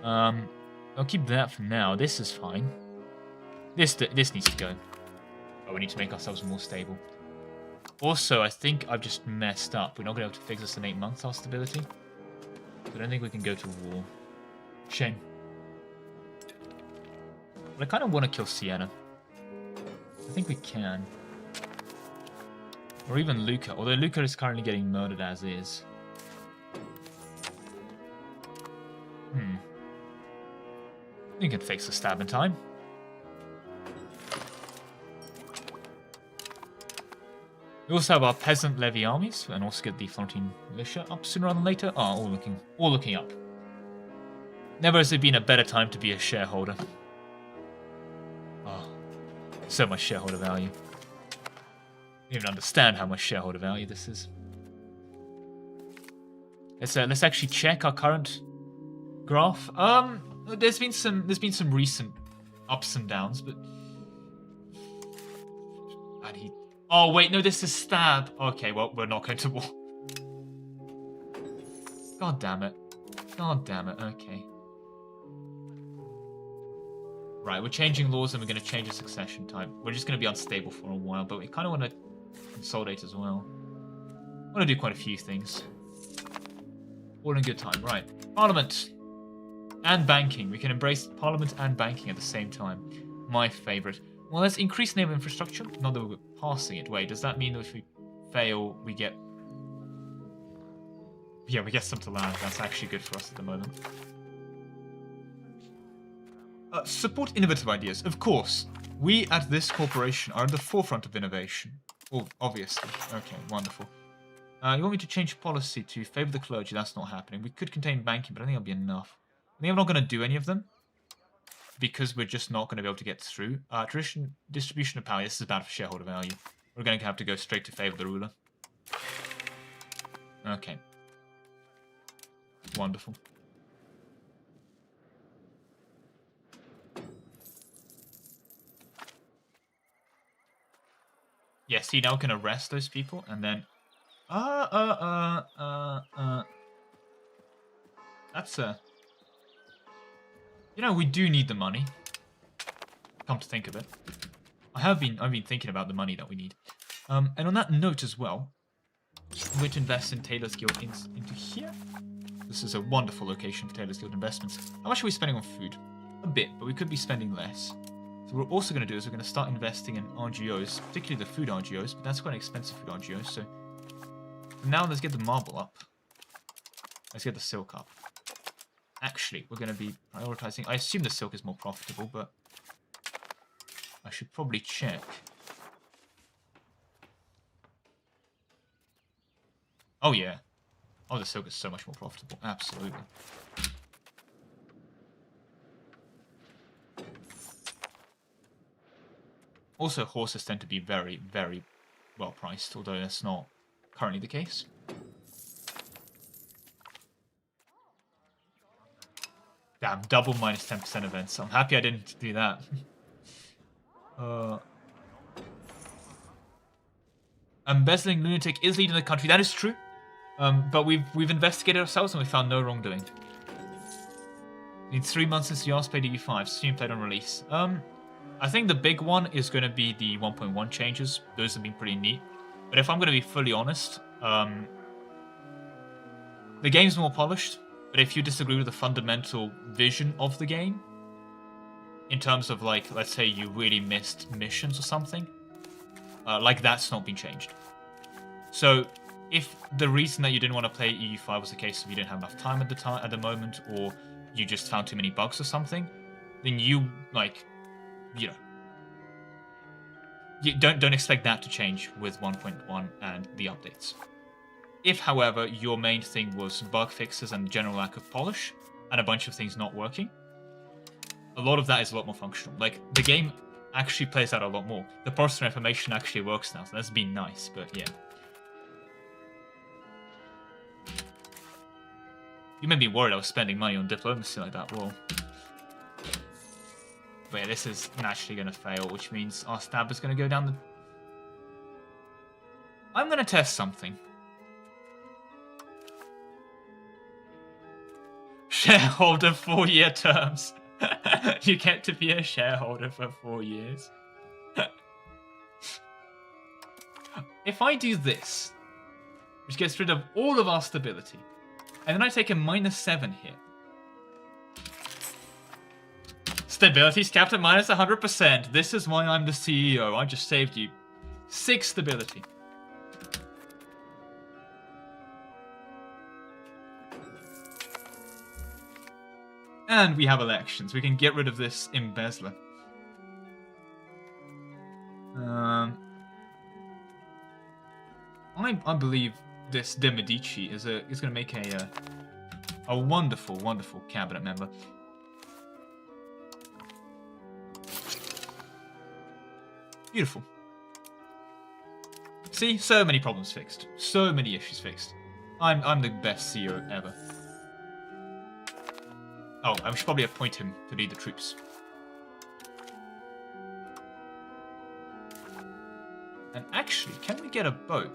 Speaker 2: I'll keep that for now. This is fine. This needs to go. Oh, we need to make ourselves more stable. Also, I think I've just messed up. We're not going to be able to fix this in 8 months, our stability. So I don't think we can go to war. Shame. But I kind of want to kill Sienna. I think we can. Or even Luca, although Luca is currently getting murdered as is. You can fix the stab in time. We also have our peasant levy armies, and also get the Florentine militia up sooner rather than later. Oh, all looking up. Never has there been a better time to be a shareholder. Oh, so much shareholder value. I don't even understand how much shareholder value this is. Let's actually check our current graph. There's been some recent ups and downs, but oh wait, no, this is stab. Okay, well, we're not going to war. God damn it. God damn it. Okay. Right, we're changing laws and we're going to change the succession type. We're just going to be unstable for a while, but we kind of want to consolidate as well. I want to do quite a few things. All in good time. Right. Parliament and banking. We can embrace Parliament and banking at the same time. My favorite. Well, let's increase naval infrastructure. Not that we're passing it. Wait, does that mean that if we fail, we get... Yeah, we get some to land. That's actually good for us at the moment. Support innovative ideas. Of course, we at this corporation are at the forefront of innovation. Oh, obviously. Okay, wonderful. You want me to change policy to favor the clergy? That's not happening. We could contain banking, but I think that'll be enough. I think I'm not going to do any of them because we're just not going to be able to get through. Distribution of power. This is bad for shareholder value. We're going to have to go straight to favor the ruler. Okay. Wonderful. Yeah, see, now we can arrest those people, and then... That's you know, we do need the money. Come to think of it. I've been thinking about the money that we need. And on that note as well, I'm going to invest in Taylor's Guild into here. This is a wonderful location for Taylor's Guild investments. How much are we spending on food? A bit, but we could be spending less. So what we're also going to do is we're going to start investing in RGOs, particularly the food RGOs, but that's quite an expensive food RGOs, so now let's get the marble up. Let's get the silk up. Actually, we're going to be prioritizing... I assume the silk is more profitable, but I should probably check. Oh, yeah. Oh, the silk is so much more profitable. Absolutely. Also, horses tend to be very, very well priced, although that's not currently the case. Damn, double minus 10% events. I'm happy I didn't do that. Embezzling lunatic is leading the country. That is true. But we've investigated ourselves and we found no wrongdoing. Need 3 months since you last played EU5. Soon played on release. I think the big one is going to be the 1.1 changes. Those have been pretty neat. But if I'm going to be fully honest, the game's more polished. But if you disagree with the fundamental vision of the game, in terms of, like, let's say you really missed missions or something, like, that's not been changed. So, if the reason that you didn't want to play EU5 was the case of you didn't have enough time at the moment, or you just found too many bugs or something, then you, like, you know, you don't expect that to change with 1.1 and the updates. If, however, your main thing was bug fixes and general lack of polish, and a bunch of things not working, a lot of that is a lot more functional. Like, the game actually plays out a lot more. The processor information actually works now, so that's been nice, but yeah. You made me worried I was spending money on diplomacy like that, whoa. But yeah, this is naturally going to fail, which means our stab is going to go down the... I'm going to test something. Shareholder 4-year terms. You get to be a shareholder for 4 years. If I do this, which gets rid of all of our stability, and then I take a -7 hit, stability's capped at -100%. This is why I'm the CEO. I just saved you 6 stability. And we have elections. We can get rid of this embezzler. I believe this De Medici is going to make a wonderful, wonderful cabinet member. Beautiful. See, so many problems fixed, so many issues fixed. I'm the best CEO ever. Oh, I should probably appoint him to lead the troops. And actually, can we get a boat?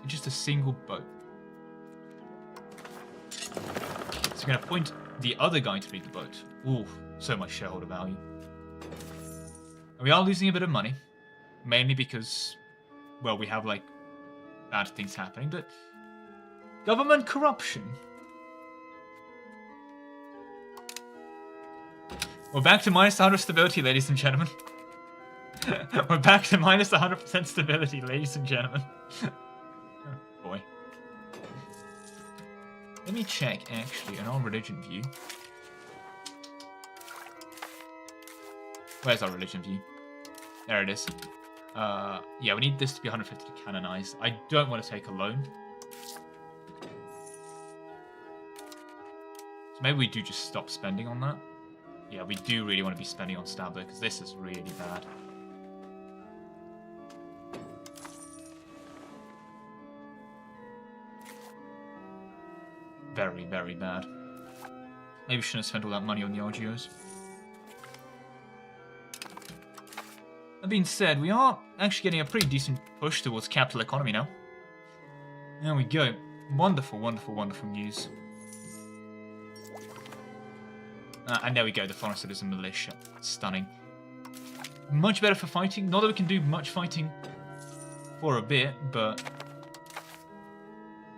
Speaker 2: Just a single boat. So we're going to appoint the other guy to lead the boat. Ooh, so much shareholder value. And we are losing a bit of money. Mainly because, well, we have, like, bad things happening. But government corruption. We're back to -100 stability, ladies and gentlemen. We're back to -100% stability, ladies and gentlemen. Oh, boy. Let me check, actually, in our religion view. Where's our religion view? There it is. Yeah, we need this to be 150 to canonize. I don't want to take a loan. So maybe we do just stop spending on that. Yeah, we do really want to be spending on Stabler, because this is really bad. Very, very bad. Maybe we shouldn't have spent all that money on the RGOs. That being said, we are actually getting a pretty decent push towards capital economy now. There we go. Wonderful, wonderful, wonderful news. And there we go, the foreign citizen militia. Stunning. Much better for fighting. Not that we can do much fighting for a bit, but...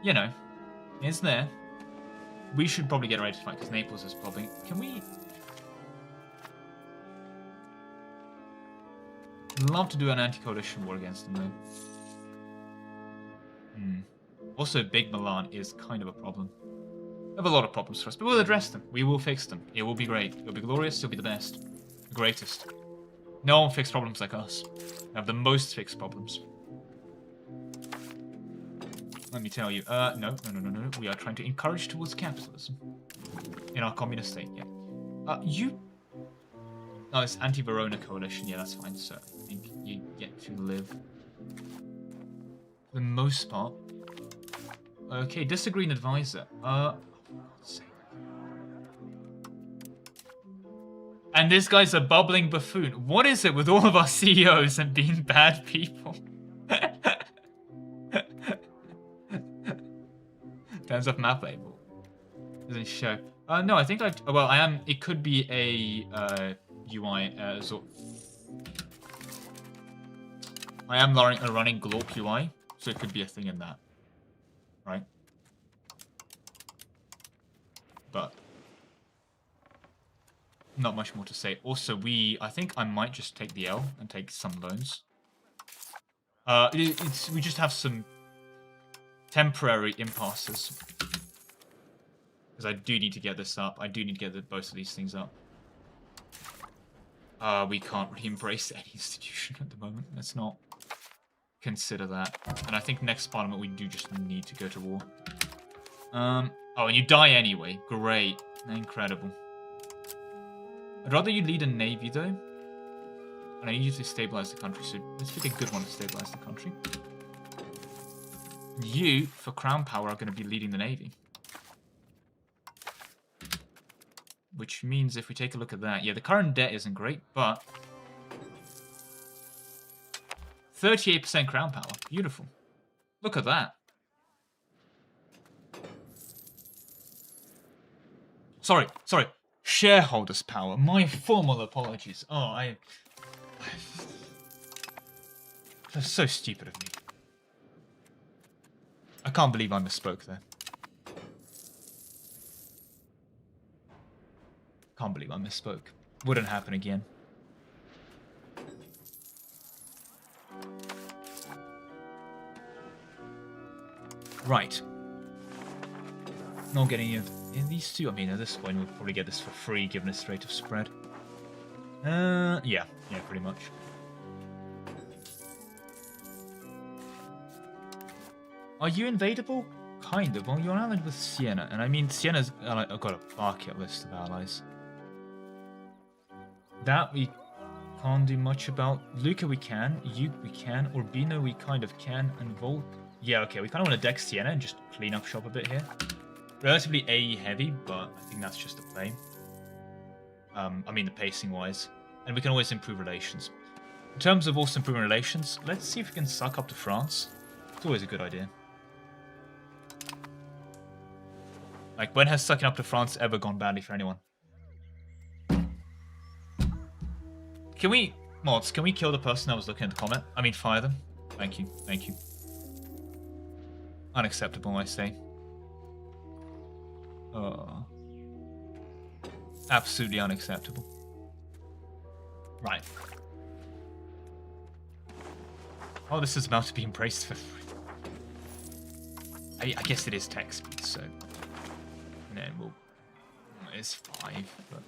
Speaker 2: you know, it's there. We should probably get ready to fight, because Naples is probably... Can we... love to do an anti-coalition war against them, though. Also, Big Milan is kind of a problem. We have a lot of problems for us, but we'll address them. We will fix them. It will be great. It'll be glorious. It'll be the best. The greatest. No one fixed problems like us. We have the most fixed problems. Let me tell you. No. We are trying to encourage towards capitalism. In our communist state, yeah. Oh, it's anti-Verona coalition. Yeah, that's fine, sir. I think you get to live. For the most part. Okay, disagreeing advisor. And this guy's a bubbling buffoon. What is it with all of our CEOs and being bad people? Turns off map label. Doesn't show. No, I think well, I am. It could be a UI. I am running Glorp UI, so it could be a thing in that, right? But not much more to say. Also, I think I might just take the L and take some loans. We just have some temporary impasses. Because I do need to get this up. I do need to get both of these things up. We can't really embrace any institution at the moment. Let's not consider that. And I think next parliament we do just need to go to war. Oh, and you die anyway. Great. Incredible. I'd rather you lead a navy, though. And I need you to stabilize the country, so let's pick a good one to stabilize the country. You, for crown power, are going to be leading the navy. Which means if we take a look at that, yeah, the current debt isn't great, but 38% crown power. Beautiful. Look at that. Sorry. Shareholders power. My formal apologies. Oh, that's so stupid of me. I can't believe I misspoke there. Can't believe I misspoke. Wouldn't happen again. Right. Not getting in these two. I mean, at this point, we'll probably get this for free, given its rate of spread. Yeah, pretty much. Are you invadable? Kind of. Well, you're allied with Siena, and I mean, Siena's. I've got a bucket list of allies. That we can't do much about. Lucca we can. Uke we can. Urbino we kind of can. And Volt. Yeah, okay. We kind of want to deck Siena and just clean up shop a bit here. Relatively AE heavy, but I think that's just the play. I mean, the pacing wise. And we can always improve relations. In terms of also improving relations, let's see if we can suck up to France. It's always a good idea. Like, when has sucking up to France ever gone badly for anyone? Can we, mods, can we kill the person that was looking at the comment? I mean, fire them. Thank you. Unacceptable, I say. Absolutely unacceptable. Right. Oh, this is about to be embraced for free. I guess it is text speed, so... And then we'll... It's 5, but...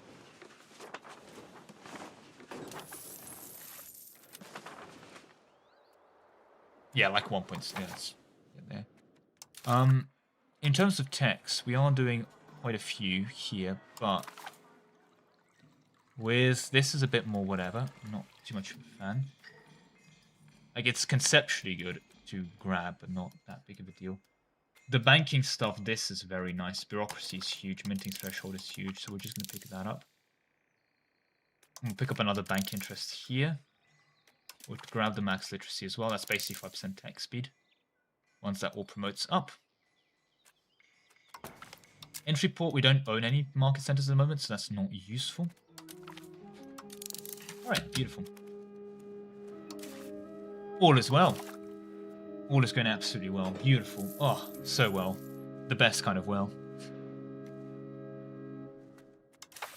Speaker 2: Yeah, like 1 point... Yeah, let's get there. In terms of text, we are doing quite a few here, but... With... This is a bit more whatever. I'm not too much of a fan. Like, it's conceptually good to grab, but not that big of a deal. The banking stuff, this is very nice. Bureaucracy is huge. Minting threshold is huge, so we're just going to pick that up. We'll pick up another bank interest here. We'll grab the max literacy as well. That's basically 5% tech speed. Once that all promotes up. Entry port, we don't own any market centers at the moment, so that's not useful. Alright, beautiful. All is well. All is going absolutely well. Beautiful. Oh, so well. The best kind of well.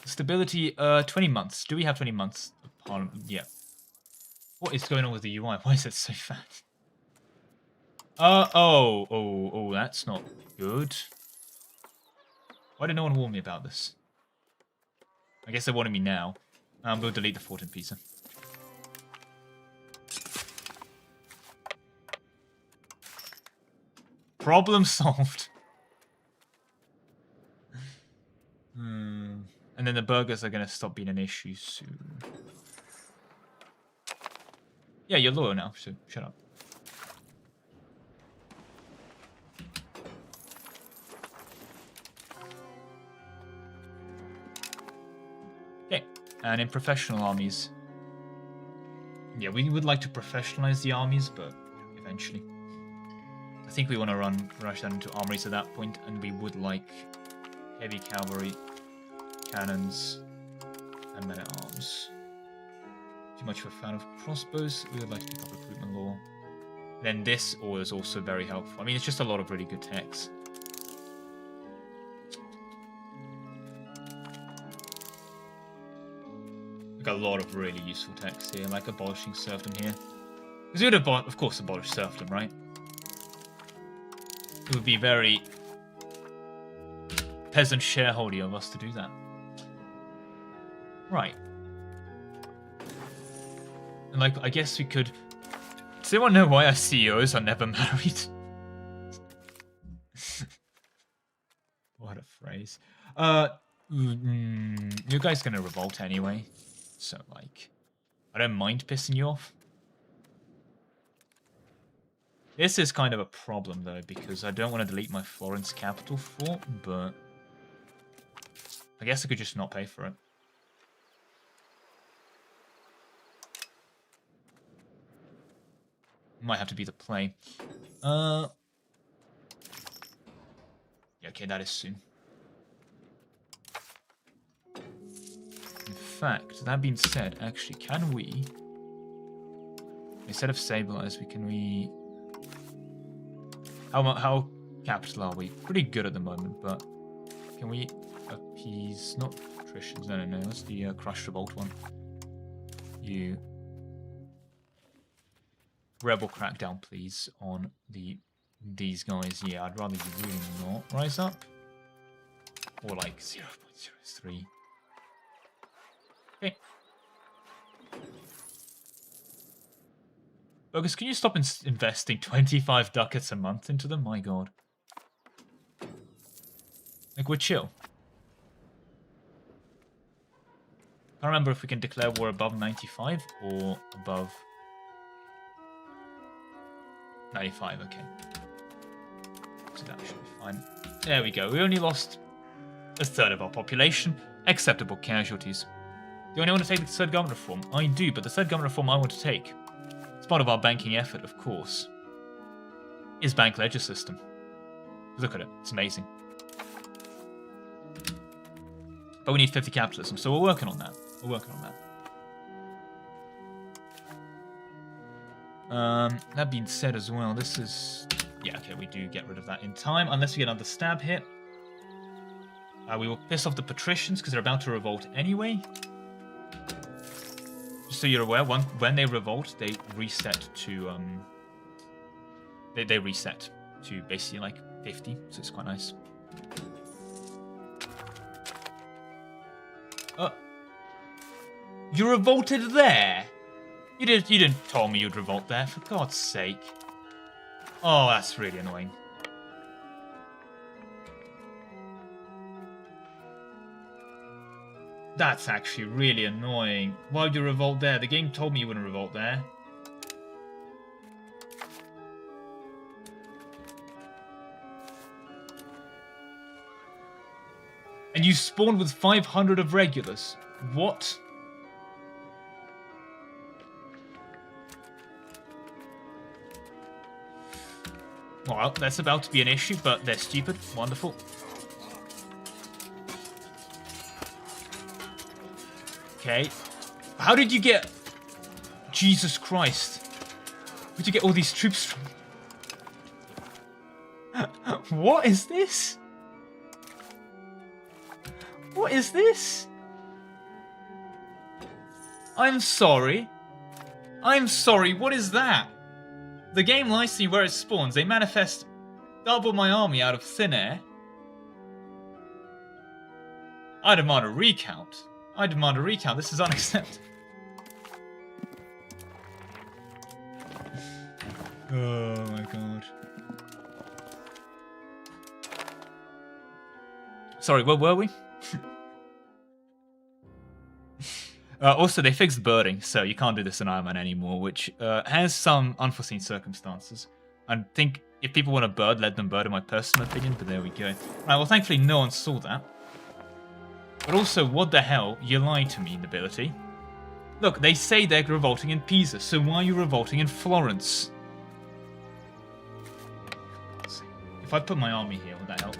Speaker 2: Stability, 20 months. Do we have 20 months of Parliament? Yeah. What is going on with the UI? Why is it so fat? Oh, that's not good. Why did no one warn me about this? I guess they wanted me now. We'll delete the fort in Pisa. Problem solved. And then the burgers are going to stop being an issue soon. Yeah, you're loyal now, so shut up. Okay, and in professional armies... Yeah, we would like to professionalize the armies, but eventually. I think we want to rush that into armories at that point, and we would like heavy cavalry, cannons, and men-at-arms. Too much of a fan of crossbows. We would like to pick up recruitment law. Then this is also very helpful. I mean, it's just a lot of really good techs. Like a lot of really useful techs here, like abolishing serfdom here. Because we would, of course, abolish serfdom, right? It would be very peasant shareholder of us to do that. Right. And like, I guess we could... Does anyone know why our CEOs are never married? What a phrase. You guys gonna revolt anyway. So, like, I don't mind pissing you off. This is kind of a problem, though, because I don't want to delete my Florence capital fort, but I guess I could just not pay for it. Might have to be the play. Yeah, okay, that is soon. In fact, that being said, actually, can we... Instead of stabilize, can we... How capital are we? Pretty good at the moment, but can we appease... Not patricians, no, that's the Crush Revolt one. You... Rebel crackdown, please, on these guys. Yeah, I'd rather you really not rise up. Or like 0.03. Okay. Bogus, can you stop investing 25 ducats a month into them? My god. Like, we're chill. I can't remember if we can declare war above 95 or above 95, okay. So that should be fine. There we go. We only lost a third of our population. Acceptable casualties. Do you only want to take the third government reform? I do, but the third government reform I want to take, it's part of our banking effort, of course, is bank ledger system. Look at it. It's amazing. But we need 50 capitalism, so we're working on that. We're working on that. That being said as well, this is... Yeah, okay, we do get rid of that in time, unless we get another stab hit. We will piss off the patricians, because they're about to revolt anyway. Just so you're aware, when they revolt, they reset to... They reset to basically, like, 50, so it's quite nice. You revolted there? You didn't tell me you'd revolt there, for God's sake. Oh, that's really annoying. That's actually really annoying. Why would you revolt there? The game told me you wouldn't revolt there. And you spawned with 500 of regulars. What? Well, that's about to be an issue, but they're stupid. Wonderful. Okay. How did you get... Jesus Christ. Where'd you get all these troops from? What is this? What is this? I'm sorry. I'm sorry, what is that? The game lies to you where it spawns. They manifest double my army out of thin air. I demand a recount. I demand a recount. This is unacceptable. Oh my god. Sorry, where were we? Also, they fixed birding, so you can't do this in Iron Man anymore, which has some unforeseen circumstances. I think if people want to bird, let them bird, in my personal opinion, but there we go. Right, well, thankfully no one saw that. But also, what the hell? You lied to me, nobility. Look, they say they're revolting in Pisa, so why are you revolting in Florence? If I put my army here, would that help?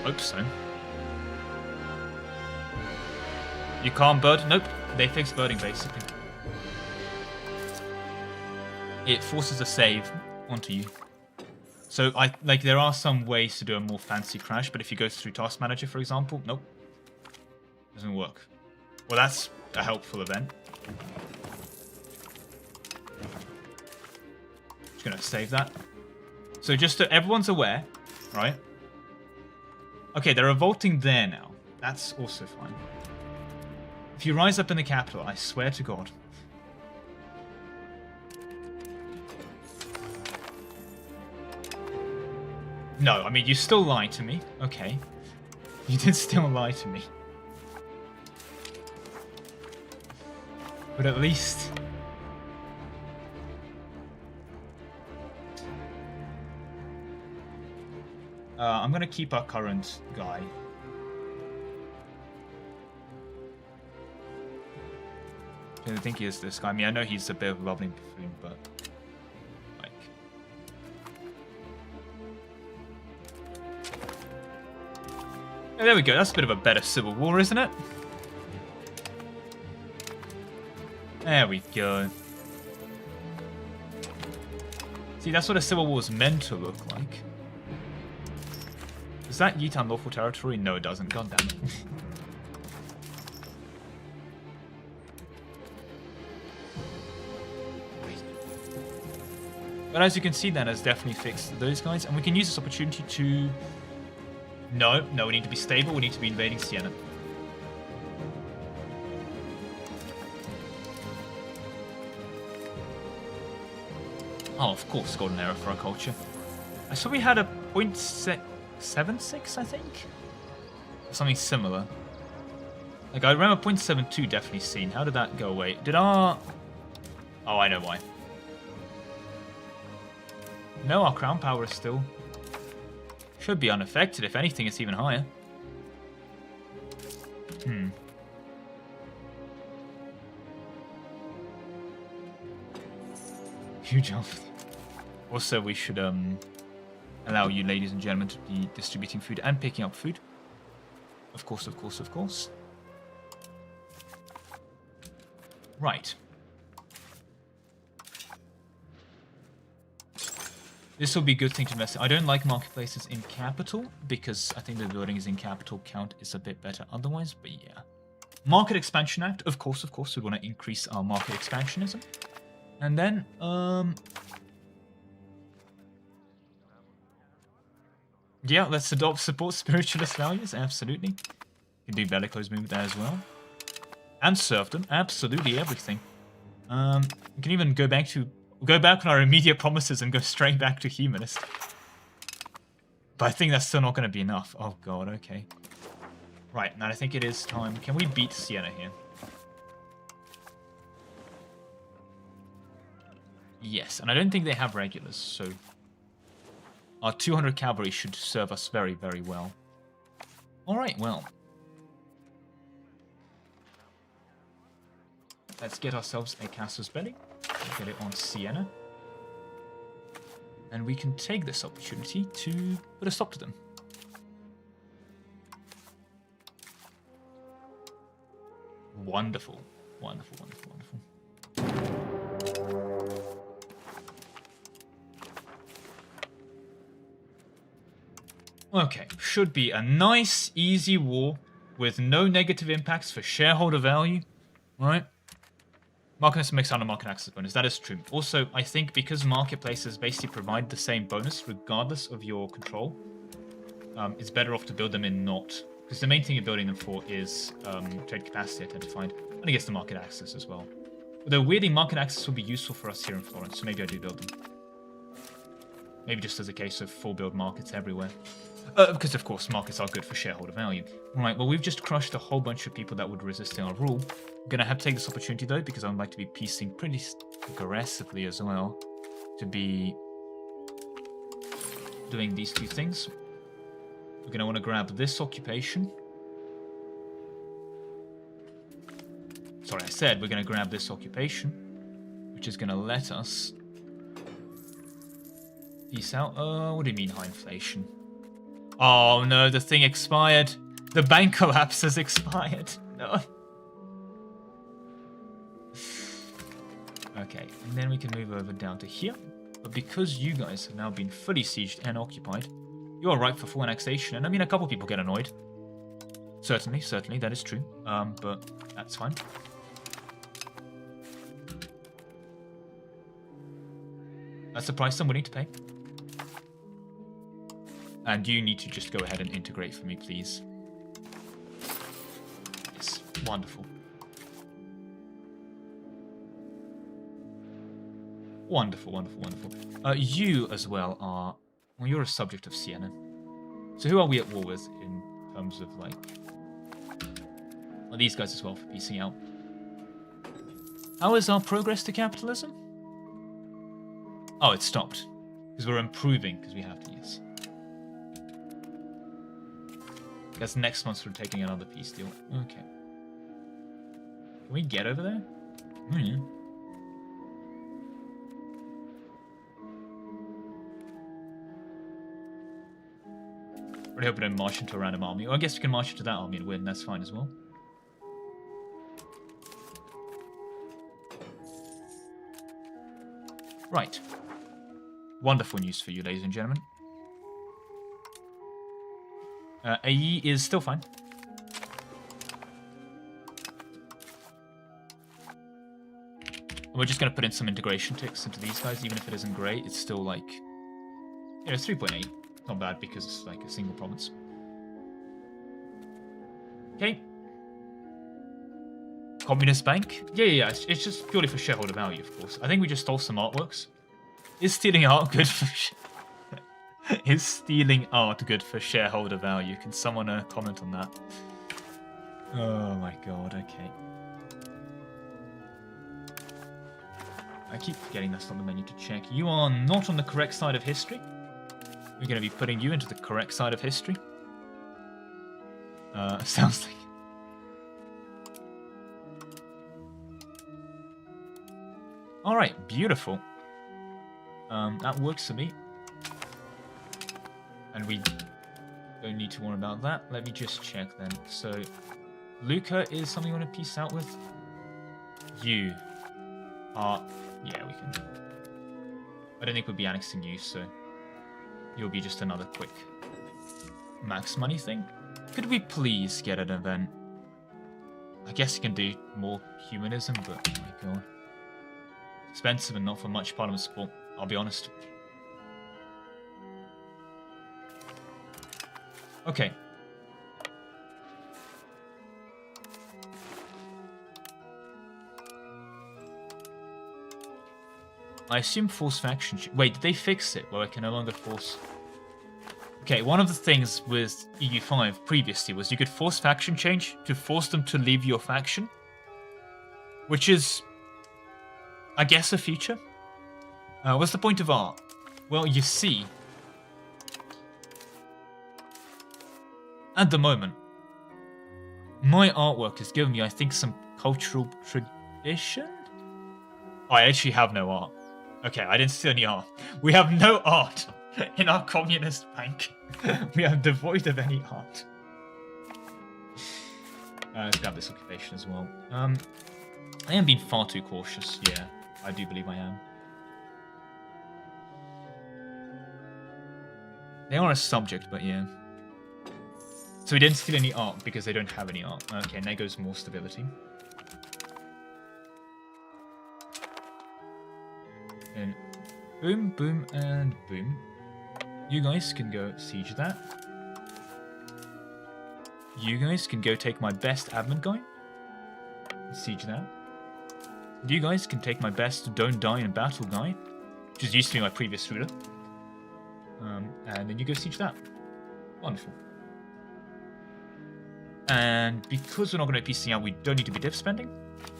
Speaker 2: Hope so. You can't bird? Nope. They fixed birding, basically. It forces a save onto you. So, there are some ways to do a more fancy crash, but if you go through Task Manager, for example, nope. Doesn't work. Well, that's a helpful event. Just gonna save that. So just so everyone's aware, right? Okay, they're revolting there now. That's also fine. If you rise up in the capital, I swear to God. No, I mean, you still lied to me. Okay. You did still lie to me. But at least... I'm going to keep our current guy. I don't think he is this guy. I mean, I know he's a bit of a bubbling buffoon, but... like... Yeah, there we go. That's a bit of a better civil war, isn't it? There we go. See, that's what a civil war is meant to look like. Does that yeet unlawful territory? No, it doesn't. God damn it. But as you can see, that has definitely fixed those guys, and we can use this opportunity to... No, we need to be stable. We need to be invading Siena. Oh, of course, golden era for our culture. I saw we had a 0.76, I think? Or something similar. Like, I remember 0.72 definitely seen. How did that go away? Did our... Oh, I know why. No, our crown power is still... should be unaffected. If anything, it's even higher. Huge off. Also, we should allow you, ladies and gentlemen, to be distributing food and picking up food. Of course, of course, of course. Right. This will be a good thing to invest in. I don't like marketplaces in capital because I think the buildings in capital count is a bit better otherwise, but yeah. Market Expansion Act, of course, we want to increase our market expansionism. And then, yeah, let's support spiritualist values, absolutely. You can do bellicose movement there as well. And serfdom, absolutely everything. We can even go back on our immediate promises and go straight back to humanist. But I think that's still not going to be enough. Oh god, okay. Right, now I think it is time. Can we beat Siena here? Yes, and I don't think they have regulars, so... our 200 cavalry should serve us very, very well. Alright, well. Let's get ourselves a casus belli. Get it on Siena. And we can take this opportunity to put a stop to them. Wonderful. Wonderful, wonderful, wonderful. Okay, should be a nice, easy war with no negative impacts for shareholder value, right? Market makes out a market access bonus, that is true. Also, I think because marketplaces basically provide the same bonus regardless of your control, it's better off to build them in not. Because the main thing you're building them for is trade capacity identified, and I guess the market access as well. Although weirdly, market access will be useful for us here in Florence, so maybe I do build them. Maybe just as a case of full build markets everywhere. Because, of course, markets are good for shareholder value. Right, well, we've just crushed a whole bunch of people that would resist our rule. I'm going to have to take this opportunity, though, because I'd like to be piecing pretty aggressively as well. To be doing these two things. We're going to want to grab this occupation. Sorry, I said we're going to grab this occupation, which is going to let us... peace out. What do you mean high inflation? Oh no, the thing expired. The bank collapse has expired. No. Okay, and then we can move over down to here. But because you guys have now been fully sieged and occupied, you are ripe for full annexation. And I mean, a couple people get annoyed. Certainly, that is true. But that's fine. That's the price I'm willing to pay. And you need to just go ahead and integrate for me, please. Yes, wonderful. Wonderful, wonderful, wonderful. You as well are... Well, you're a subject of Siena. So who are we at war with in terms of, like... Well, these guys as well for piecing out. How is our progress to capitalism? Oh, it stopped. Because we're improving, because we have to, yes. Guess next month we're taking another peace deal. Okay. Can we get over there? Oh, yeah. Really hope we don't march into a random army. Or I guess we can march into that army and win. That's fine as well. Right. Wonderful news for you, ladies and gentlemen. AE is still fine. We're just going to put in some integration ticks into these guys, even if it isn't great. It's still like... You know, it's 3.8. Not bad because it's like a single province. Okay. Communist Bank? Yeah. It's just purely for shareholder value, of course. I think we just stole some artworks. Is stealing art good for... Is stealing art good for shareholder value? Can someone comment on that? Oh my god, okay. I keep forgetting that's not the menu to check. You are not on the correct side of history. We're going to be putting you into the correct side of history. Sounds like... Alright, beautiful. That works for me. And we don't need to worry about that. Let me just check then. So, Luca is something you want to piece out with? You are... Yeah, we can... I don't think we'll be annexing you, so... You'll be just another quick max money thing. Could we please get an event? I guess you can do more humanism, but oh my god. Expensive and not for much parliament support, I'll be honest. Okay. I assume force faction... Wait, did they fix it? Well, I can no longer force... Okay, one of the things with EU5 previously was you could force faction change to force them to leave your faction. Which is, I guess, a feature. What's the point of art? Well, you see... At the moment, my artwork has given me, I think, some cultural tradition? Oh, I actually have no art. Okay, I didn't steal any art. We have no art in our communist bank. We are devoid of any art. Let's grab this occupation as well. I am being far too cautious. Yeah, I do believe I am. They are a subject, but yeah. So we didn't steal any art because they don't have any art. Okay, and there goes more stability. And boom, boom, and boom. You guys can go siege that. You guys can go take my best admin guy. Siege that. You guys can take my best don't die in battle guy, which is used to be my previous ruler. And then you go siege that. Wonderful. And because we're not going to be piecing out, we don't need to be div spending.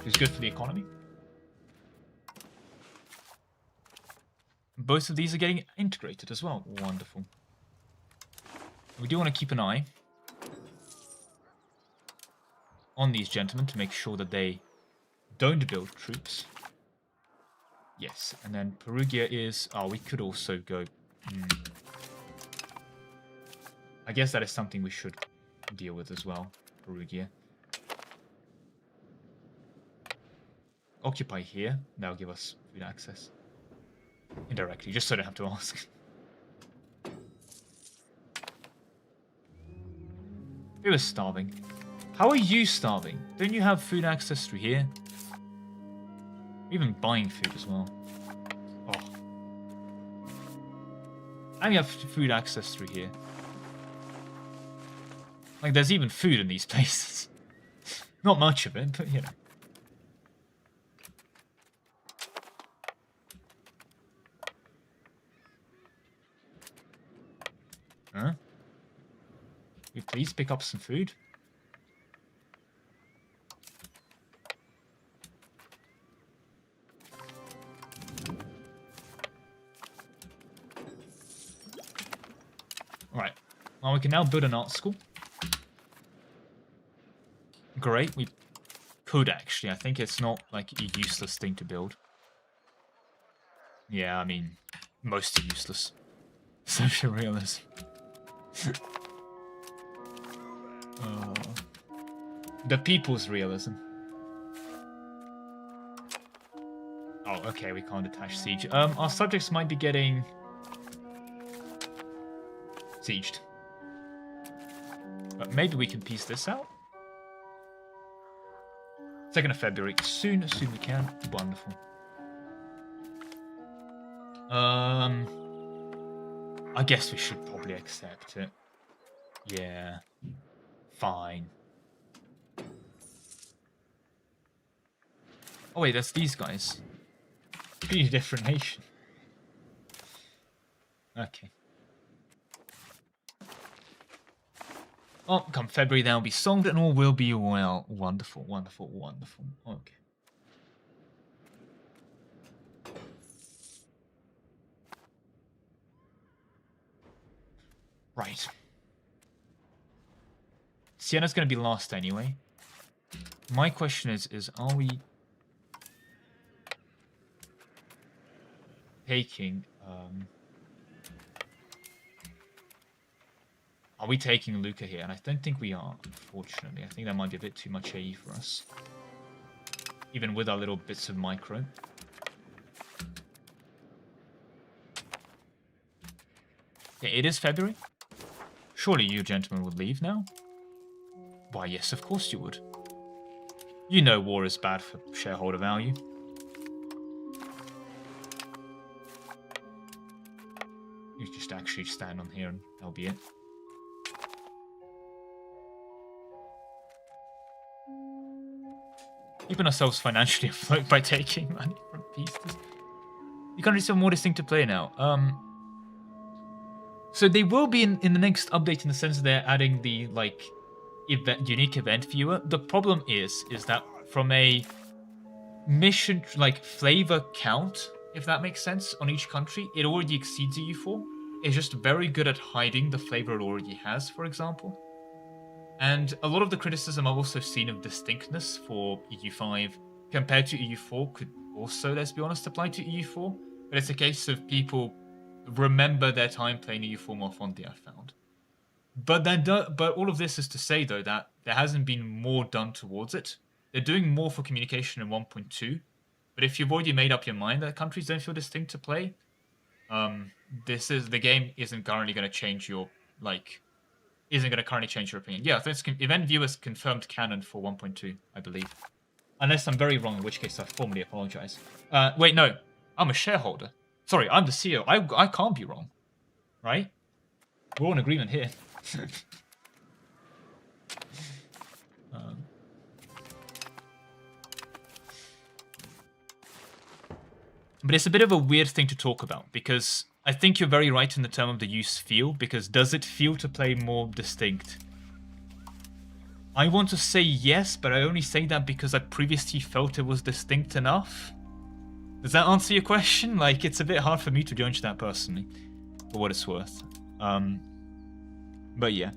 Speaker 2: It's good for the economy. Both of these are getting integrated as well. Wonderful. We do want to keep an eye on these gentlemen to make sure that they don't build troops. Yes, and then Perugia is... Oh, we could also go... I guess that is something we should deal with as well. Perugia. Occupy here. That'll give us food access. Indirectly, just so I don't have to ask. We were starving. How are you starving? Don't you have food access through here? Even buying food as well. Oh. And we have food access through here. Like, there's even food in these places. Not much of it, but you know. Huh? Will you please pick up some food? Alright. Well, we can now build an art school. Great. We could actually. I think it's not like a useless thing to build. Yeah, I mean, mostly useless. Social realism. The people's realism. Oh, okay, we can't attach siege. Our subjects might be getting sieged. But maybe we can piece this out. 2nd of February. Soon we can. Wonderful. I guess we should probably accept it. Yeah. Fine. Oh wait, that's these guys. Pretty different nation. Okay. Oh, come February, they'll be solved and all will be well. Wonderful, wonderful, wonderful. Okay. Right. Sienna's going to be last anyway. My question is are we taking... Are we taking Luca here? And I don't think we are, unfortunately. I think that might be a bit too much AE for us. Even with our little bits of micro. Yeah, it is February. Surely you gentlemen would leave now? Why, yes, of course you would. You know war is bad for shareholder value. You just actually stand on here and that'll be it. Keeping ourselves financially afloat by taking money from pieces. The countries have more distinct to play now. So they will be in the next update in the sense that they're adding the like unique event viewer. The problem is that from a mission like flavor count, if that makes sense, on each country, it already exceeds EU4. It's just very good at hiding the flavor it already has, for example. And a lot of the criticism I've also seen of distinctness for EU5 compared to EU4 could also, let's be honest, apply to EU4. But it's a case of people remember their time playing EU4 more fondly, I found. But all of this is to say, though, that there hasn't been more done towards it. They're doing more for communication in 1.2. But if you've already made up your mind that countries don't feel distinct to play, the game isn't currently going to change your, isn't going to currently change your opinion. Yeah, this event viewers confirmed canon for 1.2, I believe. Unless I'm very wrong, in which case I formally apologize. Wait, no. I'm a shareholder. Sorry, I'm the CEO. I can't be wrong. Right? We're all in agreement here. But it's a bit of a weird thing to talk about, because I think you're very right in the term of the use feel, because does it feel to play more distinct? I want to say yes, but I only say that because I previously felt it was distinct enough. Does that answer your question? Like, it's a bit hard for me to judge that personally, for what it's worth. But yeah.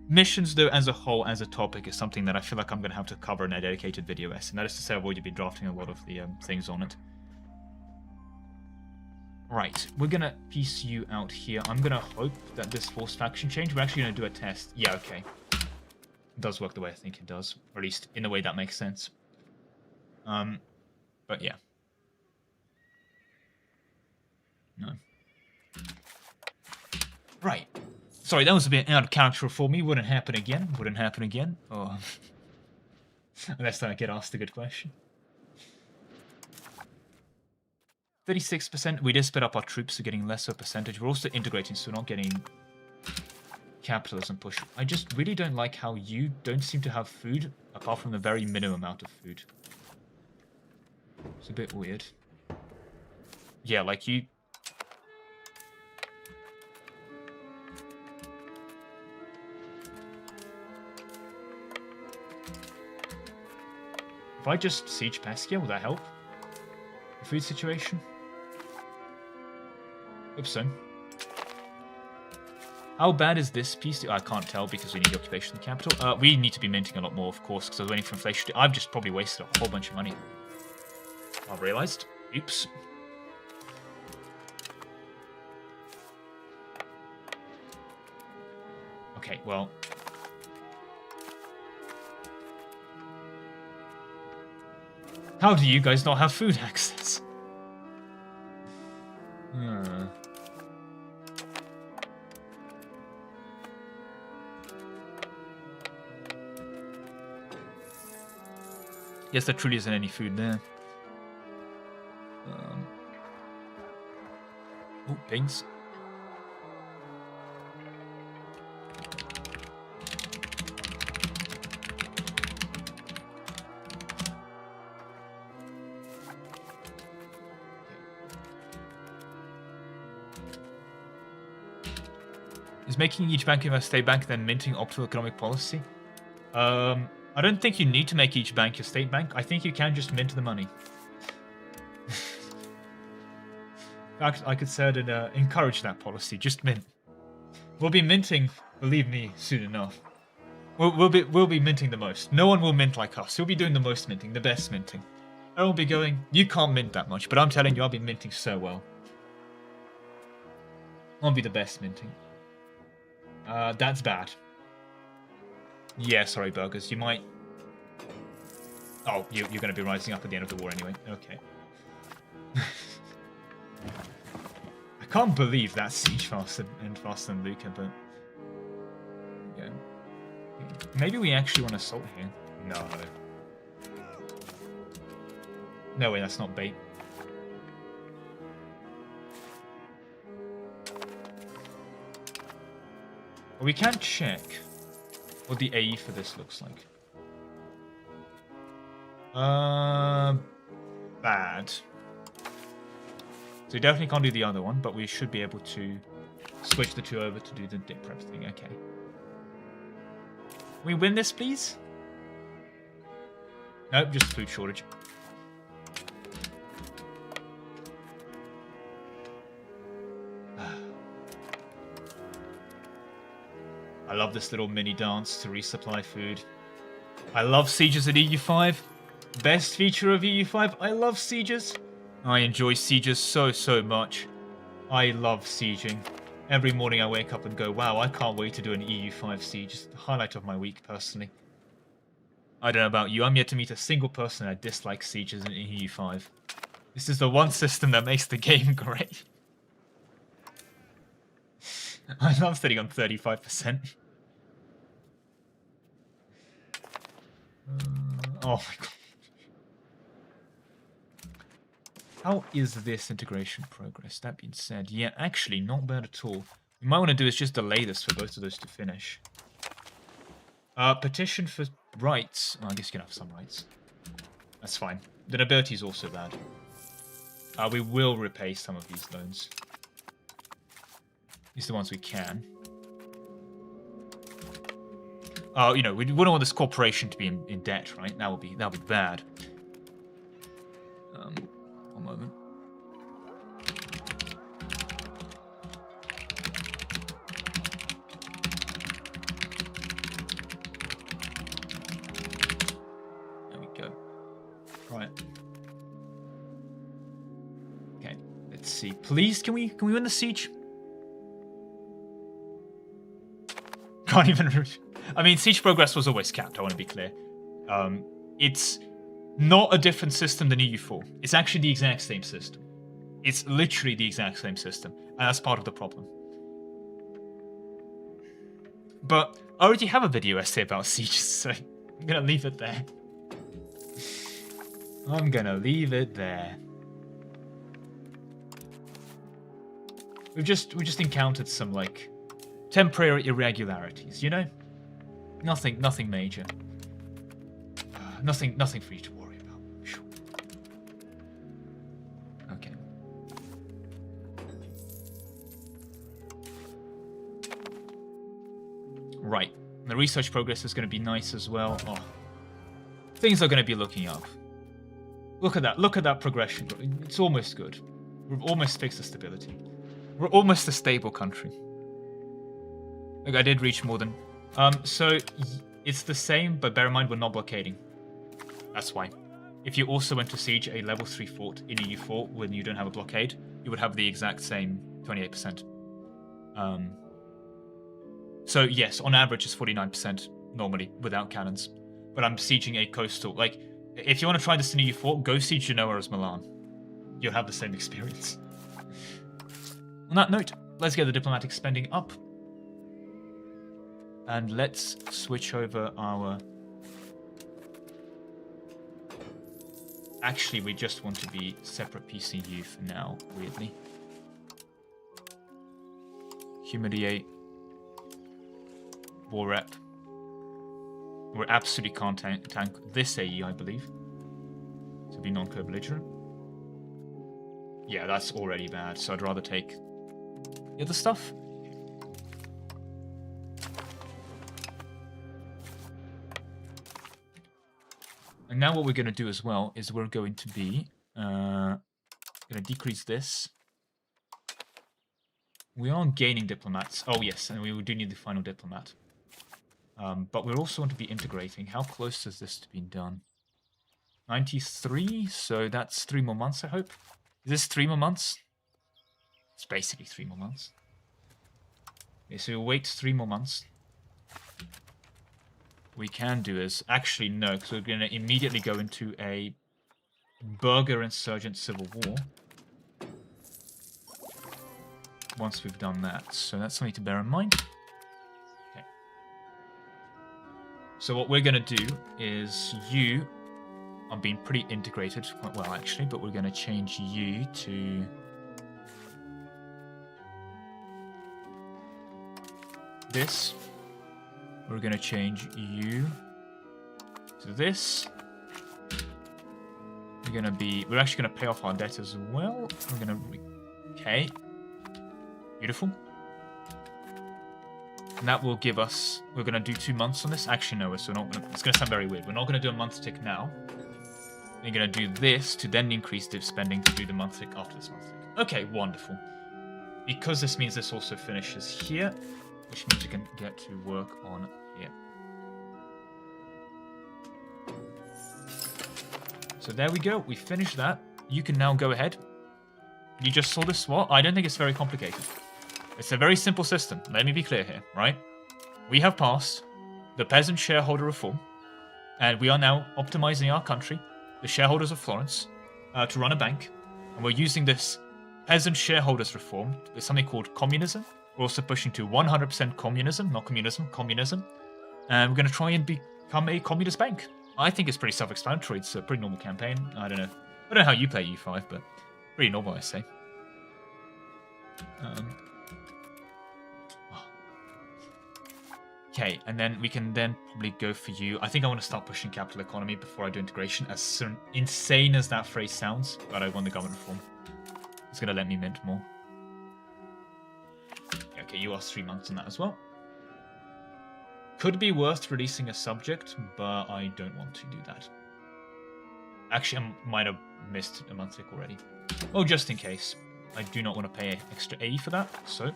Speaker 2: Missions, though, as a whole, as a topic, is something that I feel like I'm going to have to cover in a dedicated video essay. And that is to say, I've already been drafting a lot of the things on it. Right, we're going to piece you out here. I'm going to hope that this forced faction change, we're actually going to do a test. Yeah, okay. It does work the way I think it does. Or at least in a way that makes sense. But yeah. No. Right. Sorry, that was a bit out of character for me. Wouldn't happen again. Wouldn't happen again. Oh. Unless I get asked a good question. 36%. We did split up our troops, so getting lesser percentage. We're also integrating, so we're not getting capitalism push. I just really don't like how you don't seem to have food, apart from the very minimum amount of food. It's a bit weird. Yeah, like you... If I just siege Paskia, will that help? The food situation? Hope so. How bad is this piece? I can't tell because we need the occupation of the capital. We need to be minting a lot more, of course, because I was waiting for inflation. I've just probably wasted a whole bunch of money. I've realized. Oops. Okay, well... How do you guys not have food access? Yes, there truly isn't any food there. Oh, pings. Is making each bank a state bank then minting optimal economic policy? I don't think you need to make each bank your state bank. I think you can just mint the money. In fact, I could say I'd encourage that policy. Just mint. We'll be minting, believe me, soon enough. We'll be minting the most. No one will mint like us. We'll be doing the most minting, the best minting. Everyone will be going, you can't mint that much, but I'm telling you, I'll be minting so well. I'll be the best minting. That's bad. Yeah, sorry, Burgers. You might... Oh, you're going to be rising up at the end of the war anyway. Okay. I can't believe that siege faster than Luca, but... Yeah. Maybe we actually want to assault here. No. No way, that's not bait. Well, we can check what the AE for this looks like. Bad. So we definitely can't do the other one, but we should be able to switch the two over to do the dip prep thing. Okay. Can we win this, please? Nope, just food shortage. I love this little mini dance to resupply food. I love sieges at EU5. Best feature of EU5. I love sieges. I enjoy sieges so much. I love sieging. Every morning I wake up and go, wow, I can't wait to do an EU5 siege. It's the highlight of my week, personally. I don't know about you. I'm yet to meet a single person that dislikes sieges in EU5. This is the one system that makes the game great. I love sitting on 35%. Oh my god. How is this integration progress? That being said, yeah, actually, not bad at all. We might want to do is just delay this for both of those to finish. Petition for rights. Oh, I guess you can have some rights. That's fine. The nobility is also bad. We will repay some of these loans. These are the ones we can. You know, we wouldn't want this corporation to be in debt, right? That would be bad. One moment. There we go. Right. Okay. Let's see. Please, can we win the siege? Can't even. I mean, siege progress was always capped. I want to be clear. It's not a different system than EU4. It's actually the exact same system. It's literally the exact same system, and that's part of the problem. But I already have a video essay about sieges, so I'm gonna leave it there. I'm gonna leave it there. we've just encountered some like temporary irregularities, you know? Nothing major. Nothing for you to worry about. Sure. Okay. Right. The research progress is going to be nice as well. Oh. Things are going to be looking up. Look at that. Look at that progression. It's almost good. We've almost fixed the stability. We're almost a stable country. Look, I did reach more than... So it's the same, but bear in mind we're not blockading. That's why. If you also went to siege a level 3 fort in EU4 when you don't have a blockade, you would have the exact same 28%. So yes, on average it's 49% normally without cannons. But I'm sieging a coastal. Like, if you want to try this in EU4, go siege Genoa as Milan. You'll have the same experience. On that note, let's get the diplomatic spending up. And let's switch over our... Actually, we just want to be separate PCU for now, weirdly. Humiliate. War rep. We absolutely can't tank this AE, I believe. To be non-co-belligerent. Yeah, that's already bad, so I'd rather take the other stuff. And now what we're going to do as well is we're going to be going to decrease this. We are gaining diplomats. Oh yes, and we do need the final diplomat. But we also want to be integrating. How close is this to being done? 93, so that's 3 more months, I hope. Is this 3 more months? It's basically 3 more months. Okay, so we'll wait 3 more months. We can do is... Actually, no, because we're going to immediately go into a burger insurgent civil war. Once we've done that. So that's something to bear in mind. Okay. So what we're going to do is you are being pretty integrated quite well, actually, but we're going to change you to... this. We're going to change you to this. We're actually going to pay off our debt as well. We're going to... Okay. Beautiful. And that will give us... We're going to do 2 months on this. Actually, no, so not gonna, it's going to sound very weird. We're not going to do a month tick now. We're going to do this to then increase div spending to do the month tick after this month tick. Okay, wonderful. Because this means this also finishes here, which means we can get to work on here. So there we go. We finished that. You can now go ahead. You just saw this SWAT. I don't think it's very complicated. It's a very simple system. Let me be clear here, right? We have passed the peasant shareholder reform, and we are now optimizing our country, the shareholders of Florence, to run a bank. And we're using this peasant shareholders reform with something called communism. We're also pushing to 100% communism, not communism, communism. And we're going to try and become a communist bank. I think it's pretty self-explanatory. It's a pretty normal campaign. I don't know how you play U5, but pretty normal, I say. Okay, and then we can then probably go for you. I think I want to start pushing capital economy before I do integration, as insane as that phrase sounds, but I want the government reform. It's going to let me mint more. Okay, you are 3 months on that as well. Could be worth releasing a subject, but I don't want to do that. Actually, I might have missed a month tick already. Oh, just in case. I do not want to pay extra AE for that, so...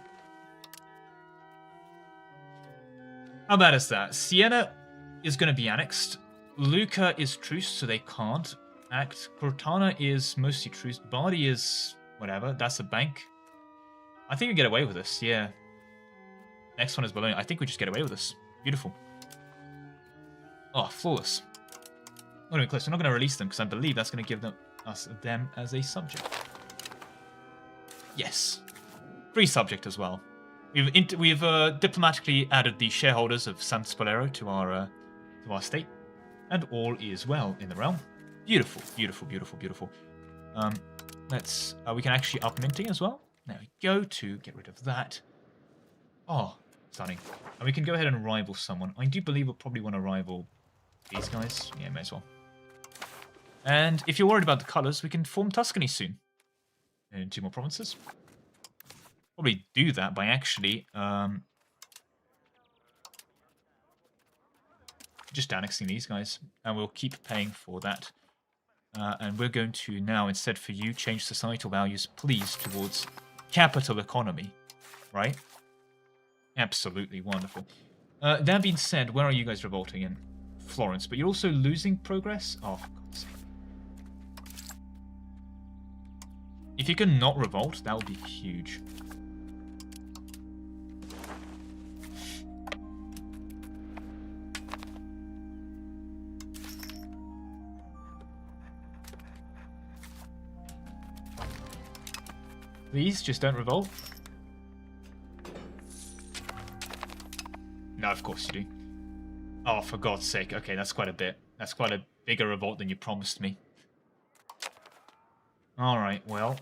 Speaker 2: How bad is that? Siena is going to be annexed. Lucca is truce, so they can't act. Cortana is mostly truce. Bardi is... whatever. That's a bank. I think we get away with this, yeah. Next one is Bologna. I think we just get away with this. Beautiful. Oh, flawless. Not even close. We're not going to release them because I believe that's going to give them as a subject. Yes. Free subject as well. We've diplomatically added the shareholders of San Spolero to our state, and all is well in the realm. Beautiful, beautiful, beautiful, beautiful. We can actually up minting as well. There we go, to get rid of that. Oh, stunning. And we can go ahead and rival someone. I do believe we'll probably want to rival these guys. Yeah, may as well. And if you're worried about the colours, we can form Tuscany soon. In 2 more provinces. Probably do that by actually just annexing these guys. And we'll keep paying for that. And we're going to now, instead for you, change societal values, please, towards capital economy. Right? Absolutely wonderful. That being said, where are you guys revolting in? Florence, but you're also losing progress? Oh, for God's sake. If you can not revolt, that would be huge. Please, just don't revolt. No, of course you do. Oh, for God's sake. Okay, that's quite a bit. That's quite a bigger revolt than you promised me. Alright, well.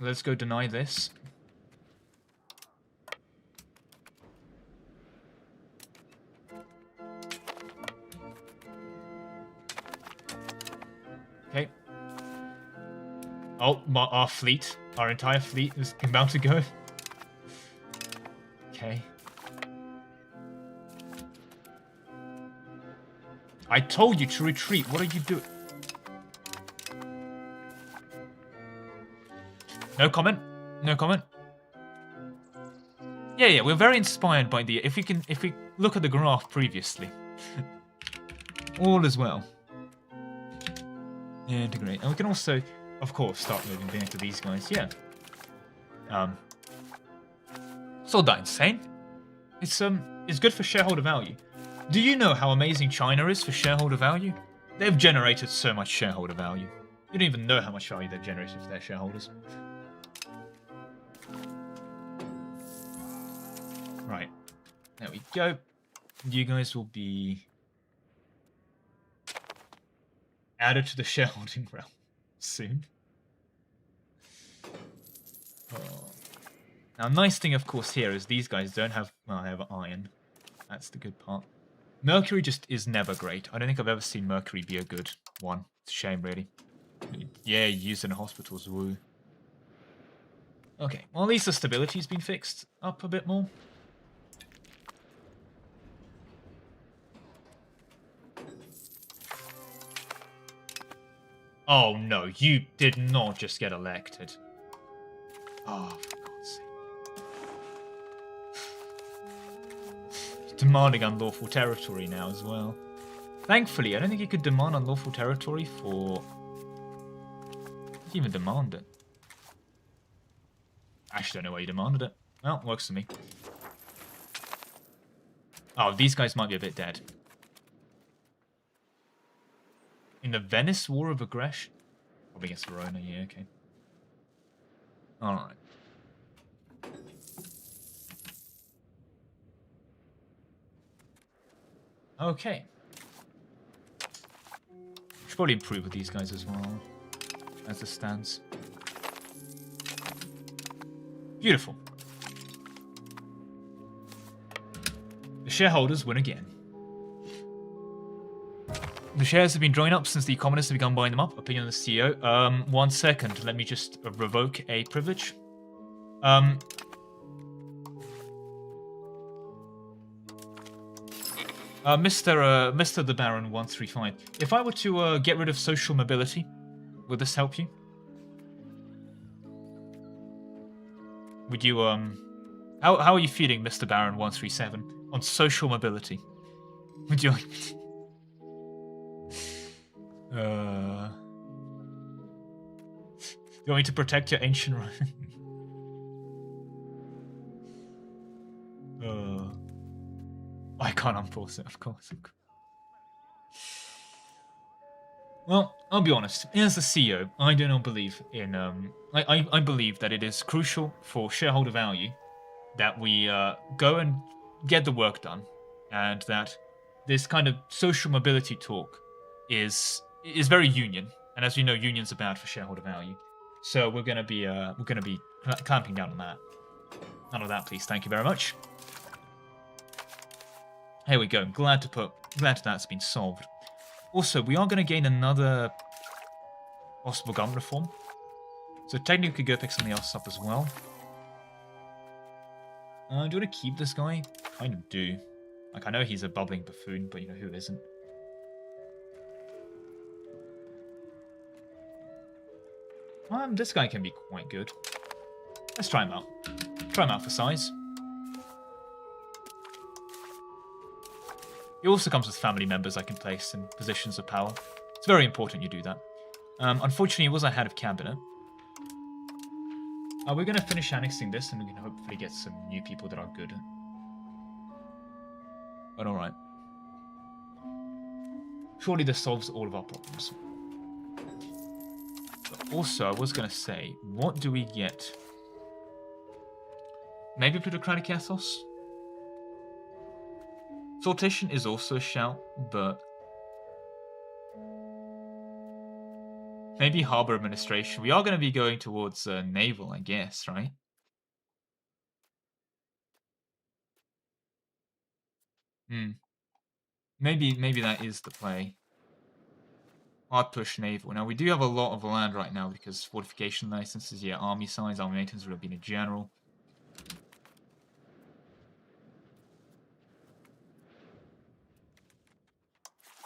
Speaker 2: Let's go deny this. Okay. Oh, our fleet. Our entire fleet is about to go. Okay. I told you to retreat. What are you doing? No comment. No comment. Yeah, we're very inspired by the... If we look at the graph previously. All is well. Integrate. And we can also, of course, start moving back to these guys. Yeah. It's not that insane. It's good for shareholder value. Do you know how amazing China is for shareholder value? They've generated so much shareholder value. You don't even know how much value they've generated for their shareholders. Right. There we go. You guys will be added to the shareholding realm soon. Oh. Now, nice thing, of course, here is these guys don't have... Well, they have iron. That's the good part. Mercury just is never great. I don't think I've ever seen Mercury be a good one. It's a shame, really. Yeah, used in hospitals, woo. Okay, well, at least the stability's been fixed up a bit more. Oh, no, you did not just get elected. Oh, for God's sake. Demanding unlawful territory now as well. Thankfully, I don't think you could demand unlawful territory for... You even demand it. I actually don't know why you demanded it. Well, it works for me. Oh, these guys might be a bit dead. In the Venice War of Aggression? Probably against Verona, yeah, okay. Alright. Okay. Should probably improve with these guys as well, as it stands. Beautiful. The shareholders win again. The shares have been drawing up since the communists have begun buying them up. Opinion of the CEO. 1 second. Let me just revoke a privilege. Mr. the Baron 135. If I were to get rid of social mobility, would this help you? Would you how are you feeling, Mr. Baron 137, on social mobility? Would you like Do you want me to protect your ancient right? I can't unforce it, of course. Well, I'll be honest. As the CEO, I do not believe in... I believe that it is crucial for shareholder value that we go and get the work done and that this kind of social mobility talk is very union, and as you know, unions are bad for shareholder value. So we're gonna be clamping down on that. None of that, please. Thank you very much. Here we go. Glad that's been solved. Also, we are going to gain another possible government reform. So technically, we could go pick something else up as well. Do you want to keep this guy? Kind of do. Like, I know he's a bubbling buffoon, but you know who isn't. This guy can be quite good. Let's try him out. Try him out for size. He also comes with family members I can place in positions of power. It's very important you do that. Unfortunately, he was ahead of cabinet. We're going to finish annexing this, and we can hopefully get some new people that are good. But alright. Surely this solves all of our problems. But also, I was going to say, what do we get? Maybe plutocratic ethos? Sortation is also a shout, but maybe harbor administration. We are going to be going towards naval, I guess, right? Maybe that is the play. Hard push naval. Now we do have a lot of land right now because fortification licenses, yeah, army size, army maintenance would have been a general.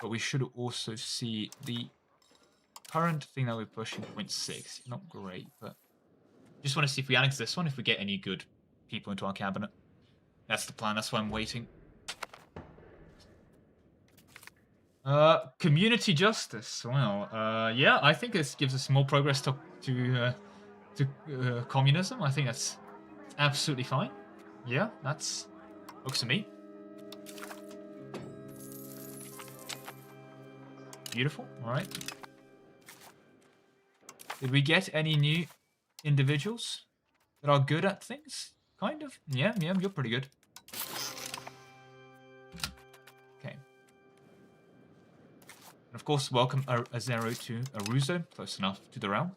Speaker 2: But we should also see the current thing that we're pushing, 0.6. Not great, but just want to see if we annex this one, if we get any good people into our cabinet. That's the plan. That's why I'm waiting. Community justice. Well, yeah, I think this gives us more progress to communism. I think that's absolutely fine. Yeah, that's looks to me. Beautiful. All right. Did we get any new individuals that are good at things? Kind of. Yeah, you're pretty good. Okay. And of course, welcome Azero to Aruzo. Close enough to the realm.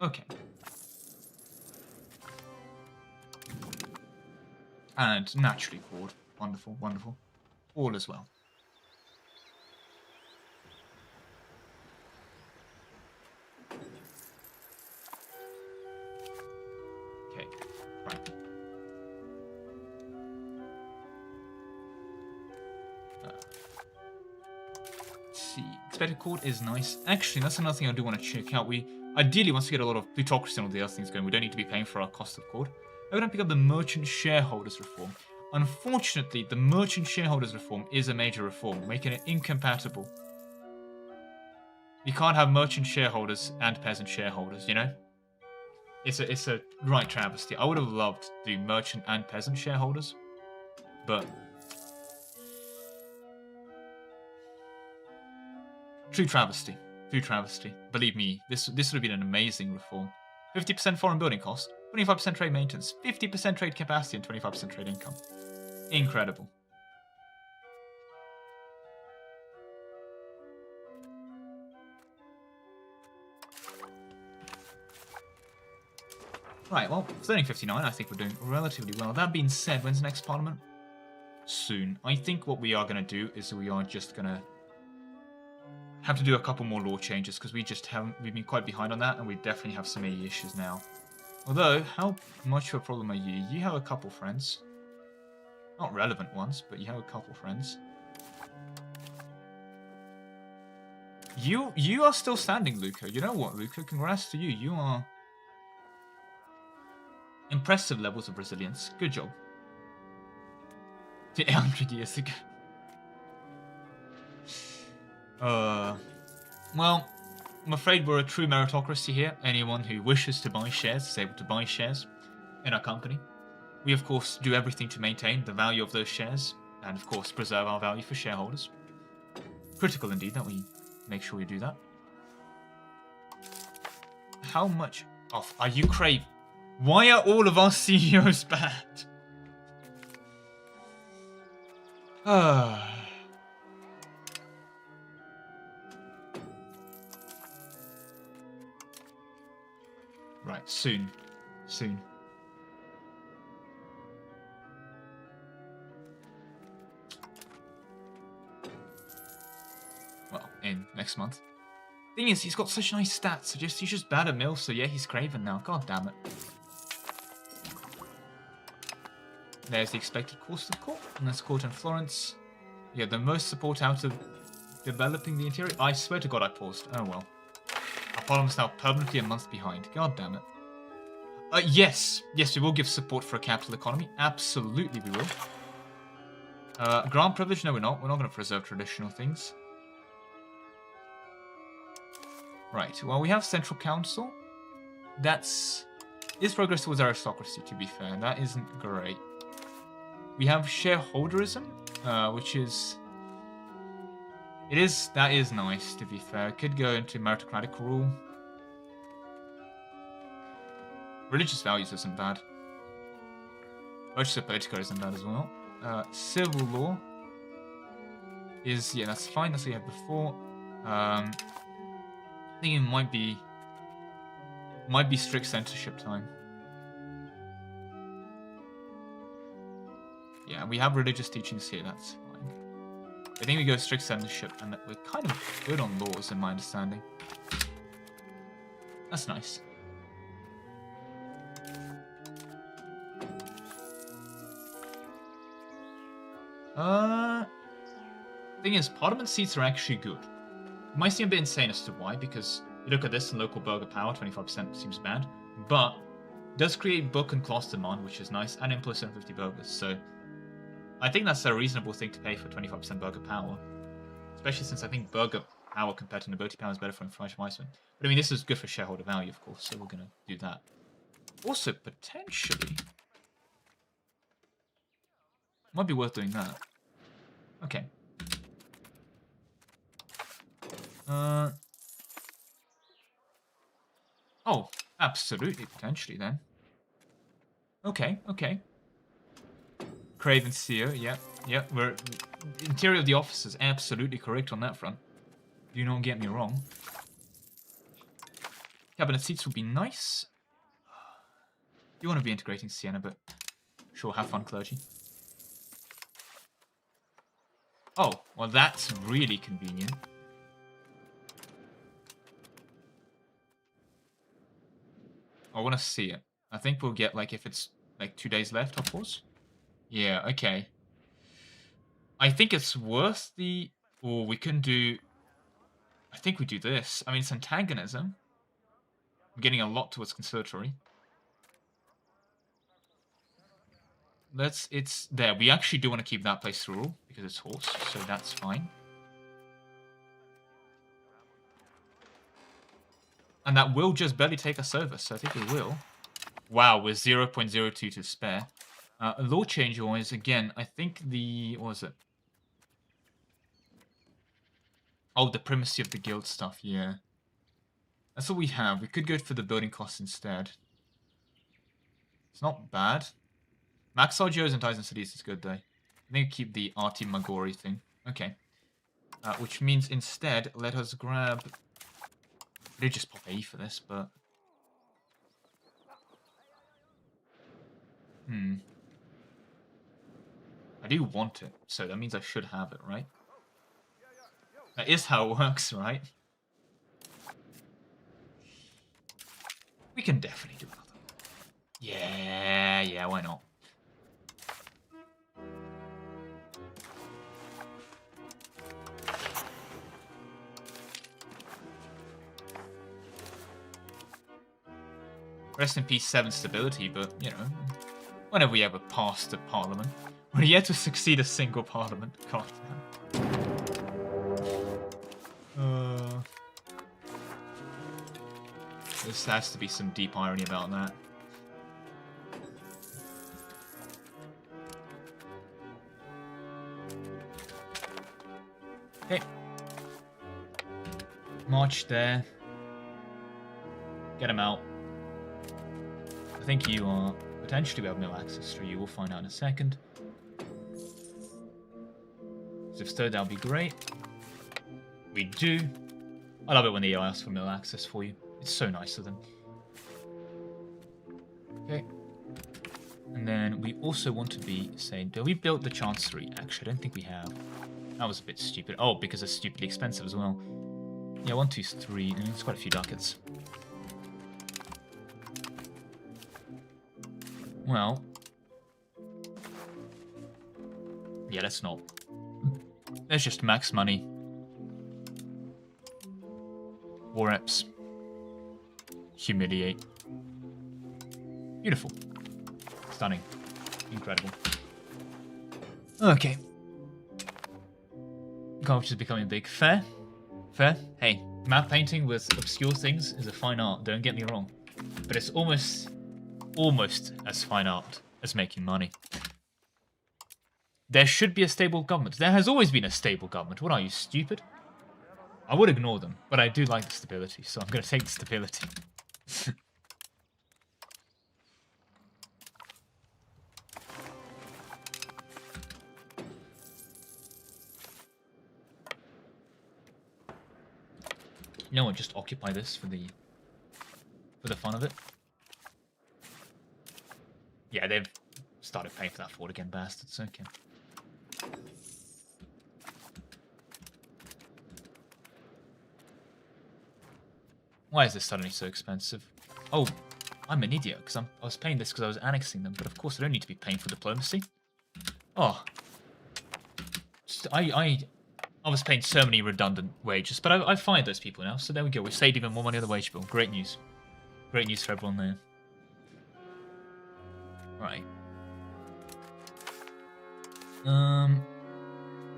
Speaker 2: Okay. And naturally poured. Wonderful, wonderful. All as well. Okay, right. Let's see. Expected court is nice. Actually, that's another thing I do want to check out. We ideally, once we get a lot of plutocracy and all the other things going, we don't need to be paying for our cost of court. I'm going to pick up the merchant shareholders reform. Unfortunately, the merchant shareholders reform is a major reform, making it incompatible. You can't have merchant shareholders and peasant shareholders, you know? It's a right travesty. I would have loved to do merchant and peasant shareholders, but true travesty. True travesty. Believe me, this would have been an amazing reform. 50% foreign building cost, 25% trade maintenance, 50% trade capacity, and 25% trade income. Incredible. Right, well, 1359, I think we're doing relatively well. That being said, when's the next parliament? Soon. I think what we are going to do is we are just going to have to do a couple more law changes because we've been quite behind on that, and we definitely have some issues now. Although, how much of a problem are you? You have a couple friends. Not relevant ones, but you have a couple friends. You are still standing, Luca. You know what, Luca? Congrats to you. You are impressive levels of resilience. Good job. 800 years ago. Well, I'm afraid we're a true meritocracy here. Anyone who wishes to buy shares is able to buy shares in our company. We, of course, do everything to maintain the value of those shares and, of course, preserve our value for shareholders. Critical, indeed, that we make sure we do that. How much off are you craving? Why are all of our CEOs bad? Right, soon. Soon. Well, in next month. Thing is, he's got such nice stats. He's just bad at mill, so yeah, he's Craven now. God damn it. There's the expected cost of court, and that's court in Florence. Yeah, the most support out of developing the interior. I swear to God I paused. Oh well. Our parliament's now permanently a month behind. God damn it. Yes, we will give support for a capital economy. Absolutely we will. Grant privilege? No, we're not. We're not going to preserve traditional things. Right, well, we have Central Council. Is progress towards aristocracy, to be fair. That isn't great. We have shareholderism, which is... That is nice, to be fair. It could go into meritocratic rule. Religious values isn't bad. Virtue politica isn't bad as well. Civil law is... Yeah, that's fine. That's what you had before. I think it might be strict censorship time. Yeah, we have religious teachings here, that's fine. I think we go strict censorship, and we're kind of good on laws, in my understanding. That's nice. Thing is, parliament seats are actually good. It might seem a bit insane as to why, because you look at this and local burger power, 25% seems bad, but it does create book and class demand, which is nice, and employ 750 burgers, so I think that's a reasonable thing to pay for 25% burger power, especially since I think burger power compared to nobility power is better for enfranchisement. But I mean, this is good for shareholder value, of course, so we're going to do that. Also, potentially, might be worth doing that. Okay. Oh, absolutely, potentially then. Okay. Craven Seer, yeah. We're interior of the office is absolutely correct on that front. Do not get me wrong. Cabinet seats would be nice. You want to be integrating Siena, but sure, have fun, clergy. Oh, well, that's really convenient. I want to see it. I think we'll get, like, if it's, like, 2 days left, of course. Yeah, okay. I think it's worth the... Or we can do... I think we do this. I mean, it's antagonism. I'm getting a lot towards conservatory. It's there. We actually do want to keep that place rural, because it's horse, so that's fine. And that will just barely take us over, so I think we will. Wow, with 0.02 to spare. Law change-wise, again, I think the... What was it? Oh, the primacy of the guild stuff, yeah. That's what we have. We could go for the building costs instead. It's not bad. Max Argios and Tyson Cities is good, though. I think keep the Artie Magori thing. Okay. Which means instead, let us grab... I did just pop A for this, but... I do want it, so that means I should have it, right? That is how it works, right? We can definitely do another. Yeah, why not? Rest in peace, 7 stability, but, you know, whenever we ever pass the parliament, we're yet to succeed a single parliament. God damn. This has to be some deep irony about that. Okay. March there. Get him out. I think you are potentially we have no access through you. We'll find out in a second. If so, that would be great. We do. I love it when the AI asks for mill access for you. It's so nice of them. Okay. And then we also want to be saying, do we build the Chancery? Actually, I don't think we have. That was a bit stupid. Oh, because it's stupidly expensive as well. Yeah, 1, 2, 3. It's quite a few ducats. Well. Yeah, let's not. Let's just max money. War reps. Humiliate. Beautiful. Stunning. Incredible. Okay. Culture is becoming big. Fair. Fair. Hey, map painting with obscure things is a fine art, don't get me wrong. But it's almost as fine art as making money. There should be a stable government. There has always been a stable government. What are you, stupid? I would ignore them, but I do like the stability, so I'm going to take the stability. You know what? Just occupy this for the fun of it. Yeah, they've started paying for that fort again, bastards. Okay. Why is this suddenly so expensive? Oh, I'm an idiot because I was paying this because I was annexing them, but of course I don't need to be paying for diplomacy. Oh, I was paying so many redundant wages, but I fired those people now, so there we go. We've saved even more money on the wage bill. Great news. Great news for everyone there. Right.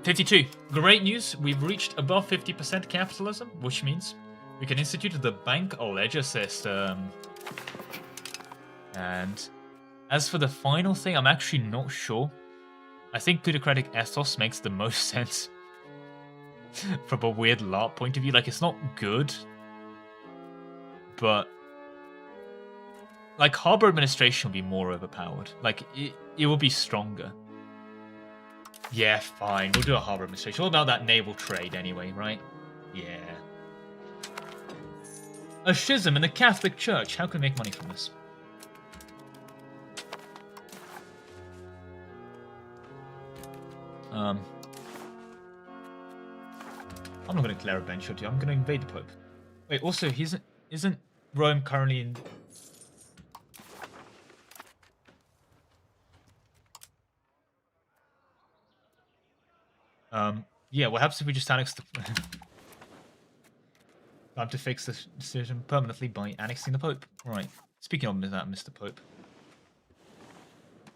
Speaker 2: 52. Great news. We've reached above 50% capitalism, which means we can institute the bank ledger system. And as for the final thing, I'm actually not sure. I think plutocratic ethos makes the most sense from a weird LARP point of view. Like, it's not good, but like harbor administration will be more overpowered. Like, it will be stronger. Yeah, fine. We'll do a harbor administration. What about that naval trade anyway, right? Yeah. A schism in the Catholic Church. How can we make money from this? I'm not going to declare a bench or two. I'm going to invade the Pope. Wait, also, isn't Rome currently in... Yeah, what happens if we just annex the... Time to fix this decision permanently by annexing the Pope. Right. Speaking of that, Mr. Pope.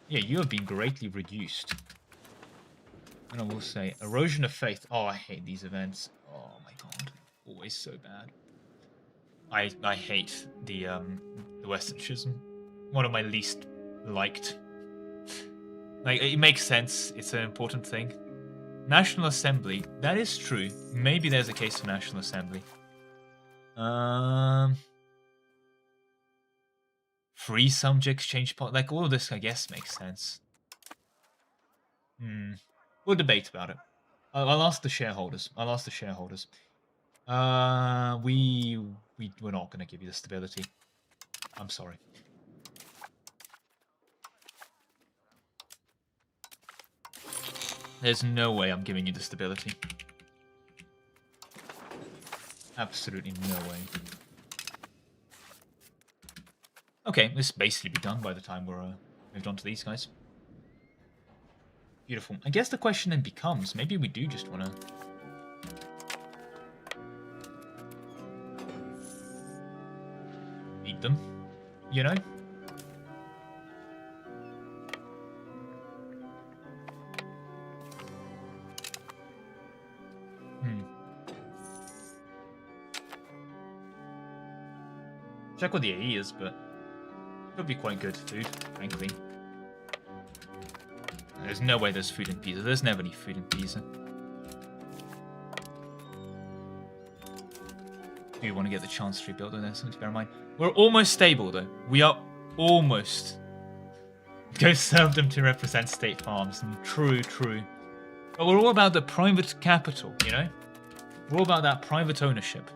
Speaker 2: Yeah, you have been greatly reduced. And I will say, erosion of faith. Oh, I hate these events. Oh my god. Always so bad. I hate the Western Schism. One of my least liked. Like, it makes sense. It's an important thing. National Assembly. That is true. Maybe there's a case for National Assembly. Free subjects change part. Like, all of this, I guess, makes sense. We'll debate about it. I'll ask the shareholders. We're not going to give you the stability. I'm sorry. There's no way I'm giving you the stability. Absolutely no way. Okay, this will basically be done by the time we're moved on to these guys. Beautiful. I guess the question then becomes, maybe we do just want to... meet them, you know? Check what the AE is, but it would be quite good food, frankly. There's no way there's food in Pisa. There's never any food in Pisa. Do you want to get the Chancery built? There's something to bear in mind. We're almost stable, though. We are almost. Go serve them to represent state farms. And true. But we're all about the private capital, you know? We're all about that private ownership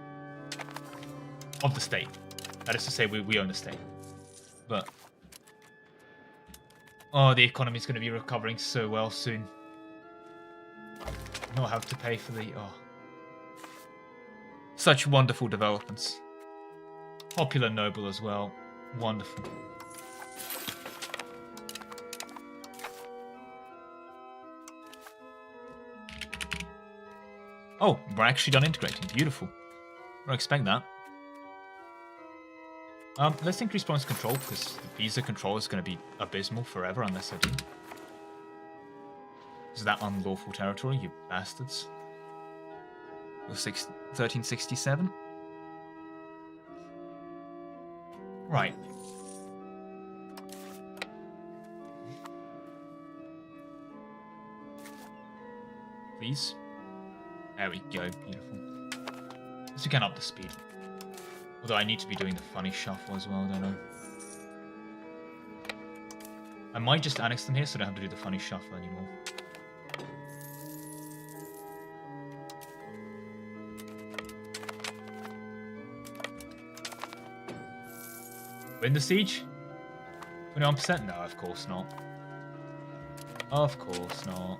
Speaker 2: of the state. That is to say, we own the state. But... oh, the economy's going to be recovering so well soon. Not have to pay for the... oh. Such wonderful developments. Popular noble as well. Wonderful. Oh, we're actually done integrating. Beautiful. I don't expect that. Let's increase province control, because the visa control is going to be abysmal forever unless I do. Is that unlawful territory, you bastards? 1367? Right. Please. There we go, beautiful. So we can up the speed. Although I need to be doing the funny shuffle as well, don't I? I might just annex them here so I don't have to do the funny shuffle anymore. Win the siege? 21%? No, of course not. Of course not.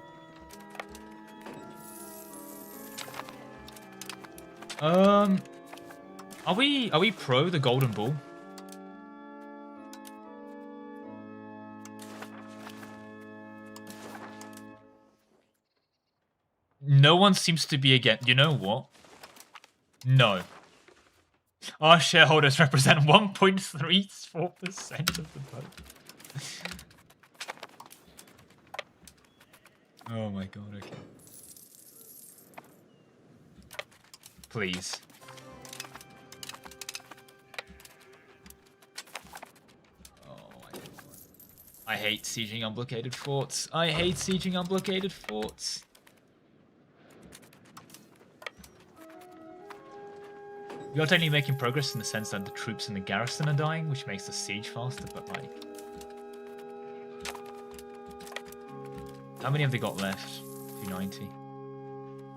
Speaker 2: Are we pro the Golden Bull? No one seems to be against. You know what? No. Our shareholders represent 1.34% of the vote. Oh my god, okay. Please. Oh my god. I hate sieging unblockaded forts. I hate sieging unblockaded forts. We are technically making progress in the sense that the troops in the garrison are dying, which makes the siege faster, but like... how many have they got left? 290.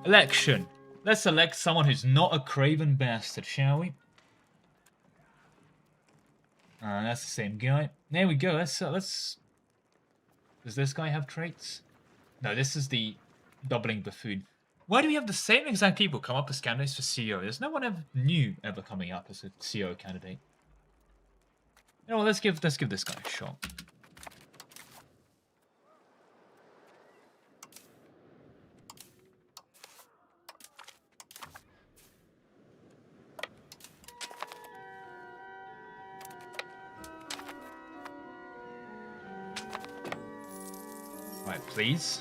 Speaker 2: Election! Let's elect someone who's not a craven bastard, shall we? That's the same guy. There we go, let's... Does this guy have traits? No, this is the doubling buffoon. Why do we have the same exact people come up as candidates for CEO? There's no one ever new ever coming up as a CEO candidate. You know what, let's give this guy a shot. Right, please.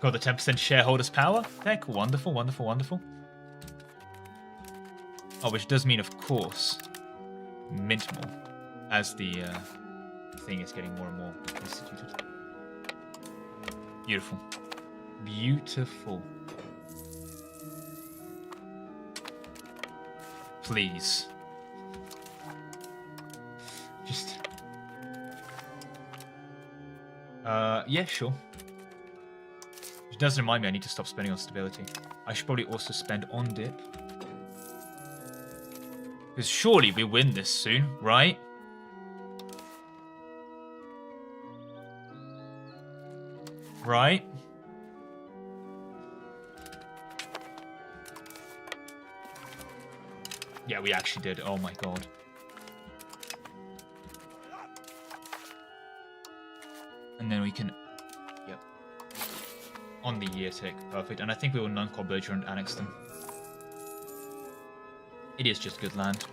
Speaker 2: Got the 10% shareholders power. Heck, wonderful, wonderful, wonderful. Oh, which does mean, of course, mint more as the thing is getting more and more instituted. Beautiful. Beautiful. Please. Just... yeah, sure. It does remind me I need to stop spending on stability. I should probably also spend on dip. Because surely we win this soon, right? Right? Yeah, we actually did. Oh my god. And then we can... yep. On the year tick. Perfect. And I think we will non-core belligerent annex them. It is just good land.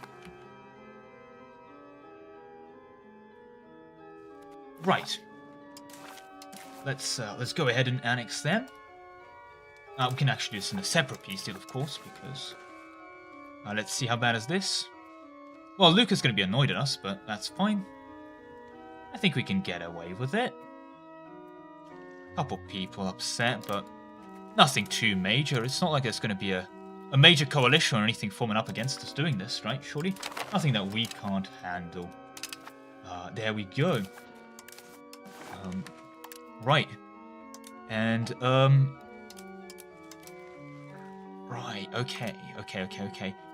Speaker 2: Right. Let's go ahead and annex them. We can actually do this in a separate peace deal, of course, because... let's see, how bad is this? Well, Luca's going to be annoyed at us, but that's fine. I think we can get away with it. Couple people upset, but nothing too major. It's not like there's going to be a major coalition or anything forming up against us doing this, right? Surely? Nothing that we can't handle. There we go. Right. And, Right. Okay.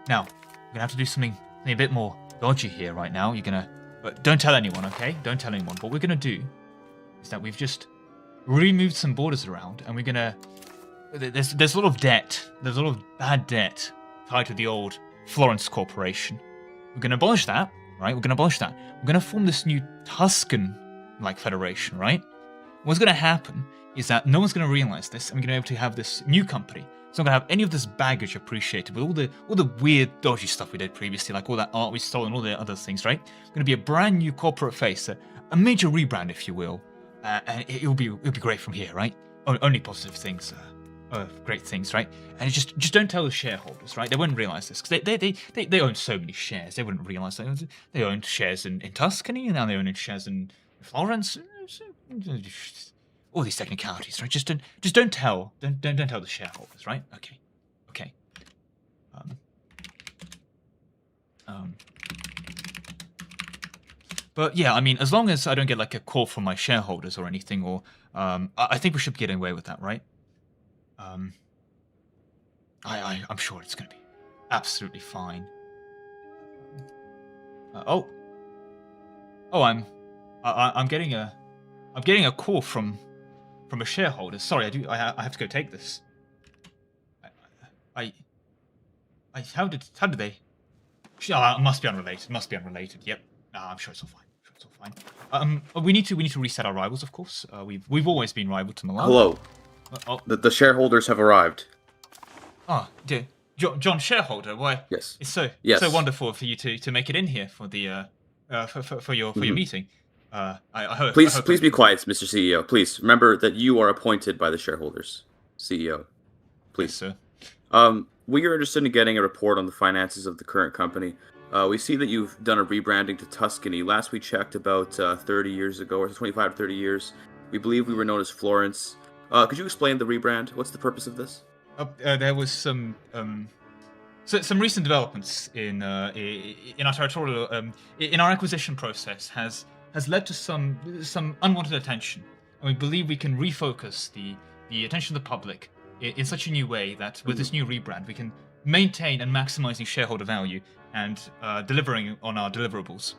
Speaker 2: Now, we're gonna have to do something a bit more dodgy here right now. But don't tell anyone, okay? Don't tell anyone. What we're gonna do is that we've just removed some borders around, and we're gonna. There's a lot of debt. There's a lot of bad debt tied to the old Florence Corporation. We're gonna abolish that, right? We're gonna form this new Tuscan-like federation, right? What's gonna happen is that no one's gonna realize this, and we're gonna be able to have this new company. It's not gonna have any of this baggage appreciated with all the weird, dodgy stuff we did previously, like all that art we stole and all the other things, right? It's gonna be a brand new corporate face, a major rebrand, if you will, and it'll be great from here, right? Only positive things. Great things, right? And just don't tell the shareholders, right? They wouldn't realize this because they own so many shares. They wouldn't realize that they owned shares in Tuscany, and now they own shares in Florence. All these technicalities, right? Just don't tell the shareholders, right? Okay. But yeah, I mean, as long as I don't get like a call from my shareholders or anything, or I think we should be getting away with that, right? I'm sure it's going to be absolutely fine. I'm getting a call from a shareholder. Sorry, I have to go take this. How did they? Oh, it must be unrelated. Yep. I'm sure it's all fine. We need to reset our rivals, of course. We've always been rival to Milan.
Speaker 3: Hello. The shareholders have arrived.
Speaker 2: Dear John, shareholder. Why?
Speaker 3: Yes.
Speaker 2: It's so wonderful for you to make it in here for the for your meeting. I hope.
Speaker 3: Please be quiet, Mr. CEO. Please remember that you are appointed by the shareholders. CEO. Please.
Speaker 2: Yes, sir.
Speaker 3: We are interested in getting a report on the finances of the current company. We see that you've done a rebranding to Tuscany. Last we checked, about 30 years ago, or 25 to 30 years, we believe we were known as Florence. Could you explain the rebrand? What's the purpose of this?
Speaker 2: There was some recent developments in our territorial in our acquisition process has led to some unwanted attention, and we believe we can refocus the attention of the public in such a new way that with this new rebrand we can maintain and maximizing shareholder value and delivering on our deliverables,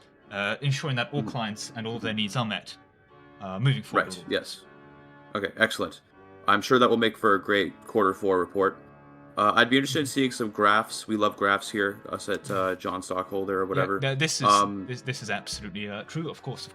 Speaker 2: ensuring that all clients and all of their needs are met moving forward.
Speaker 3: Right. Yes. Okay. Excellent. I'm sure that will make for a great Q4 report. I'd be interested in seeing some graphs. We love graphs here, us at John Stockholder or whatever.
Speaker 2: Yeah, this is absolutely true. Of course.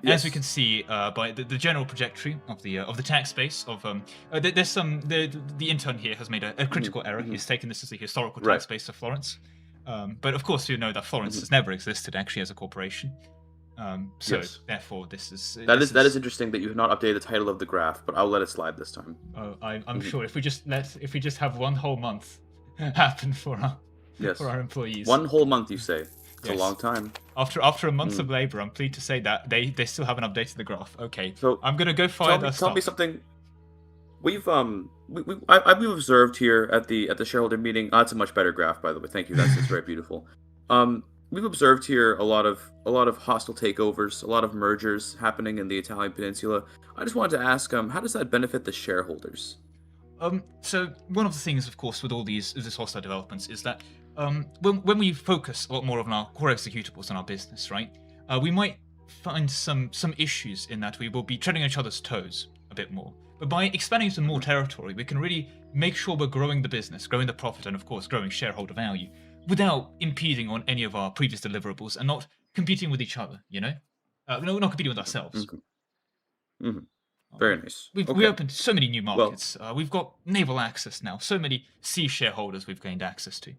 Speaker 3: Yes.
Speaker 2: As we can see by the general trajectory of the tax base of there's some the intern here has made a critical error. He's taken this as the historical tax base of Florence, but of course you know that Florence has never existed actually as a corporation. Therefore, this is
Speaker 3: interesting that you have not updated the title of the graph, but I'll let it slide this time.
Speaker 2: I'm sure if we just have one whole month happen for our employees.
Speaker 3: 1 whole month, you say? It's a long time.
Speaker 2: After a month of labor, I'm pleased to say that they still haven't updated the graph. Okay, so I'm gonna go find
Speaker 3: Tell me something. We've observed here at the shareholder meeting. That's a much better graph, by the way. Thank you. It's very beautiful. We've observed here a lot of hostile takeovers, a lot of mergers happening in the Italian peninsula. I just wanted to ask, how does that benefit the shareholders?
Speaker 2: So one of the things, of course, with all these hostile developments is that when we focus a lot more on our core executables in our business, right, we might find some issues in that we will be treading each other's toes a bit more. But by expanding into more territory, we can really make sure we're growing the business, growing the profit, and of course, growing shareholder value, without impeding on any of our previous deliverables and not competing with each other, you know? No, we're not competing with ourselves.
Speaker 3: Very nice.
Speaker 2: We opened so many new markets. We've got naval access now. So many sea shareholders we've gained access to.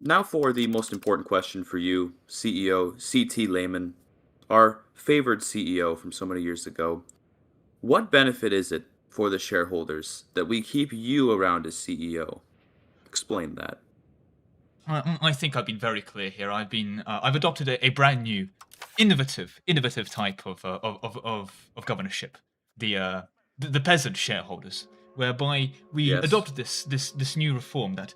Speaker 3: Now for the most important question for you, CEO C.T. Lehman, our favored CEO from so many years ago. What benefit is it for the shareholders that we keep you around as CEO? Explain that.
Speaker 2: I think I've been very clear here. I've adopted a brand new, innovative type of governorship, the peasant shareholders, whereby we adopted this new reform that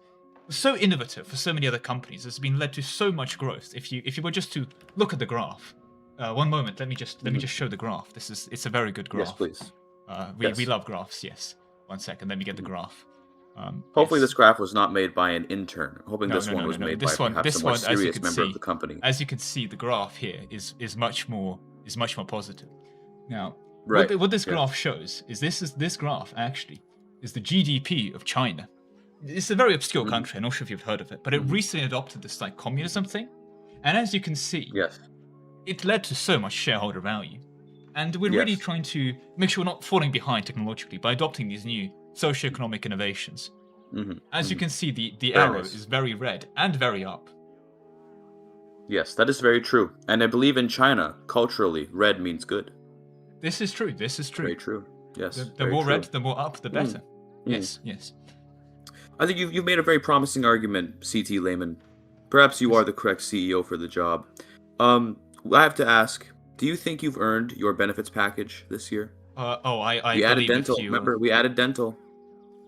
Speaker 2: was so innovative for so many other companies. Has been led to so much growth. If you were just to look at the graph, one moment, let me just show the graph. It's a very good graph.
Speaker 3: Yes, please.
Speaker 2: We love graphs. Yes. 1 second, let me get the graph.
Speaker 3: Hopefully,
Speaker 2: yes.
Speaker 3: this graph was not made by an intern. Hoping this one was made by perhaps a more serious member of the company.
Speaker 2: As you can see, the graph here is much more positive. Now,
Speaker 3: Right.
Speaker 2: what this graph shows is this graph actually is the GDP of China. It's a very obscure country. I'm not sure if you've heard of it, but it recently adopted this like communism thing, and as you can see,
Speaker 3: Yes.
Speaker 2: it led to so much shareholder value. And we're really trying to make sure we're not falling behind technologically by adopting these new socioeconomic innovations. As you can see, the arrow is very red and very up.
Speaker 3: Yes, that is very true. And I believe in China, culturally, red means good.
Speaker 2: This is true. This is true.
Speaker 3: Very true. Yes.
Speaker 2: The more red, the more up, the better. Yes, yes.
Speaker 3: I think you've made a very promising argument, CT Lehman. Perhaps you are the correct CEO for the job. I have to ask, do you think you've earned your benefits package this year?
Speaker 2: I
Speaker 3: we added
Speaker 2: believe
Speaker 3: dental.
Speaker 2: you,
Speaker 3: Remember, we added dental.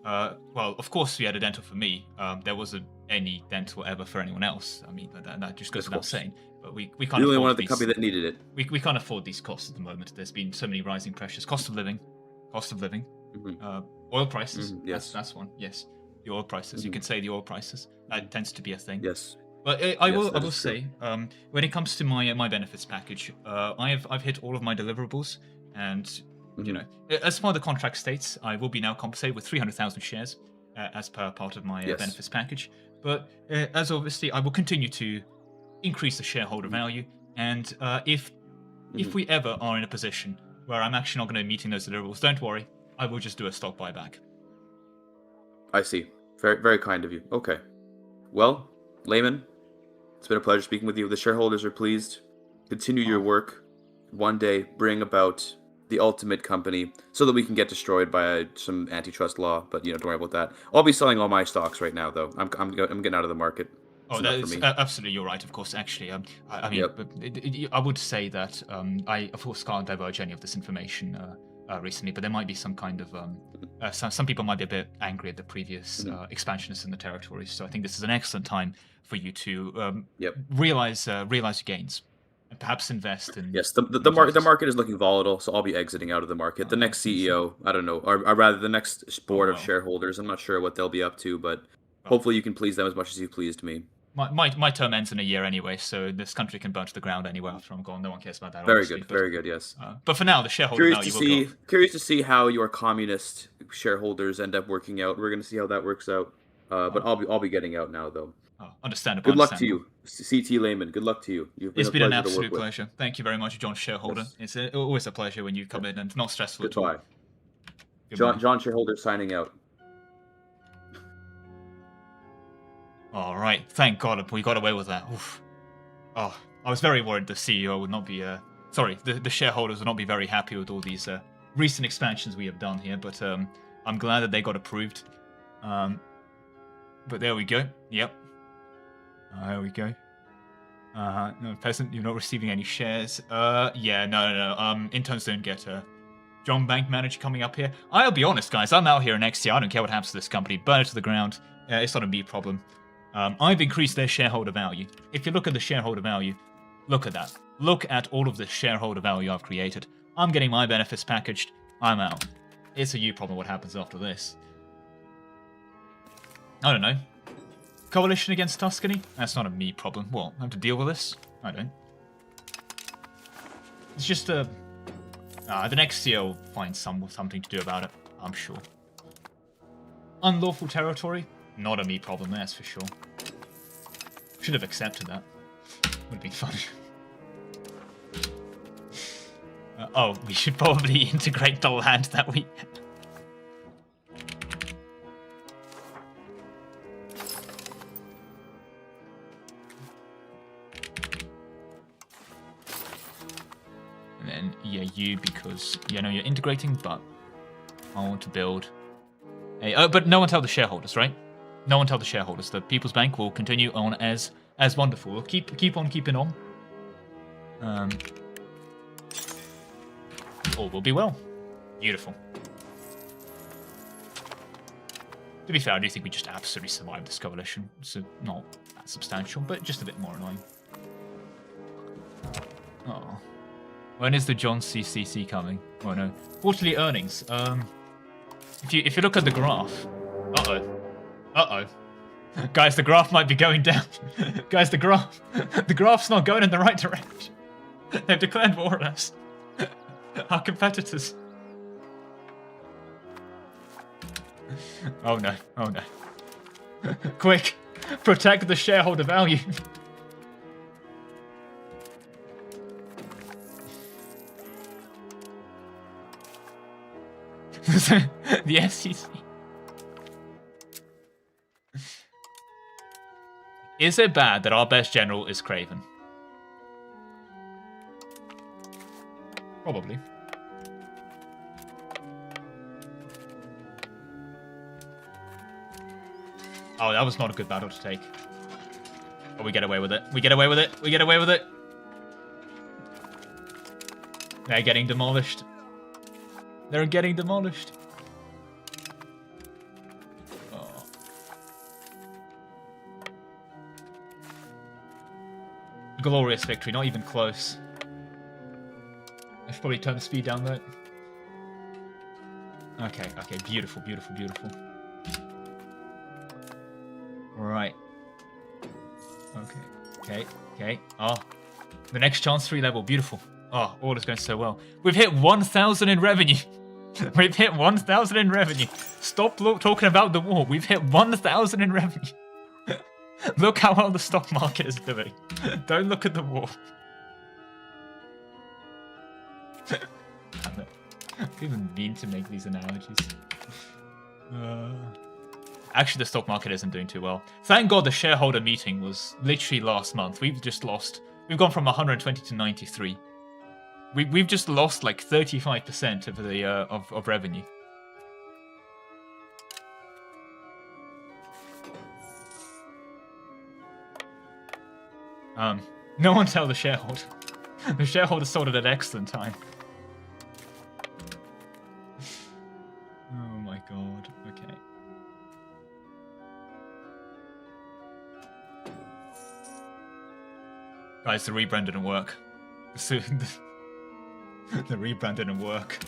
Speaker 2: Well, of course we added dental for me. There wasn't any dental ever for anyone else. I mean, that just goes without saying. But we can't.
Speaker 3: You're the only one of the company that needed it.
Speaker 2: We can't afford these costs at the moment. There's been so many rising pressures. Cost of living, oil prices.
Speaker 3: Yes,
Speaker 2: that's one. Yes, the oil prices. You can say the oil prices. That tends to be a thing.
Speaker 3: Yes.
Speaker 2: But I will say, when it comes to my benefits package, I've hit all of my deliverables, and you know, as far as the contract states, I will be now compensated with 300,000 shares as per part of my benefits package. But as obviously, I will continue to increase the shareholder value, and if we ever are in a position where I'm actually not going to be meeting those deliverables, don't worry, I will just do a stock buyback.
Speaker 3: I see. Very, very kind of you. Okay. Well, Lehman, it's been a pleasure speaking with you. The shareholders are pleased. Continue your work. One day, bring about the ultimate company so that we can get destroyed by some antitrust law. But don't worry about that. I'll be selling all my stocks right now, though. I'm getting out of the market.
Speaker 2: Oh, that is absolutely, you're right. Of course, actually, I mean, I would say that I of course can't divulge any of this information recently, but there might be some kind of some people might be a bit angry at the previous expansionists in the territory. So I think this is an excellent time for you to realize your gains and perhaps invest in.
Speaker 3: Yes, the market is looking volatile, so I'll be exiting out of the market. The next CEO, I don't know, or rather the next board of shareholders, I'm not sure what they'll be up to, but hopefully you can please them as much as you pleased me.
Speaker 2: My term ends in a year anyway, so this country can burn to the ground anyway after I'm gone. No one cares about that.
Speaker 3: Very good, very good. Yes.
Speaker 2: But for now, the shareholder value will go.
Speaker 3: Curious to see how your communist shareholders end up working out. We're going to see how that works out. But I'll be getting out now, though.
Speaker 2: Understandable.
Speaker 3: Good luck to you, CT Lehman. Good luck to you.
Speaker 2: It's been an absolute pleasure. Thank you very much, John Shareholder. Yes. It's always a pleasure when you come in, and not stressful at all.
Speaker 3: Goodbye. John Shareholder signing out.
Speaker 2: All right, thank God we got away with that. Oof. Oh, I was very worried the CEO would not be. The shareholders would not be very happy with all these recent expansions we have done here. But I'm glad that they got approved. But there we go. Yep. There we go. No, peasant, you're not receiving any shares. Yeah, no. Interns don't get John Bank Manager coming up here. I'll be honest, guys. I'm out here next year. I don't care what happens to this company. Burn it to the ground. It's not a me problem. I've increased their shareholder value. If you look at the shareholder value, look at that. Look at all of the shareholder value I've created. I'm getting my benefits packaged. I'm out. It's a you problem what happens after this. I don't know. Coalition against Tuscany? That's not a me problem. What? I have to deal with this? I don't. It's just the next CEO will find something to do about it, I'm sure. Unlawful territory? Not a me problem, that's for sure. Should have accepted that. Would have been fun. We should probably integrate the land that we... And then, you, because, you're integrating, but I want to build a... but no one tell the shareholders, right? No one tell the shareholders. The People's Bank will continue on as wonderful. We'll keep on keeping on. All will be well. Beautiful. To be fair, I do think we just absolutely survived this coalition. So not that substantial, but just a bit more annoying. Oh. When is the John CCC coming? Oh no. Quarterly earnings. If you look at the graph. Uh-oh. Uh-oh. Guys, the graph might be going down. Guys, the graph's not going in the right direction. They've declared war on us. Our competitors. Oh no, oh no. Quick, protect the shareholder value. The SEC. Is it bad that our best general is Craven? Probably. Oh, that was not a good battle to take. But we get away with it. We get away with it. We get away with it. They're getting demolished. They're getting demolished. Oh. Glorious victory, not even close. I should probably turn the speed down though. Okay, okay, beautiful, beautiful, beautiful. Right. Okay, okay, okay. Oh, the next chance 3 level, beautiful. Oh, all is going so well. We've hit 1,000 in revenue. We've hit 1,000 in revenue. Stop talking about the war. We've hit 1,000 in revenue. Look how well the stock market is doing. Don't look at the war. Damn it. I even mean to make these analogies. Actually, the stock market isn't doing too well. Thank God the shareholder meeting was literally last month. We've just lost. We've gone from 120 to 93. We've just lost like 35% of the of revenue. No one tell the shareholder. The shareholder sold it at an excellent time. Oh my god. Okay. Guys, the rebrand didn't work. The rebrand didn't work.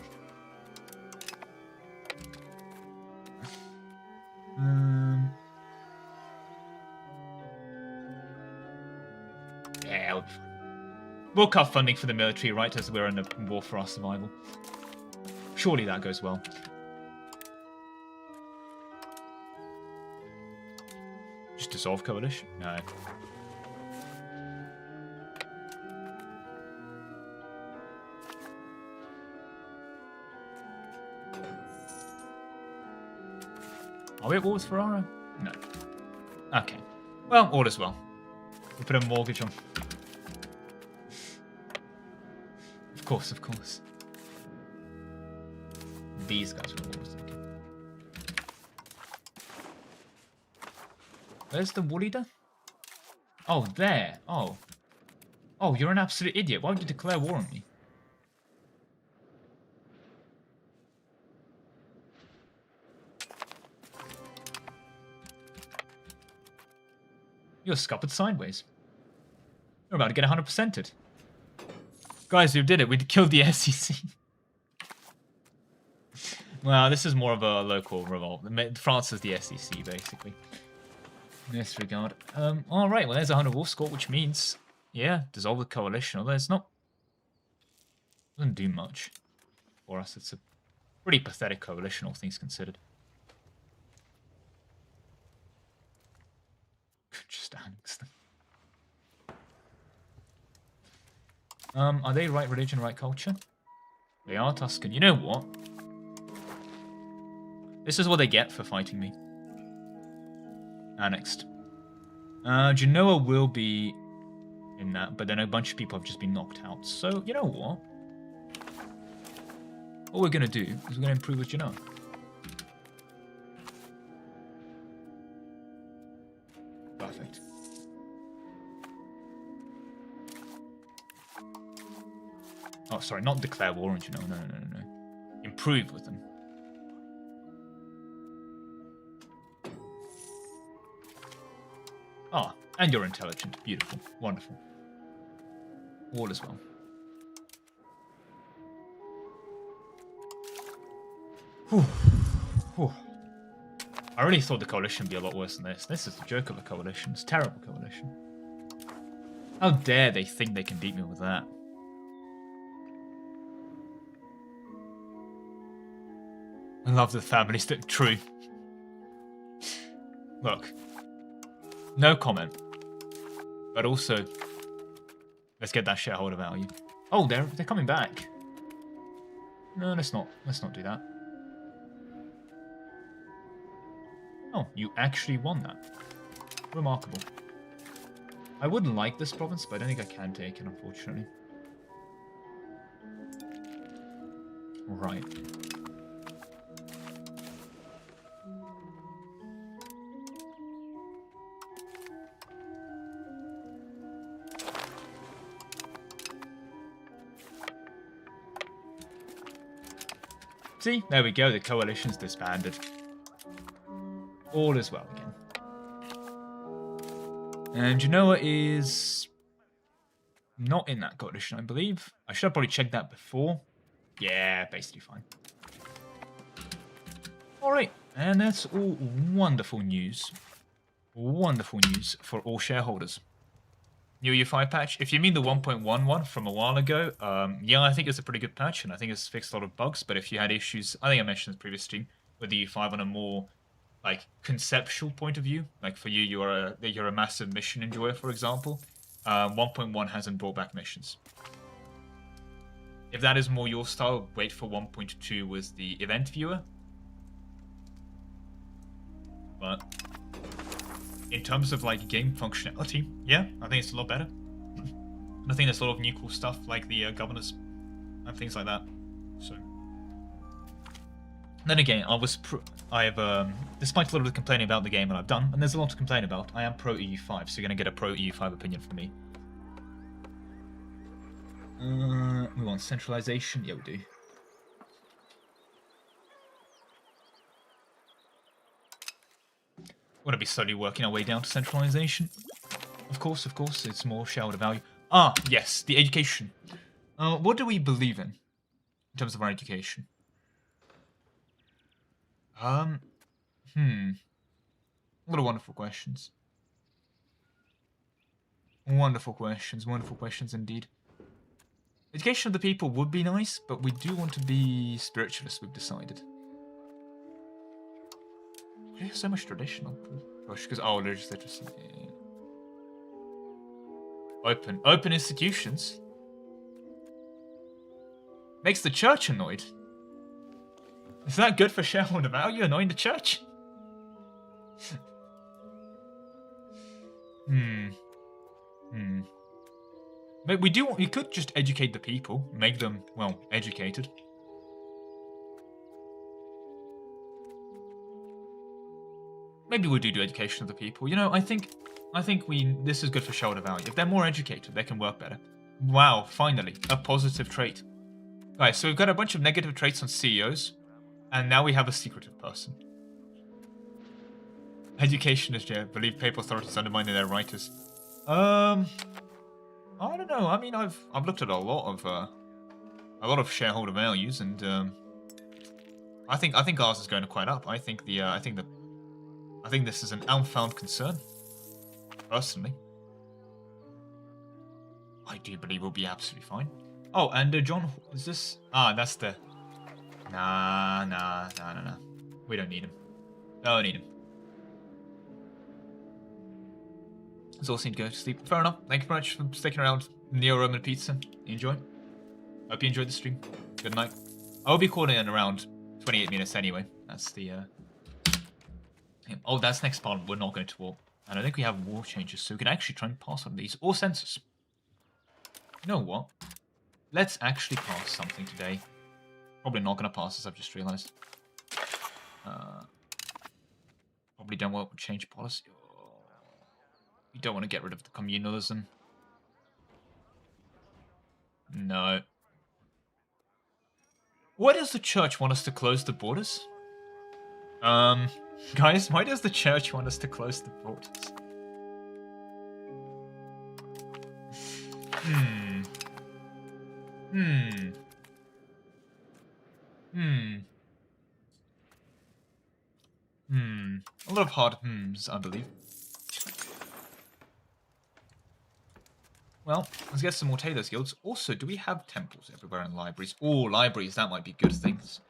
Speaker 2: Yeah, we'll be fine. We'll cut funding for the military, right, as we're in a war for our survival. Surely that goes well. Just dissolve coalition? No. Are we at war with Ferrara? No. Okay. Well, all is well. We'll put a mortgage on. Of course, of course. These guys are war. Where's the war leader? Oh, there. Oh. Oh, you're an absolute idiot. Why would you declare war on me? You're scuppered sideways. You're about to get 100%ed. Guys, we did it. We killed the SEC. Well, this is more of a local revolt. France is the SEC, basically. In this regard. Alright, well, there's a 100 war score, which means, yeah, dissolve the coalition. Although it's not... doesn't do much for us. It's a pretty pathetic coalition, all things considered. Just annex them. Are they right religion, right culture? They are Tuscan. You know what? This is what they get for fighting me. Annexed. Genoa will be in that, but then a bunch of people have just been knocked out. So, you know what? What we're going to do is we're going to improve with Genoa. Perfect. Oh, sorry, not declare war on Genoa. No. Improve with them. Ah, and you're intelligent. Beautiful. Wonderful. All is well. Whew. Whew. I really thought the coalition would be a lot worse than this. This is a joke of a coalition. It's a terrible coalition. How dare they think they can beat me with that? I love the families that true. Look, no comment. But also, let's get that shareholder value. Oh, they're coming back. No, let's not do that. Oh, you actually won that. Remarkable. I wouldn't like this province, but I don't think I can take it, unfortunately. Right. See, there we go, the coalition's disbanded. All is well again. And Genoa is not in that coalition, I believe. I should have probably checked that before. Yeah, basically fine. Alright, and that's all wonderful news. Wonderful news for all shareholders. New UI5 patch. If you mean the 1.11 from a while ago, yeah, I think it's a pretty good patch, and I think it's fixed a lot of bugs. But if you had issues, I think I mentioned in the previous stream, with the UI5 on a more like conceptual point of view, like for you, you're a massive mission enjoyer, for example. 1.1 hasn't brought back missions. If that is more your style, wait for 1.2 with the event viewer. But in terms of like game functionality, yeah, I think it's a lot better. I think there's a lot of new cool stuff like the governors and things like that. So then again, despite a little bit of complaining about the game that I've done, and there's a lot to complain about, I am pro EU5, so you're gonna get a pro EU5 opinion from me. We want centralization, yeah we do. We're going to be slowly working our way down to centralization. Of course, it's more shareholder value. Ah, yes, the education. What do we believe in terms of our education? What a wonderful questions. Wonderful questions indeed. Education of the people would be nice, but we do want to be spiritualists, we've decided. There's so much traditional push because legislature. Open institutions makes the church annoyed. Is that good for shareholder value? Annoying the church? But we could just educate the people, make them educated. Maybe we'll do education of the people. You know, I think this is good for shareholder value. If they're more educated, they can work better. Wow, finally, a positive trait. Guys, so we've got a bunch of negative traits on CEOs, and now we have a secretive person. Education is believe papal authorities undermining their writers. I don't know. I mean, I've looked at a lot of shareholder values, and I think ours is going quite up. I think this is an unfound concern. Personally, I do believe we'll be absolutely fine. Oh, and John, is this? Ah, that's the. Nah. We don't need him. Don't need him. It's all seemed to go to sleep. Fair enough. Thank you very much for sticking around. Neo-Roman Pizza. Enjoy. Hope you enjoyed the stream. Good night. I'll be calling in around 28 minutes anyway. That's the. Oh, that's next part. We're not going to war. And I think we have war changes, so we can actually try and pass on these. Or census. You know what? Let's actually pass something today. Probably not going to pass, as I've just realized. Probably don't want to change policy. We don't want to get rid of the communalism. No. Why does the church want us to close the borders? Guys, why does the church want us to close the borders? A lot of hard I believe. Well, let's get some more tailors guilds. Also, do we have temples everywhere and libraries? Oh, libraries, that might be good things.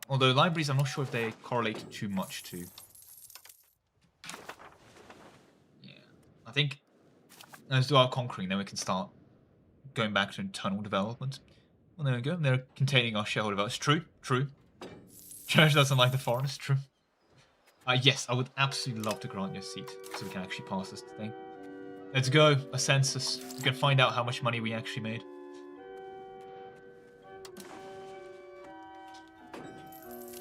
Speaker 2: Although libraries, I'm not sure if they correlate too much to. Yeah, I think let's do our conquering, then we can start going back to internal development. Well, there we go. They're containing our shareholder votes. True, true. Church doesn't like the forest. True. Yes, I would absolutely love to grant you a seat so we can actually pass this thing. Let's go. A census. We can find out how much money we actually made.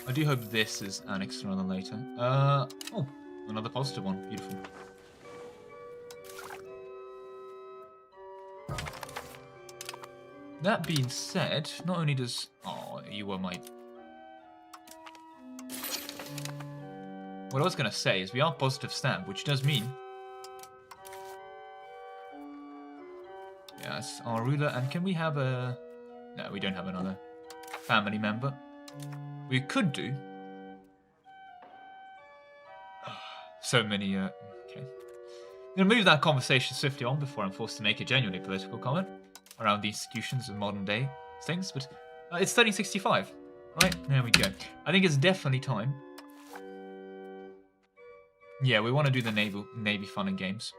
Speaker 2: I do hope this is annexed rather later. Oh, another positive one. Beautiful. That being said, not only does... Oh, you were my... What I was going to say is we are positive stamp, which does mean... Yes, our ruler. And can we have a... No, we don't have another family member. We could do... So many... Okay. I'm going to move that conversation swiftly on before I'm forced to make a genuinely political comment around the institutions of modern day things, but it's 1365, right? There we go. I think it's definitely time. Yeah, we want to do the Navy fun and games.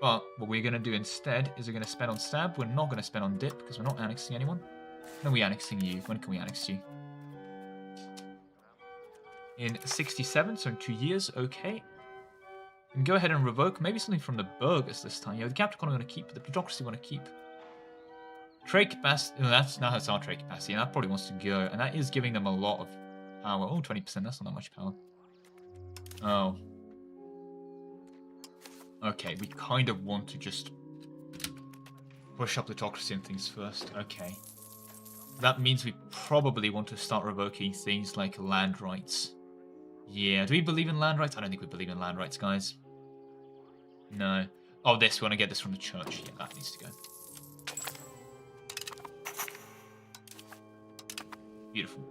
Speaker 2: But what we're going to do instead is we're going to spend on stab. We're not going to spend on dip because we're not annexing anyone. No, we're annexing you. When can we annex you? In 67, so in 2 years, okay. We can go ahead and revoke maybe something from the burghers this time. Yeah, the Capricorn I want to keep, but the plutocracy I want to keep. Trade capacity, that's our trade capacity, and that probably wants to go, and that is giving them a lot of power. Oh, 20%, that's not that much power. Oh. Okay, we kind of want to just push up plutocracy and things first. Okay. That means we probably want to start revoking things like land rights. Yeah, do we believe in land rights? I don't think we believe in land rights, guys. No. Oh, we want to get this from the church. Yeah, that needs to go. Beautiful.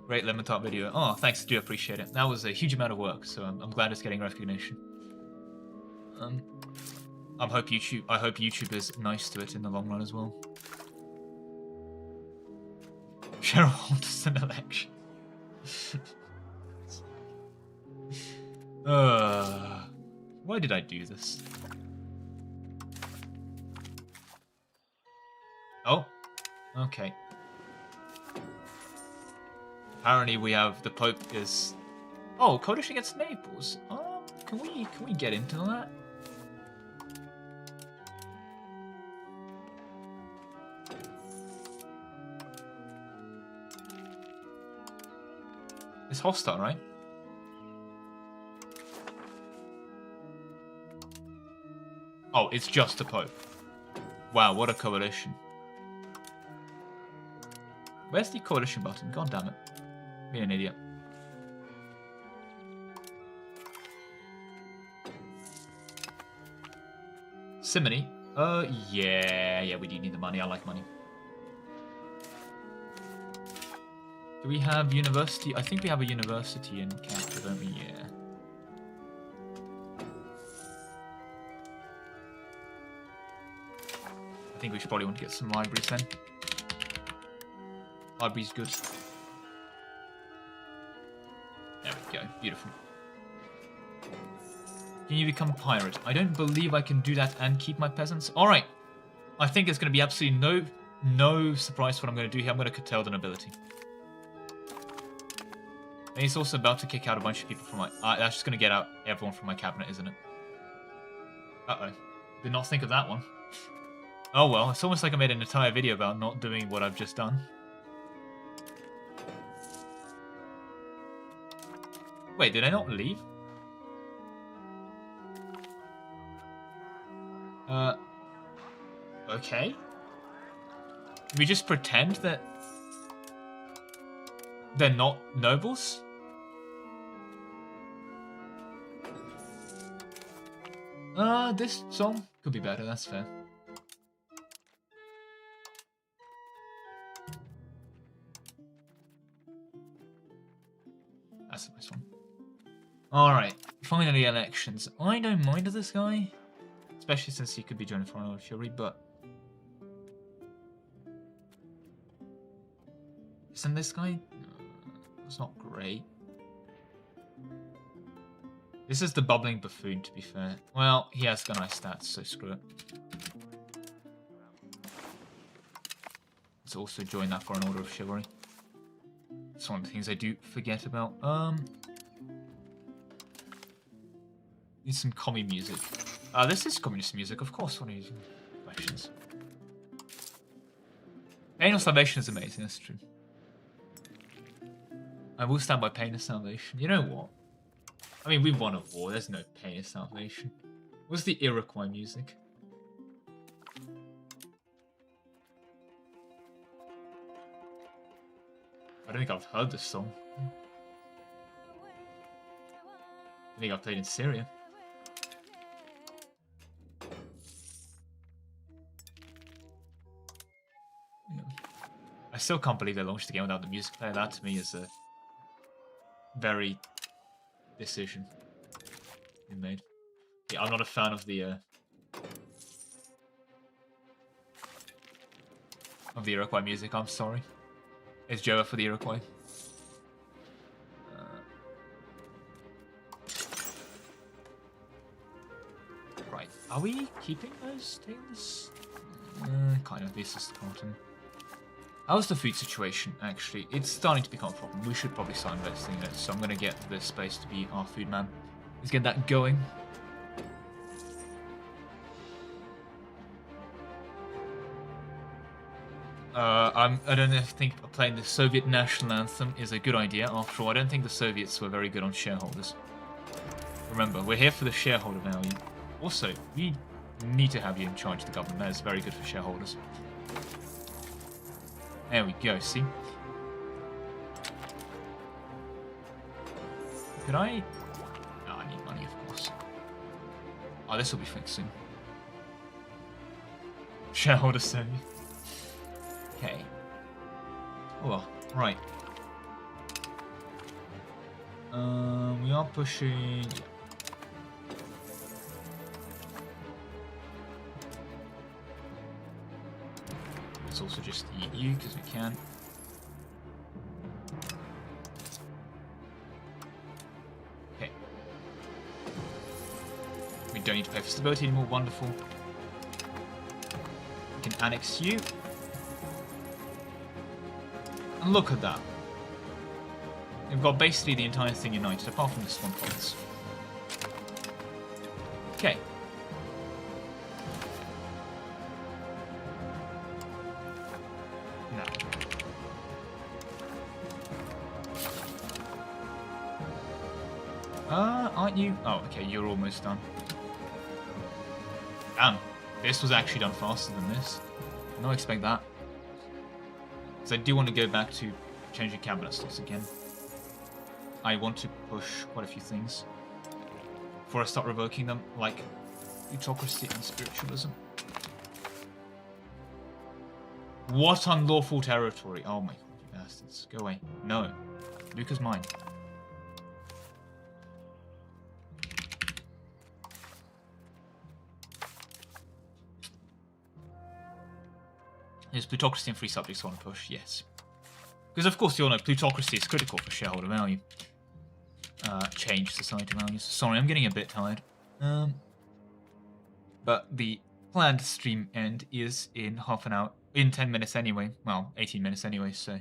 Speaker 2: Great lemon tart video. Oh, thanks. I do appreciate it. That was a huge amount of work, so I'm glad it's getting recognition. I hope YouTube is nice to it in the long run as well. Shareholders an election. Why did I do this? Oh, okay. Apparently we have the Pope is... Oh, coalition against Naples. Can we get into that? It's hostile, right? Oh, it's just the Pope. Wow, what a coalition. Where's the coalition button? God damn it. Being an idiot. Simony. Yeah, we do need the money. I like money. Do we have university? I think we have a university in Canada, don't we? Yeah. I think we should probably want to get some libraries then. Library's good. There we go. Beautiful. Can you become a pirate? I don't believe I can do that and keep my peasants. Alright. I think it's going to be absolutely no surprise what I'm going to do here. I'm going to curtail the nobility. And he's also about to kick out a bunch of people from my... that's just going to get out everyone from my cabinet, isn't it? Uh-oh. Did not think of that one. Oh well, it's almost like I made an entire video about not doing what I've just done. Wait, did I not leave? Okay. We just pretend that they're not nobles? This song could be better, that's fair. That's a nice one. Alright, finally elections. I don't mind this guy, especially since he could be joining Foreign Order Fury, but... Isn't this guy? It's not great. This is the bubbling buffoon, to be fair. Well, he has got nice stats, so screw it. Let's also join that Foreign Order of Chivalry. It's one of the things I do forget about. Need some commie music. This is communist music, of course. What are you questions? Pain of Salvation is amazing, that's true. I will stand by Pain of Salvation. You know what? I mean, we won a war. There's no Pain of Salvation. What's the Iroquois music? I don't think I've heard this song. I think I've played in Syria. Yeah. I still can't believe they launched the game without the music player. That to me is a very decision you made. Yeah, I'm not a fan of the Iroquois music. I'm sorry. It's Joa for the Iroquois. Right, are we keeping those tails? Kind of. This is Carton. How's the food situation, actually? It's starting to become a problem. We should probably start investing in it, so I'm going to get this space to be our food man. Let's get that going. I don't think playing the Soviet national anthem is a good idea. After all, I don't think the Soviets were very good on shareholders. Remember, we're here for the shareholder value. Also, we need to have you in charge of the government. That is very good for shareholders. There we go, see? Could I... No, I need money, of course. Oh, this will be fixed soon. Shareholder savvy. Okay. Oh, well, right. We are pushing... Yeah. Let's also just eat you, because we can. Okay. We don't need to pay for stability anymore, wonderful. We can annex you. And look at that. We've got basically the entire thing united, apart from this one province. Okay. Aren't you? Oh, okay, you're almost done. Damn, this was actually done faster than this. I don't expect that. Because I do want to go back to changing cabinet stocks again. I want to push quite a few things before I start revoking them, like plutocracy and spiritualism. What unlawful territory? Oh my god, you bastards. Go away. No. Luca's mine. Is plutocracy and free subjects I want to push? Yes. Because of course you all know plutocracy is critical for shareholder value. Change society values. Sorry, I'm getting a bit tired. But the planned stream end is in half an hour. In 10 minutes anyway. Well, 18 minutes anyway, so...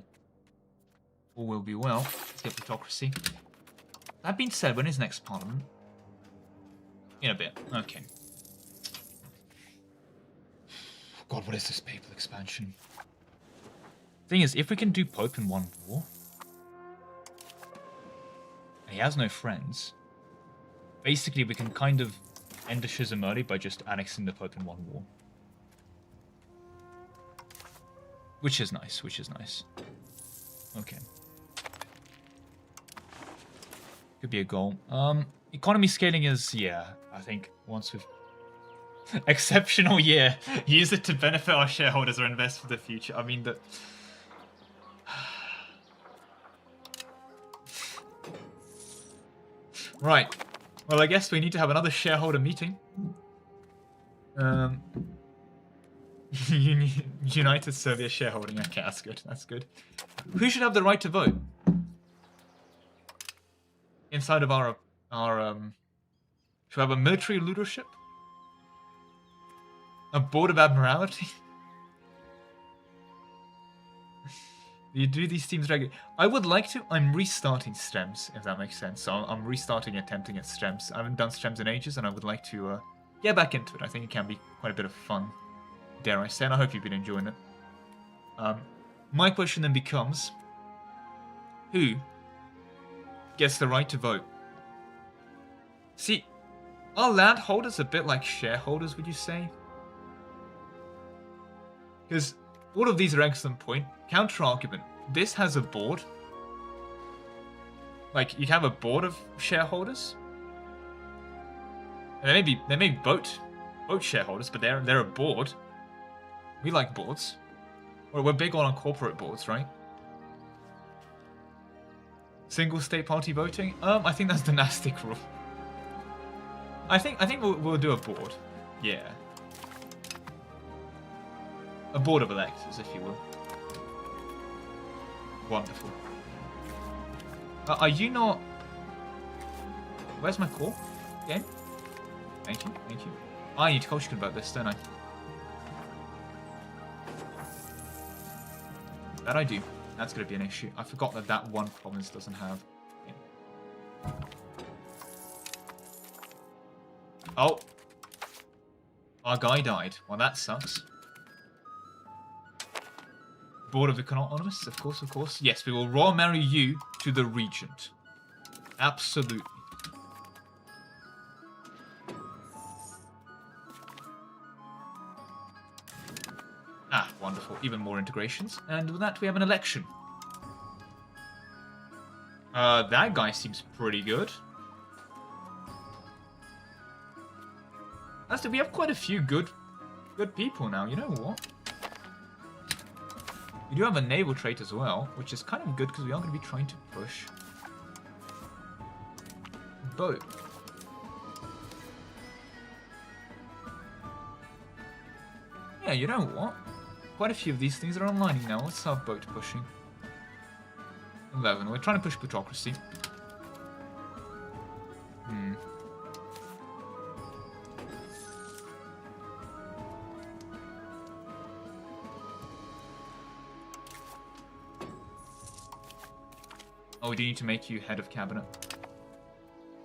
Speaker 2: all will be well. Let's get plutocracy. That being said, when is next parliament? In a bit. Okay. God, what is this papal expansion? Thing is, if we can do Pope in one war, and he has no friends, basically we can kind of end the schism early by just annexing the Pope in one war. Which is nice, which is nice. Okay. Could be a goal. Economy scaling is, yeah, I think once we've... Exceptional year. Use it to benefit our shareholders or invest for the future. I mean, Right. Well, I guess we need to have another shareholder meeting. United Serbia shareholding. Okay, that's good. That's good. Who should have the right to vote? Inside of our should we have a military leadership? A board of admiralty? You do these teams regularly. I would like to. I'm restarting stems, if that makes sense. So I'm restarting, attempting at stems. I haven't done stems in ages, and I would like to get back into it. I think it can be quite a bit of fun, dare I say, and I hope you've been enjoying it. My question then becomes, who gets the right to vote? See, are landholders a bit like shareholders, would you say? Because all of these are excellent point. Counter-argument. This has a board. Like, you'd have a board of shareholders. And they may vote shareholders, but they're a board. We like boards. We're big on corporate boards, right? Single state party voting? I think that's dynastic rule. I think we'll do a board. Yeah. A board of electors, if you will. Wonderful. Are you not... Where's my call? Game? Thank you, thank you. I need to coach you about this, don't I? That I do. That's going to be an issue. I forgot that one province doesn't have... Yeah. Oh. Our guy died. Well, that sucks. Board of Economists, of course, of course. Yes, we will royal marry you to the regent. Absolutely. Ah, wonderful. Even more integrations. And with that, we have an election. That guy seems pretty good. Actually, we have quite a few good people now. You know what? We do have a naval trait as well, which is kind of good because we are going to be trying to push boat. Yeah, you know what? Quite a few of these things are online now. Let's start boat pushing. 11. We're trying to push plutocracy. Oh, we do need to make you head of cabinet.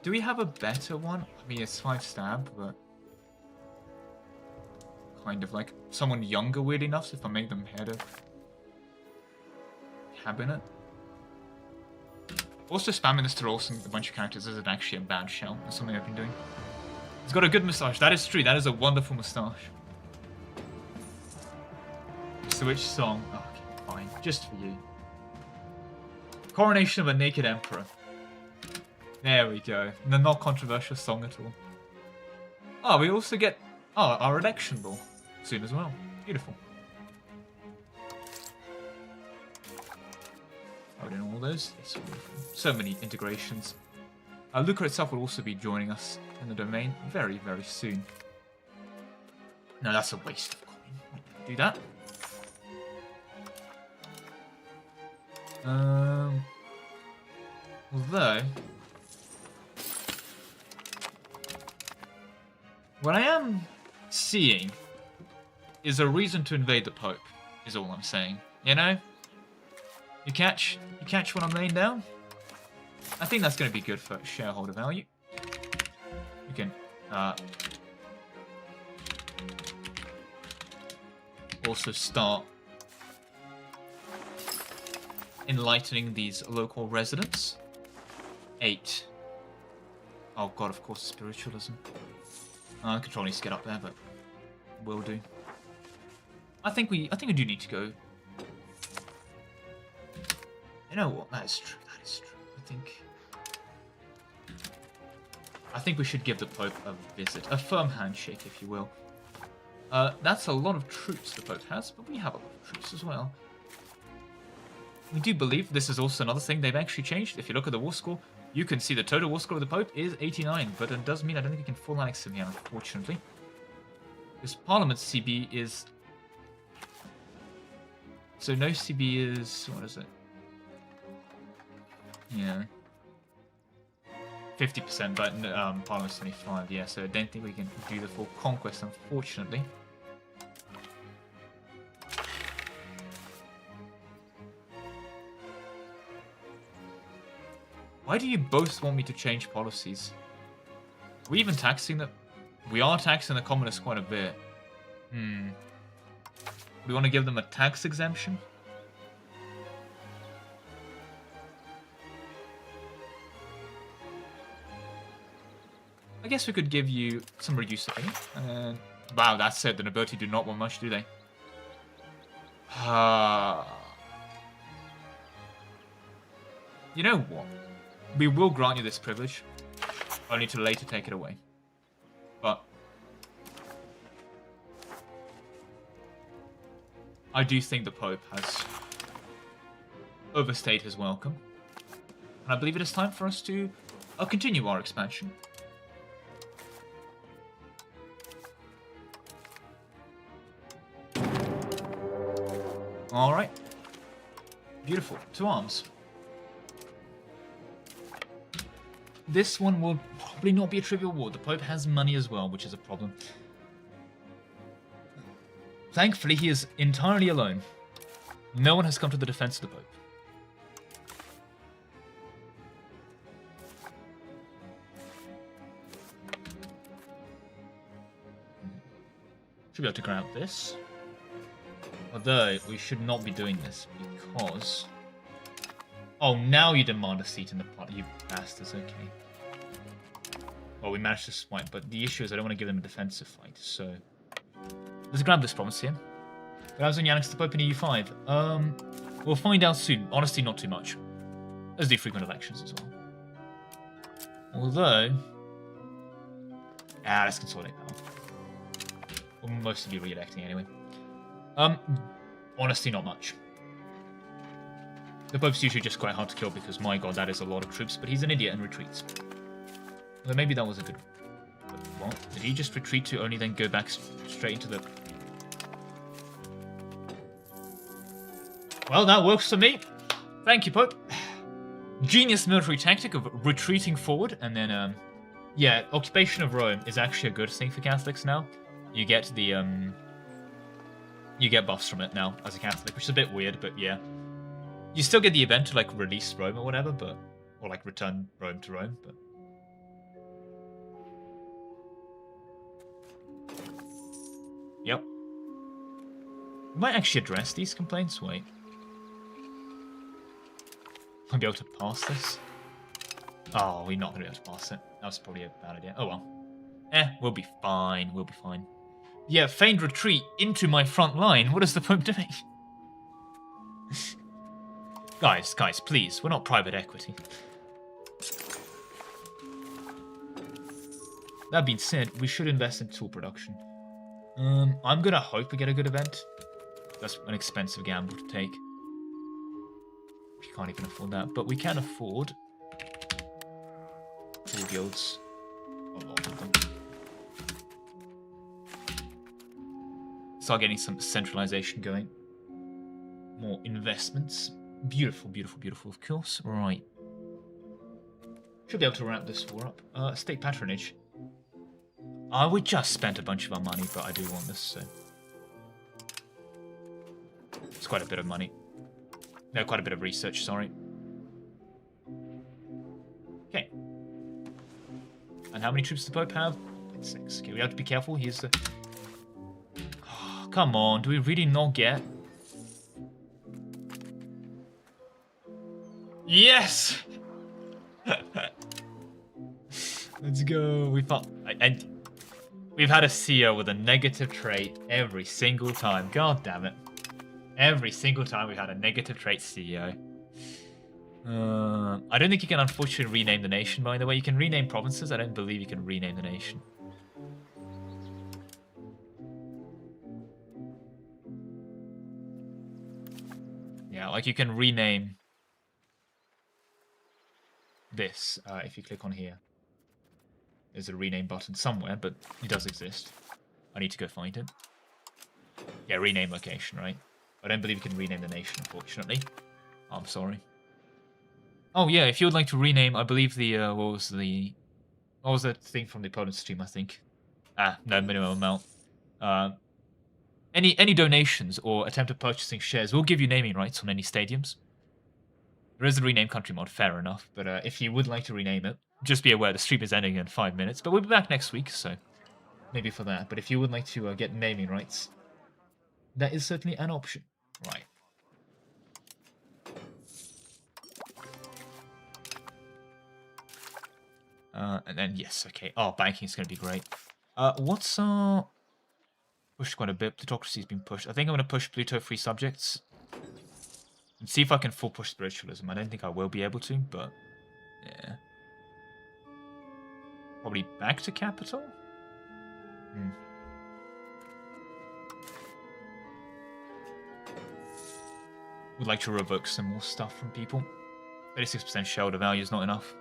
Speaker 2: Do we have a better one? I mean, it's 5 stab, but... kind of like someone younger, weird enough, so if I make them head of cabinet. Also, spamming this to roll a bunch of characters isn't actually a bad shell. That's something I've been doing. He's got a good moustache. That is true. That is a wonderful moustache. Switch song. Oh, okay, fine. Just for you. Coronation of a Naked Emperor. There we go. No, not controversial song at all. Oh, we also get our election law soon as well. Beautiful. Loading all those. Yes, so many integrations. Luca itself will also be joining us in the domain very, very soon. No, that's a waste of coin. Do that. Although, what I am seeing is a reason to invade the Pope, is all I'm saying. You know? You catch what I'm laying down? I think that's going to be good for shareholder value. We can also start enlightening these local residents. 8. Oh god, of course, spiritualism. Control needs to get up there, but will do. I think we do need to go. You know what? That is true. That is true. I think we should give the Pope a visit, a firm handshake, if you will. That's a lot of troops the Pope has, but we have a lot of troops as well. We do believe this is also another thing they've actually changed. If you look at the war score, You can see the total war score of the Pope is 89, but it does mean I don't think he can full annex him here, unfortunately. This Parliament CB is... So no CB is... What is it? Yeah. 50%, but Parliament's 25, yeah, so I don't think we can do the full conquest, unfortunately. Why do you both want me to change policies? Are we even taxing the... We are taxing the communists quite a bit. We want to give them a tax exemption? I guess we could give you some reduced opinion. Wow, that's it. The nobility do not want much, do they? You know what? We will grant you this privilege, only to later take it away. But I do think the Pope has overstayed his welcome. And I believe it is time for us to continue our expansion. Alright. Beautiful. To arms. This one will probably not be a trivial war. The Pope has money as well, which is a problem. Thankfully, he is entirely alone. No one has come to the defense of the Pope. Should be able to grab this. Although, we should not be doing this, because... Oh, now you demand a seat in the party, you bastards, okay. Well, we managed to swipe, but the issue is I don't want to give them a defensive fight, so... Let's grab this province here. Grabs when you annex the Pope in EU5. We'll find out soon. Honestly, not too much. Let's do frequent elections as well. Although... let's consolidate power. We'll mostly be re-electing anyway. Honestly, not much. The Pope's usually just quite hard to kill because, my god, that is a lot of troops, but he's an idiot and retreats. Well, maybe that was a good... What? Did he just retreat to only then go back straight into the... Well, that works for me. Thank you, Pope. Genius military tactic of retreating forward, and then, yeah, occupation of Rome is actually a good thing for Catholics now. You get the, you get buffs from it now as a Catholic, which is a bit weird, but yeah. You still get the event to, like, release Rome or whatever, but... Or, like, return Rome to Rome, but... Yep. We might actually address these complaints. Wait. I'll be able to pass this. Oh, we're not going to be able to pass it. That was probably a bad idea. Oh, well. We'll be fine. We'll be fine. Yeah, feigned retreat into my front line. What is the Pope doing? Guys, please. We're not private equity. That being said, we should invest in tool production. I'm gonna hope we get a good event. That's an expensive gamble to take. We can't even afford that, but we can afford tool guilds. A lot of them. Start getting some centralization going. More investments. Beautiful, beautiful, beautiful, of course. Right. Should be able to wrap this war up. State patronage. We just spent a bunch of our money, but I do want this, so... It's quite a bit of money. No, quite a bit of research, sorry. Okay. And how many troops does the Pope have? 6. Okay, we have to be careful. He's the... Oh, come on, do we really not get... Yes! Let's go. We fought... We've had a CEO with a negative trait every single time. God damn it. Every single time we've had a negative trait CEO. I don't think you can unfortunately rename the nation, by the way. You can rename provinces. I don't believe you can rename the nation. Yeah, like you can rename... this, if you click on here, there's a rename button somewhere, but it does exist. I need to go find it. Yeah, rename location, right? I don't believe you can rename the nation, unfortunately. I'm sorry. Oh yeah, if you would like to rename, I believe the what was that thing from the opponent's stream? I think. No minimum amount. Any donations or attempted purchasing shares will give you naming rights on any stadiums. There is a rename country mod, fair enough. But if you would like to rename it, just be aware the stream is ending in 5 minutes. But we'll be back next week, so maybe for that. But if you would like to get naming rights, that is certainly an option. Right. And then, yes, okay. Oh, banking is going to be great. What's our... Pushed quite a bit. Plutocracy's been pushed. I think I'm going to push Pluto free subjects. And see if I can full push spiritualism. I don't think I will be able to, but... Yeah. Probably back to capital? Would like to revoke some more stuff from people. 36% shareholder value is not enough.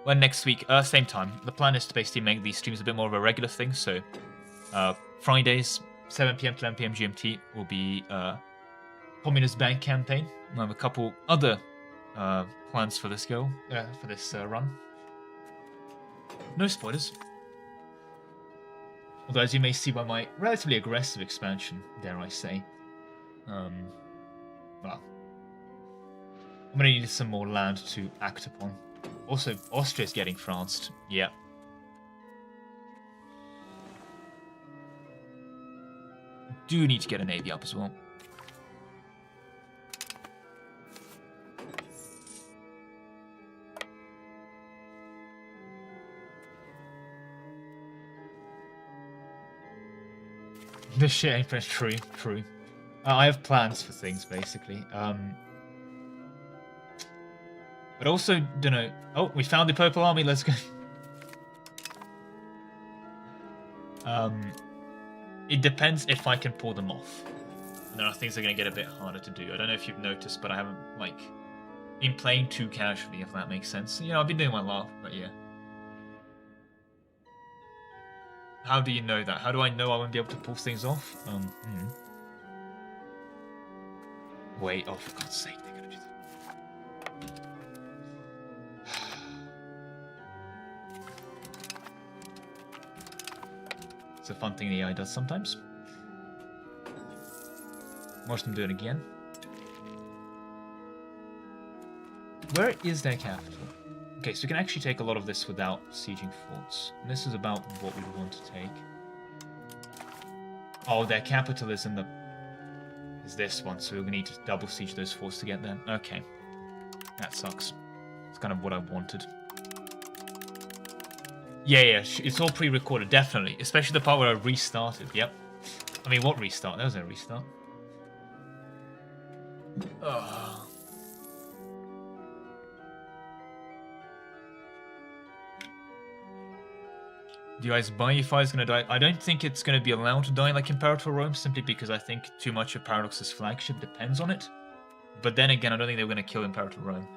Speaker 2: Well, next week, same time. The plan is to basically make these streams a bit more of a regular thing, so... Fridays, 7 PM to 11 PM GMT will be Communist Bank campaign. I have a couple other plans for this run. No spoilers. Although, as you may see by my relatively aggressive expansion, dare I say, well, I'm going to need some more land to act upon. Also, Austria's getting Franced. Yeah. Do need to get a navy up as well. The shit ain't fresh. True. I have plans for things, basically. But also, don't know. Oh, we found the Purple Army. Let's go. It depends if I can pull them off. And there are things that are going to get a bit harder to do. I don't know if you've noticed, but I haven't, been playing too casually, if that makes sense. You know, I've been doing my laugh, but yeah. How do you know that? How do I know I won't be able to pull things off? Wait, oh, for God's sake, they're going to do that. It's a fun thing the AI does sometimes. Watch them do it again. Where is their capital? Okay, so we can actually take a lot of this without sieging forts. And this is about what we want to take. Oh, their capital is in the... is this one, so we're going to need to double siege those forts to get there. Okay. That sucks. It's kind of what I wanted. Yeah, it's all pre-recorded, definitely. Especially the part where I restarted, yep. I mean, what restart? There was no restart. Ugh. Do you guys buy E5 is going to die? I don't think it's going to be allowed to die like Imperator Rome, simply because I think too much of Paradox's flagship depends on it. But then again, I don't think they're going to kill Imperator Rome.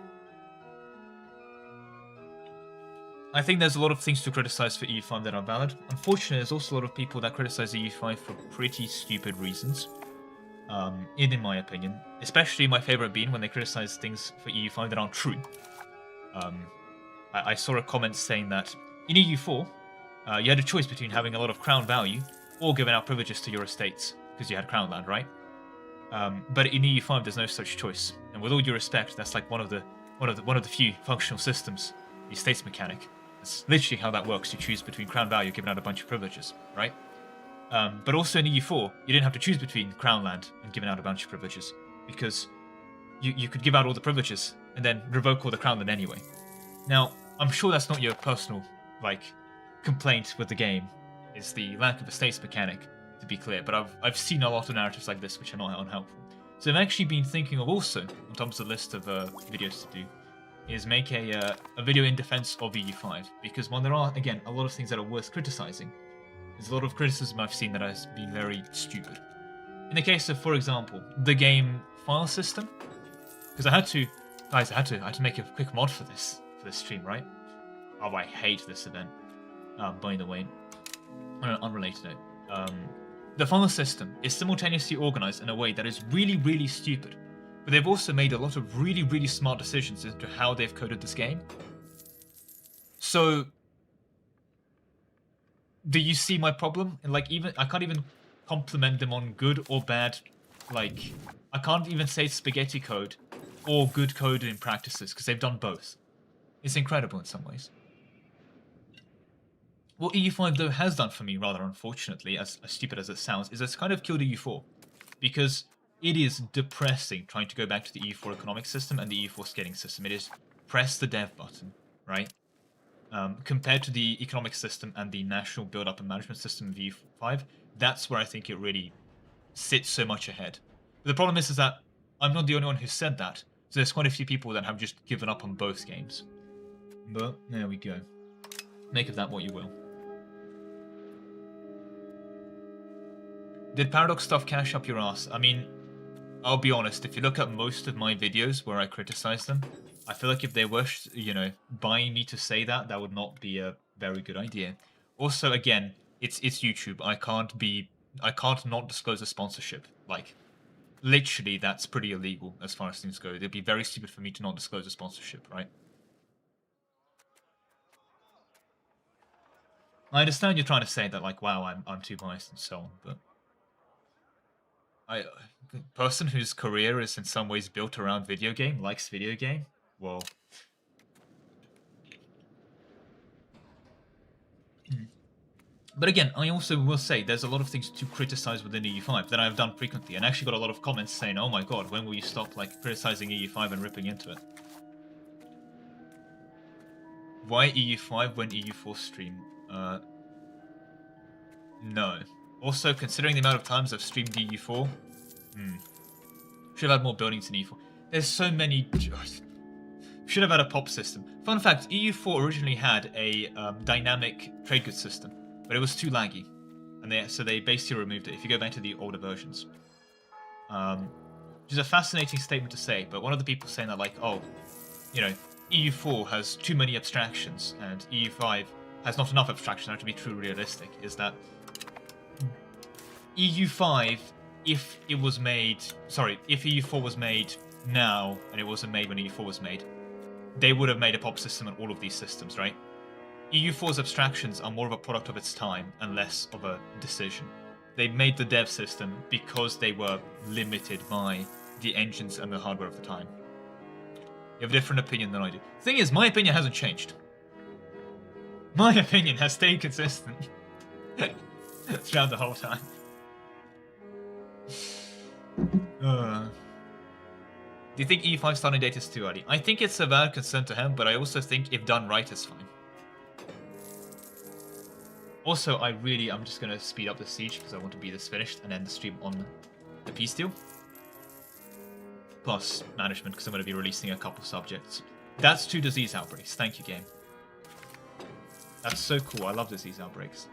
Speaker 2: I think there's a lot of things to criticize for EU5 that are valid. Unfortunately, there's also a lot of people that criticize EU5 for pretty stupid reasons. In my opinion. Especially my favorite being when they criticize things for EU5 that aren't true. I saw a comment saying that in EU4, you had a choice between having a lot of crown value or giving out privileges to your estates because you had crown land, right? But in EU5, there's no such choice. And with all due respect, that's like one of the few functional systems, the estates mechanic. That's literally how that works. You choose between crown value, giving out a bunch of privileges, right? But also in EU4, you didn't have to choose between crown land and giving out a bunch of privileges, because you could give out all the privileges and then revoke all the crown land anyway. Now, I'm sure that's not your personal, complaint with the game, is the lack of a states mechanic, to be clear, but I've seen a lot of narratives like this which are not unhelpful. So I've actually been thinking of also, on top of the list of videos to do, is make a video in defense of EU5, because while there are, again, a lot of things that are worth criticizing, there's a lot of criticism I've seen that has been very stupid. In the case of, for example, the game file system, because I had to Guys, I had to make a quick mod for this stream, right? Oh, I hate this event. By the way, on an unrelated note, the funnel system is simultaneously organized in a way that is really, really stupid, but they've also made a lot of really, really smart decisions into how they've coded this game. So, do you see my problem? Like, I can't even compliment them on good or bad. Like, I can't even say spaghetti code or good coding practices because they've done both. It's incredible in some ways. What EU5 though has done for me, rather unfortunately, as stupid as it sounds, is it's kind of killed EU4. Because it is depressing trying to go back to the EU4 economic system and the EU4 scaling system. It is press the dev button, right? Compared to the economic system and the national build-up and management system of EU5, that's where I think it really sits so much ahead. But the problem is that I'm not the only one who said that, so there's quite a few people that have just given up on both games. But there we go. Make of that what you will. Did Paradox stuff cash up your ass? I mean, I'll be honest, if you look at most of my videos where I criticize them, I feel like if they were, you know, buying me to say that, that would not be a very good idea. Also, again, it's YouTube. I can't not disclose a sponsorship. Like, literally, that's pretty illegal as far as things go. It'd be very stupid for me to not disclose a sponsorship, right? I understand you're trying to say that, like, wow, I'm too biased and so on, but a person whose career is in some ways built around video game, likes video game, well. But again, I also will say there's a lot of things to criticize within EU5 that I've done frequently, and actually got a lot of comments saying, oh my god, when will you stop like criticizing EU5 and ripping into it? Why EU5 when EU4 stream? No. Also, considering the amount of times I've streamed EU4, should have had more buildings in EU4. There's so many. Should have had a pop system. Fun fact: EU4 originally had a dynamic trade goods system, but it was too laggy, and so they basically removed it. If you go back to the older versions, which is a fascinating statement to say. But one of the people saying that, like, oh, you know, EU4 has too many abstractions, and EU5 has not enough abstraction to be truly realistic, is that EU5, if EU4 was made now, and it wasn't made when EU4 was made, they would have made a pop system on all of these systems, right? EU4's abstractions are more of a product of its time and less of a decision. They made the dev system because they were limited by the engines and the hardware of the time. You have a different opinion than I do. The thing is, my opinion hasn't changed. My opinion has stayed consistent throughout the whole time. Do you think E5 starting date is too early? I think it's a valid concern to have, but I also think if done right, it's fine. Also, I'm just going to speed up the siege because I want to be this finished and end the stream on the peace deal. Plus management, because I'm going to be releasing a couple subjects. That's 2 disease outbreaks. Thank you, game. That's so cool. I love disease outbreaks.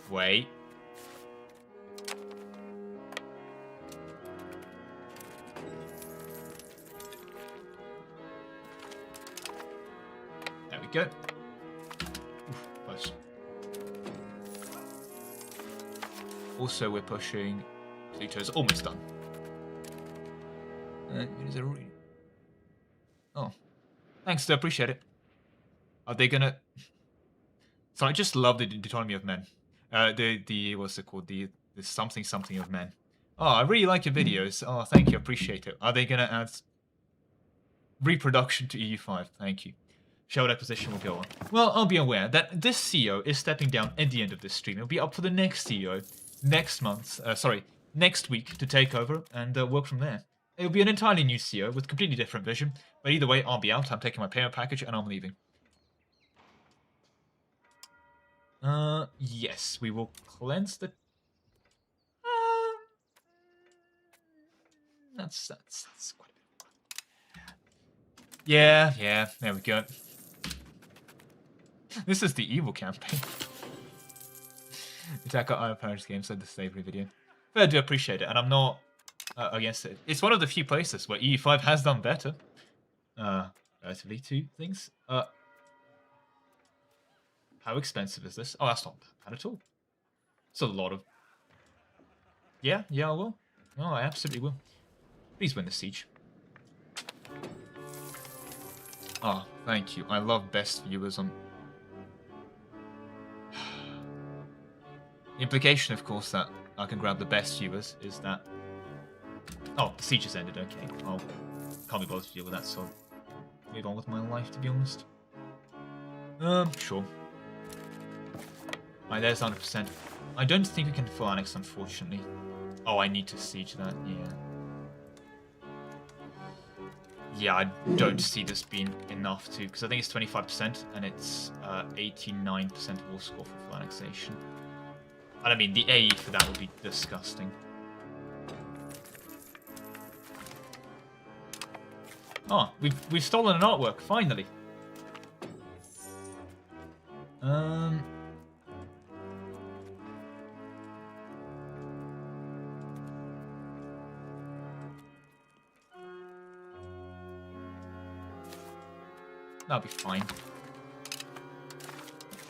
Speaker 2: Wait. There we go. Oof, close. Also, we're pushing. Pluto's almost done. Is it really? Oh, thanks. I appreciate it. Are they gonna? So I just love the autonomy of men. The what's it called? The something of men. Oh, I really like your videos. Oh, thank you. Appreciate it. Are they gonna add reproduction to EU5? Thank you. Shareholder acquisition will go on. Well, I'll be aware that this CEO is stepping down at the end of this stream. It'll be up for the next CEO next week to take over and work from there. It'll be an entirely new CEO with completely different vision. But either way, I'll be out. I'm taking my payment package and I'm leaving. Yes, we will cleanse the. That's quite a bit. Yeah. There we go. This is the evil campaign. Attack our parents' game, said the slavery video. But I do appreciate it, and I'm not against it. It's one of the few places where EU5 has done better. relatively to things. How expensive is this? Oh, that's not bad at all. It's a lot of... Yeah, I will. No, I absolutely will. Please win the siege. Oh, thank you. I love best viewers on... The implication, of course, that I can grab the best viewers is that... Oh, the siege has ended, okay. Well, can't be bothered to deal with that, so... Move on with my life, to be honest. Sure. Right, there's 100%. I don't think we can full annex, unfortunately. Oh, I need to siege that, yeah. Yeah, I don't see this being enough to... Because I think it's 25% and it's 89% war score for full annexation. And I mean, the AE for that would be disgusting. Oh, we've stolen an artwork, finally. That'll be fine.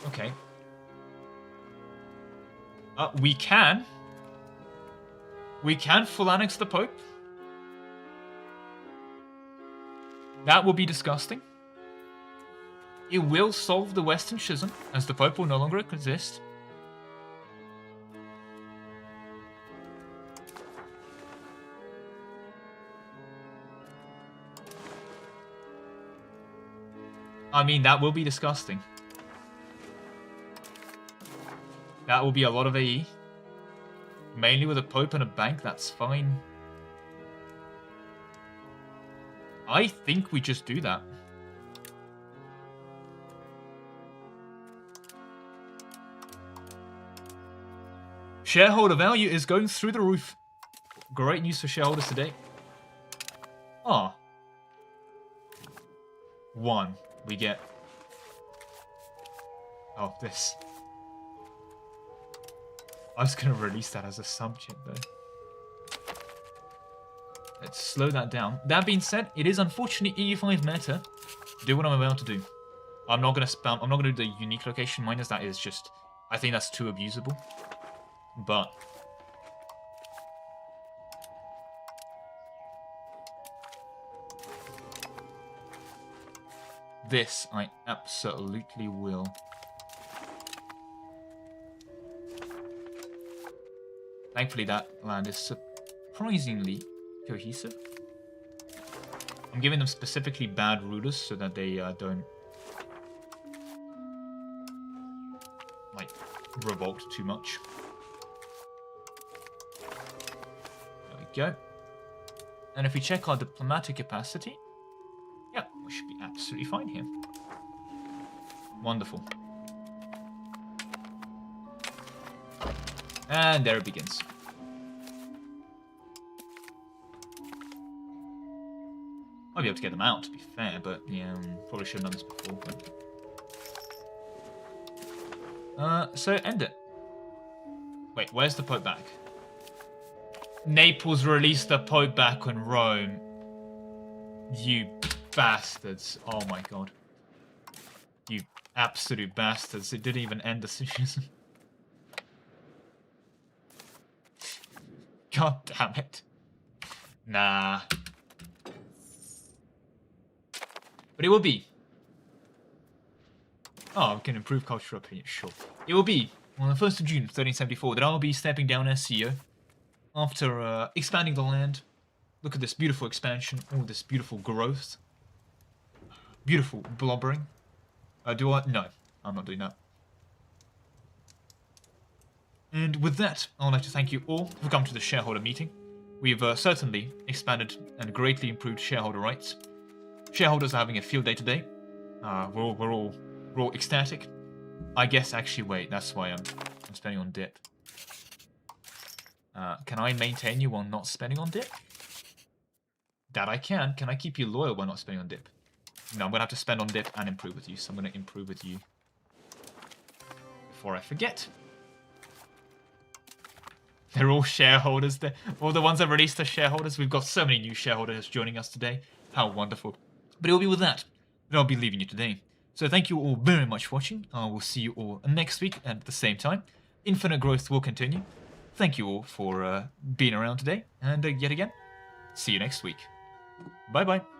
Speaker 2: Okay. We can full annex the Pope. That will be disgusting. It will solve the Western Schism, as the Pope will no longer exist. I mean, that will be disgusting. That will be a lot of AE. Mainly with a Pope and a bank, that's fine. I think we just do that. Shareholder value is going through the roof. Great news for shareholders today. Ah. 1. We get... Oh, this. I was going to release that as a subject, though. Let's slow that down. That being said, it is unfortunately EU5 meta. Do what I'm about to do. I'm not going to spam... I'm not going to do the unique location minus. That is just... I think that's too abusable. But... this, I absolutely will. Thankfully, that land is surprisingly cohesive. I'm giving them specifically bad rulers so that they don't, like, revolt too much. There we go. And if we check our diplomatic capacity, yeah, we should be absolutely fine here. Wonderful. And there it begins. I'll be able to get them out, to be fair, but yeah, probably should have done this before. But... so end it. Wait, where's the Pope back? Naples released the Pope back on Rome. You bastards. Oh my god. You absolute bastards. It didn't even end the situation. God damn it. Nah. But it will be. Oh, we can improve cultural opinion, sure. It will be on the 1st of June, 1374, that I'll be stepping down as CEO after expanding the land. Look at this beautiful expansion, all this beautiful growth. Beautiful blobbering. Do I? No, I'm not doing that. And with that, I would like to thank you all for coming to the shareholder meeting. We've certainly expanded and greatly improved shareholder rights. Shareholders are having a field day today. We're all ecstatic. I guess actually wait, that's why I'm spending on dip. Can I maintain you while not spending on dip? That I can. Can I keep you loyal while not spending on dip? No, I'm gonna have to spend on dip and improve with you, so I'm gonna improve with you before I forget. They're all shareholders. All the ones that released are shareholders. We've got so many new shareholders joining us today. How wonderful. But it will be with that I'll be leaving you today. So thank you all very much for watching. I will see you all next week at the same time. Infinite growth will continue. Thank you all for being around today, and yet again, see you next week. Bye bye.